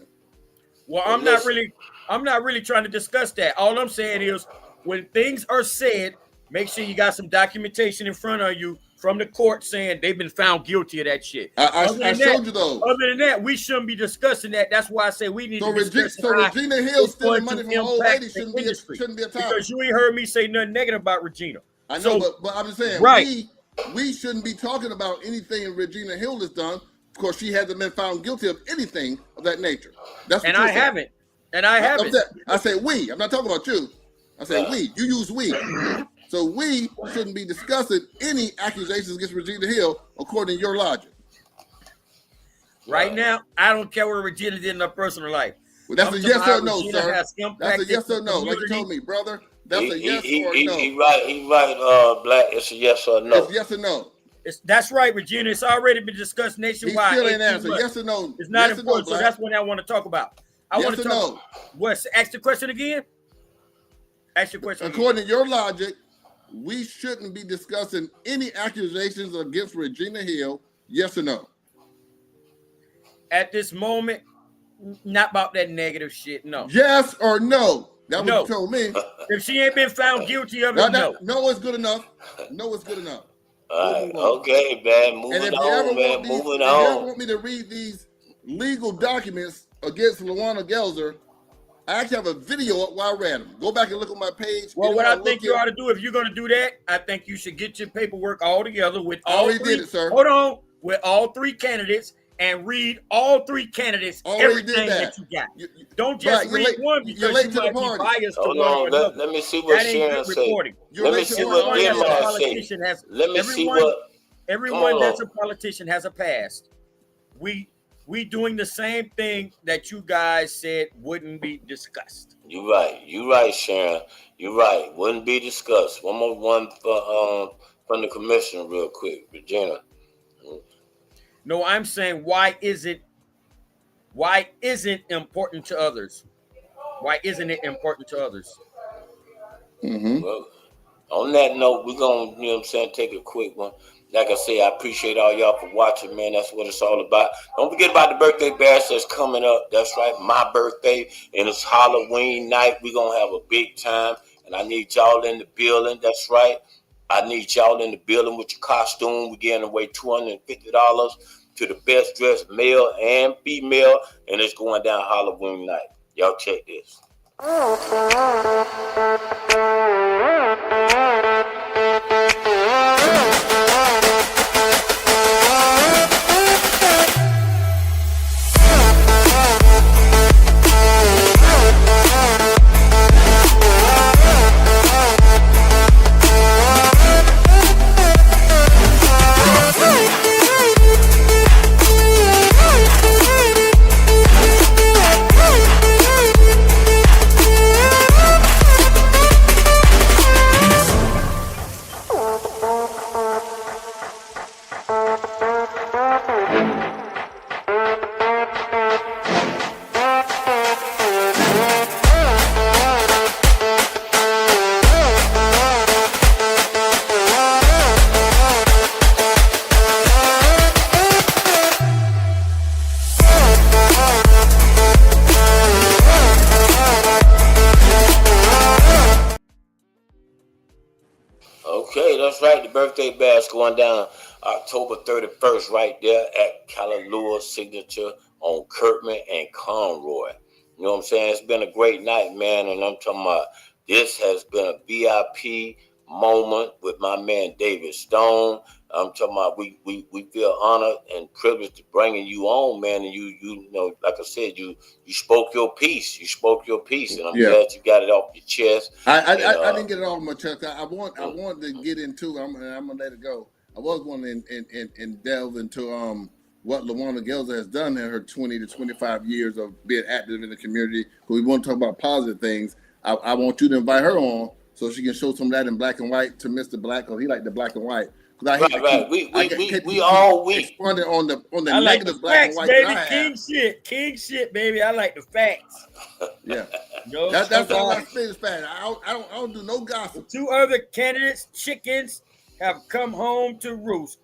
Speaker 9: Well, I'm not really trying to discuss that. All I'm saying is when things are said, make sure you got some documentation in front of you from the court saying they've been found guilty of that shit.
Speaker 3: I showed you those.
Speaker 9: Other than that, we shouldn't be discussing that. That's why I say we need to discuss.
Speaker 3: So Regina Hill stealing money from an old lady shouldn't be a topic.
Speaker 9: Because you ain't heard me say nothing negative about Regina.
Speaker 3: I know, but I'm just saying,
Speaker 9: right.
Speaker 3: We shouldn't be talking about anything Regina Hill has done. Of course, she hasn't been found guilty of anything of that nature. That's what
Speaker 9: I haven't. And I haven't.
Speaker 3: I say we. I'm not talking about you. I say we. You use we. So we shouldn't be discussing any accusations against Regina Hill, according to your logic.
Speaker 9: Right now, I don't care what Regina did in her personal life.
Speaker 3: Well, that's a yes or no, sir. That's a yes or no, like you told me, brother. That's a yes or no.
Speaker 7: He right, Black. It's a yes or no.
Speaker 3: It's yes or no.
Speaker 9: That's right, Regina. It's already been discussed nationwide.
Speaker 3: He still ain't answered. Yes or no.
Speaker 9: It's not
Speaker 3: yes
Speaker 9: important,
Speaker 3: no,
Speaker 9: so that's what I want to talk about. I want to talk.
Speaker 3: No.
Speaker 9: What? Ask the question again. Ask your question.
Speaker 3: According to your logic, we shouldn't be discussing any accusations against Regina Hill. Yes or no?
Speaker 9: At this moment, not about that negative shit. No.
Speaker 3: Yes or no? That's what you told me.
Speaker 9: If she ain't been found guilty of it, no.
Speaker 3: No is good enough. No is good enough.
Speaker 7: All right. Okay, man. Moving on, man. Moving on.
Speaker 3: If you ever want me to read these legal documents against LaWanna Gelzer, I actually have a video up while I read them. Go back and look at my page.
Speaker 9: Well, what I think you ought to do, if you're going to do that, I think you should get your paperwork all together with all three.
Speaker 3: Did it, sir.
Speaker 9: Hold on. With all three candidates and read all three candidates, everything that you got. Don't just read one because you might be biased to one or another.
Speaker 7: Let me see what Sharon said. Let me see what Denmark said. Let me see what...
Speaker 9: Everyone that's a politician has a past. We doing the same thing that you guys said wouldn't be discussed.
Speaker 7: You're right, Sharon. You're right. Wouldn't be discussed. One more one from the commissioner real quick, Regina.
Speaker 9: No, I'm saying why isn't important to others? Why isn't it important to others?
Speaker 3: Mm-hmm.
Speaker 7: Well, on that note, we're gonna, you know what I'm saying, take a quick one. Like I say, I appreciate all y'all for watching, man. That's what it's all about. Don't forget about the birthday bash that's coming up. That's right, my birthday, and it's Halloween night. We're gonna have a big time, and I need y'all in the building. That's right. I need y'all in the building with your costume. We're giving away $250 to the best dressed male and female, and it's going down Halloween night. Y'all check this. right. The birthday bash going down October 31st, right there at Kalalua Signature on Kirkman and Conroy. You know what I'm saying? It's been a great night, man, and I'm talking about this has been a VIP moment with my man David Stone. I'm talking about we feel honored and privileged to bringing you on, man. And you know, like I said, you spoke your piece. You spoke your piece, and I'm glad you got it off your chest.
Speaker 3: I didn't get it off my chest. I want to get into. I'm gonna let it go. I was wanting and delve into what LaWanna Gelzer has done in her 20 to 25 years of being active in the community. Because we want to talk about positive things. I want you to invite her on so she can show some of that in black and white to Mr. Black, because he like the black and white.
Speaker 7: Right. We all weak.
Speaker 3: On the
Speaker 9: I like
Speaker 3: negative
Speaker 9: the
Speaker 3: black
Speaker 9: facts,
Speaker 3: and white.
Speaker 9: baby. King shit, baby. I like the facts.
Speaker 3: Yeah,
Speaker 9: no,
Speaker 3: that's all I say is fact. I don't do no gossip.
Speaker 9: 2 other candidates, chickens, have come home to roost.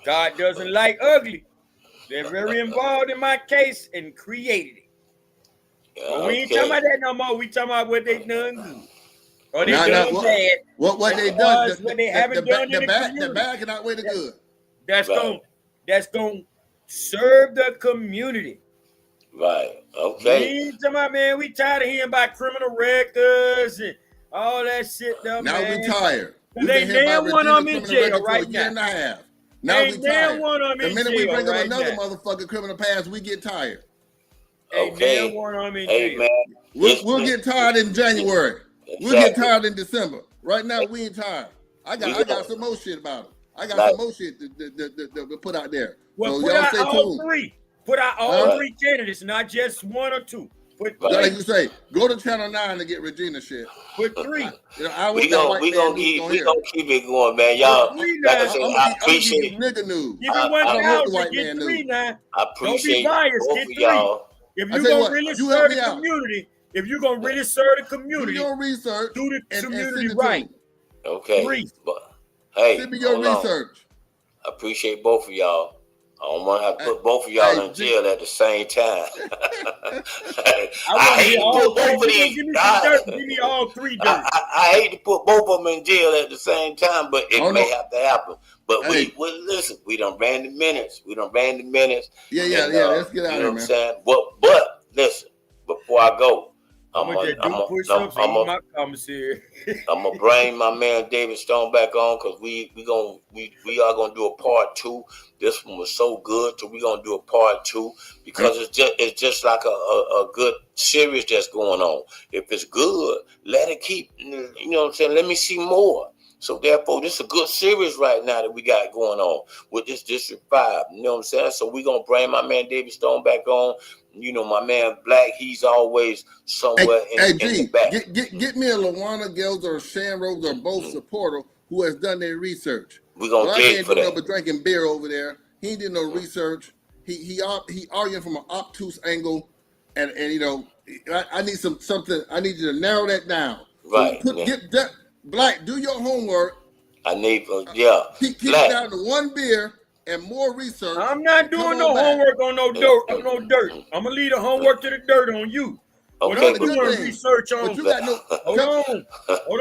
Speaker 9: God doesn't like ugly. They're very involved in my case and created it. But we ain't talking about that no more. We talking about what they done good. Or they done bad.
Speaker 3: What they done?
Speaker 9: What they haven't done in the community.
Speaker 3: The bad can outweigh the good.
Speaker 9: That's gonna serve the community.
Speaker 7: Right. Okay.
Speaker 9: We talking about, man, we tired of hearing about criminal records and all that shit. Now
Speaker 3: we tired.
Speaker 9: They damn one of them in jail right now.
Speaker 3: A year and a half. Now we tired. The minute we bring up another motherfucking criminal past, we get tired.
Speaker 7: Okay. Hey, man.
Speaker 3: We'll get tired in January. We'll get tired in December. Right now, we ain't tired. I got some more shit about it. I got some more shit to put out there.
Speaker 9: Well, so put out all three. Put out all 3 candidates, not just 1 or 2. Put 3.
Speaker 3: Like you say, go to Channel 9 to get Regina shit.
Speaker 9: Put 3.
Speaker 7: You know, we gonna keep it going, man. Y'all, like I said, I appreciate
Speaker 3: nigga news.
Speaker 9: Give me 1,000, get 3 now.
Speaker 7: I appreciate
Speaker 9: Don't be biased,
Speaker 7: both
Speaker 9: get
Speaker 7: of
Speaker 9: 3.
Speaker 7: y'all.
Speaker 9: If you're gonna really serve the community, if you're gonna really serve the community,
Speaker 3: do your research,
Speaker 9: do the community right.
Speaker 7: Okay.
Speaker 9: 3.
Speaker 7: But hey,
Speaker 3: send me your research.
Speaker 7: I appreciate both of y'all. I don't want to have to put both of y'all in jail at the same time. I hate to put both of these.
Speaker 9: Give me all 3 dirt.
Speaker 7: I hate to put both of them in jail at the same time, but it may have to happen. But we listen. We done ran the minutes.
Speaker 3: Yeah.
Speaker 7: You
Speaker 3: Let's get out of here, man.
Speaker 7: What I'm saying? But listen. Before I go, I'm gonna bring my man David Stone back on, because we are gonna do a part 2. This one was so good, so we're gonna do a part 2, because it's just like a good series that's going on. If it's good, let it keep. You know what I'm saying? Let me see more. So therefore, this is a good series right now that we got going on with this District 5. You know what I'm saying? So we're gonna bring my man David Stone back on. You know, my man Black, he's always somewhere in the back.
Speaker 3: Get me a LaWanna Gelzer or Shan Rose or both supporter who has done their research.
Speaker 7: We're gonna dig for that.
Speaker 3: I ain't drinking beer over there. He did no research. He arguing from an obtuse angle, and you know, I need something. I need you to narrow that down.
Speaker 7: Right.
Speaker 3: So get that Black. Do your homework.
Speaker 7: I need
Speaker 3: Keep it down to 1 beer. And more research.
Speaker 9: I'm not doing no homework on no dirt. I'm gonna leave the homework to the dirt on you.
Speaker 7: Okay,
Speaker 9: I'm doing research on.
Speaker 3: But you got no.
Speaker 9: Hold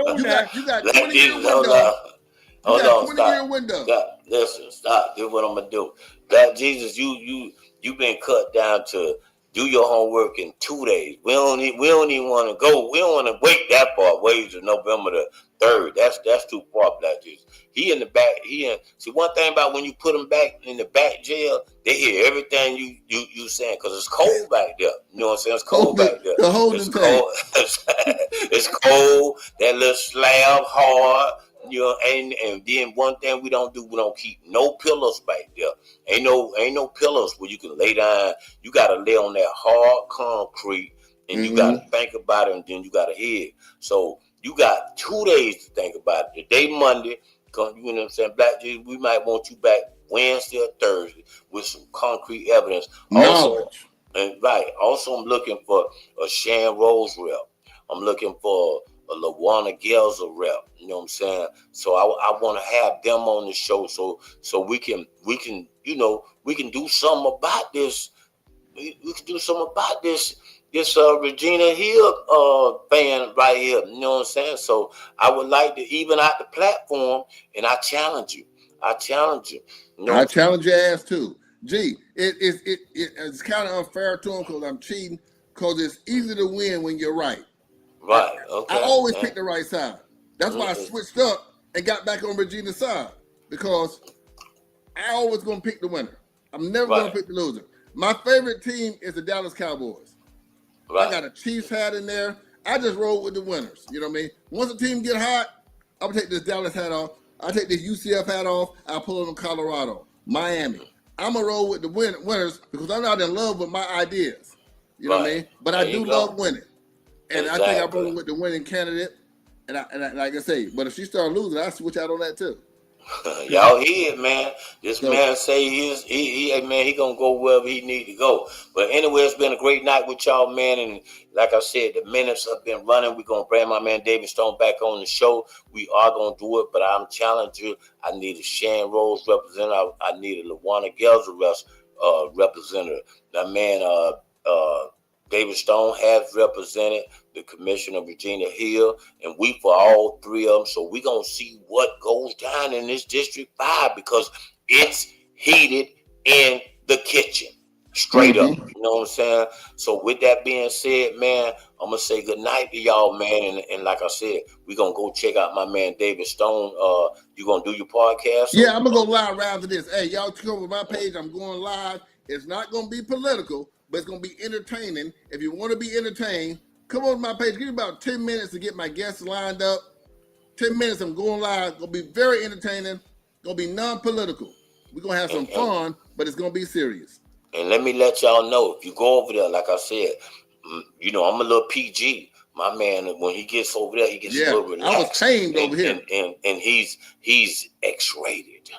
Speaker 9: on.
Speaker 3: You got 20-year window.
Speaker 7: Hold on, stop.
Speaker 3: 20-year window.
Speaker 7: Stop. Listen, stop. This is what I'm gonna do. Black Jesus, you've been cut down to do your homework in 2 days. We don't even want to go. We don't want to wait that far. Wait to November the 3rd. That's too far, Black Jesus. He in the back. See, one thing about when you put him back in the back jail, they hear everything you saying, because it's cold back there. You know what I'm saying? It's cold back there. It's cold. It's cold. That little slab hard. You know, and then one thing we don't keep no pillows back there. Ain't no pillows where you can lay down. You gotta lay on that hard concrete, and you gotta think about it, and then you gotta head. So you got 2 days to think about it. Today, Monday, you know what I'm saying? Black Jesus, we might want you back Wednesday or Thursday with some concrete evidence. Also, I'm looking for a Shan Rose rep. I'm looking for a LaWanna Gelzer rep. You know what I'm saying? So I want to have them on the show so we can do something about this we could do something about this Regina Hill fan right here. You know what I'm saying? So I would like to even out the platform, and I challenge you. I challenge you. You know?
Speaker 3: I challenge your ass too. Gee, it's kind of unfair to him because I'm cheating, because it's easy to win when you're right.
Speaker 7: Right. Okay.
Speaker 3: I always pick the right side. That's why I switched up and got back on Regina's side, because I always gonna pick the winner. I'm never gonna pick the loser. My favorite team is the Dallas Cowboys. I got a Chiefs hat in there. I just roll with the winners. You know what I mean? Once the team get hot, I'm gonna take this Dallas hat off. I'll take this UCF hat off. I'll pull on Colorado, Miami. I'm gonna roll with the winners because I'm not in love with my ideas. You know what I mean? But I do love winning, and I think I'm rolling with the winning candidate. And I like I say, but if she start losing, I switch out on that too.
Speaker 7: Y'all hear it, man. This man say he gonna go wherever he need to go. But anyway, it's been a great night with y'all, man. And like I said, the minutes have been running. We're gonna bring my man David Stone back on the show. We are gonna do it, but I'm challenging you. I need a Shan Rose representative. I need a LaWanna Gelser representative. That man, David Stone has represented the Commissioner Regina Hill, and we for all three of them. So we're going to see what goes down in this District 5, because it's heated in the kitchen. Straight up. You know what I'm saying? So with that being said, man, I'm going to say good night to y'all, man. And like I said, we're going to go check out my man David Stone. You going to do your podcast?
Speaker 3: Yeah, I'm going to go live right after this. Hey, y'all check over my page. I'm going live. It's not going to be political, but it's going to be entertaining. If you want to be entertained, come on to my page. Give me about 10 minutes to get my guests lined up. 10 minutes, I'm going live. Going to be very entertaining. Going to be non-political. We're going to have some fun, but it's going to be serious.
Speaker 7: And let me let y'all know, if you go over there, like I said, you know, I'm a little PG. My man, when he gets over there, he gets a little relaxed.
Speaker 3: I was tamed over here.
Speaker 7: And he's X-rated.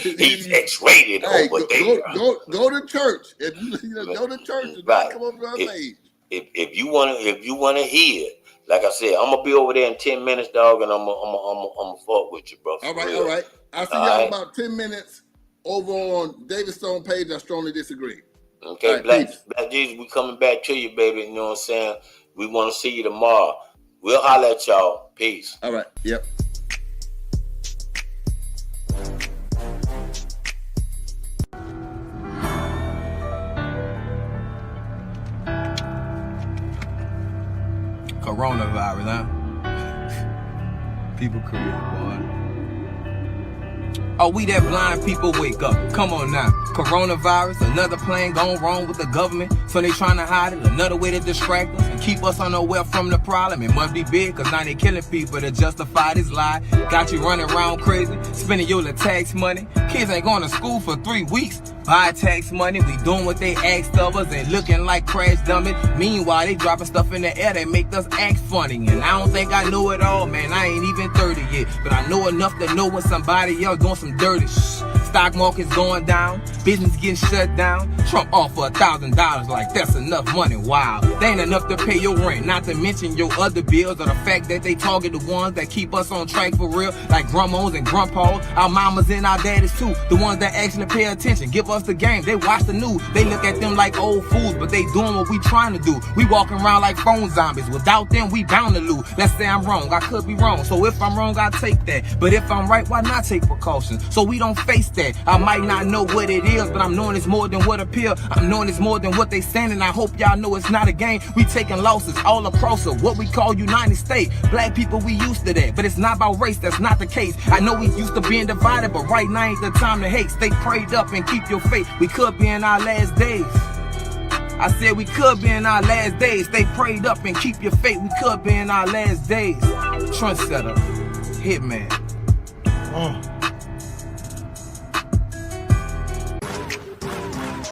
Speaker 3: He's
Speaker 7: X-rated over there.
Speaker 3: Go to church. If go to church and come over on stage.
Speaker 7: If you wanna hear it, like I said, I'm gonna be over there in 10 minutes, dog, and I'm gonna fuck with you, bro.
Speaker 3: All right. I'll see y'all in about 10 minutes over on David Stone page. I strongly disagree.
Speaker 7: Okay,
Speaker 3: right,
Speaker 7: Black Jesus, we coming back to you, baby. You know what I'm saying? We want to see you tomorrow. We'll holler at y'all. Peace.
Speaker 3: All right. Yep.
Speaker 14: Coronavirus, huh? People create, boy. Oh, we that blind people wake up. Come on now. Coronavirus, another plan gone wrong with the government. So they trying to hide it. Another way to distract us and keep us unaware from the problem. It must be big, cause now they killing people to justify this lie. Got you running around crazy, spending your little tax money. Kids ain't going to school for 3 weeks. Buy tax money, we doing what they asked of us and looking like crash dummies. Meanwhile, they dropping stuff in the air that make us act funny. And I don't think I know it all, man. I ain't even 30 yet. But I know enough to know when somebody else doing some dirty shh. Stock market's going down, business getting shut down. Trump offer $1,000 like that's enough money. Wow, they ain't enough to pay your rent, not to mention your other bills, or the fact that they target the ones that keep us on track for real, like grandmas and grandpas, our mamas and our daddies too, the ones that actually pay attention, give us the game, they watch the news, they look at them like old fools, but they doing what we trying to do. We walking around like phone zombies, without them we bound to lose. Let's say I'm wrong, I could be wrong, so if I'm wrong I take that, but if I'm right, why not take precautions, so we don't face that. I might not know what it is, but I'm knowing it's more than what appear. I'm knowing it's more than what they saying, and I hope y'all know it's not a game. We taking losses all across what we call United States. Black people, we used to that, but it's not about race, that's not the case. I know we used to being divided, but right now ain't the time to hate. Stay prayed up and keep your faith. We could be in our last days. I said we could be in our last days. Stay prayed up and keep your faith. We could be in our last days. Trendsetter, Hitman.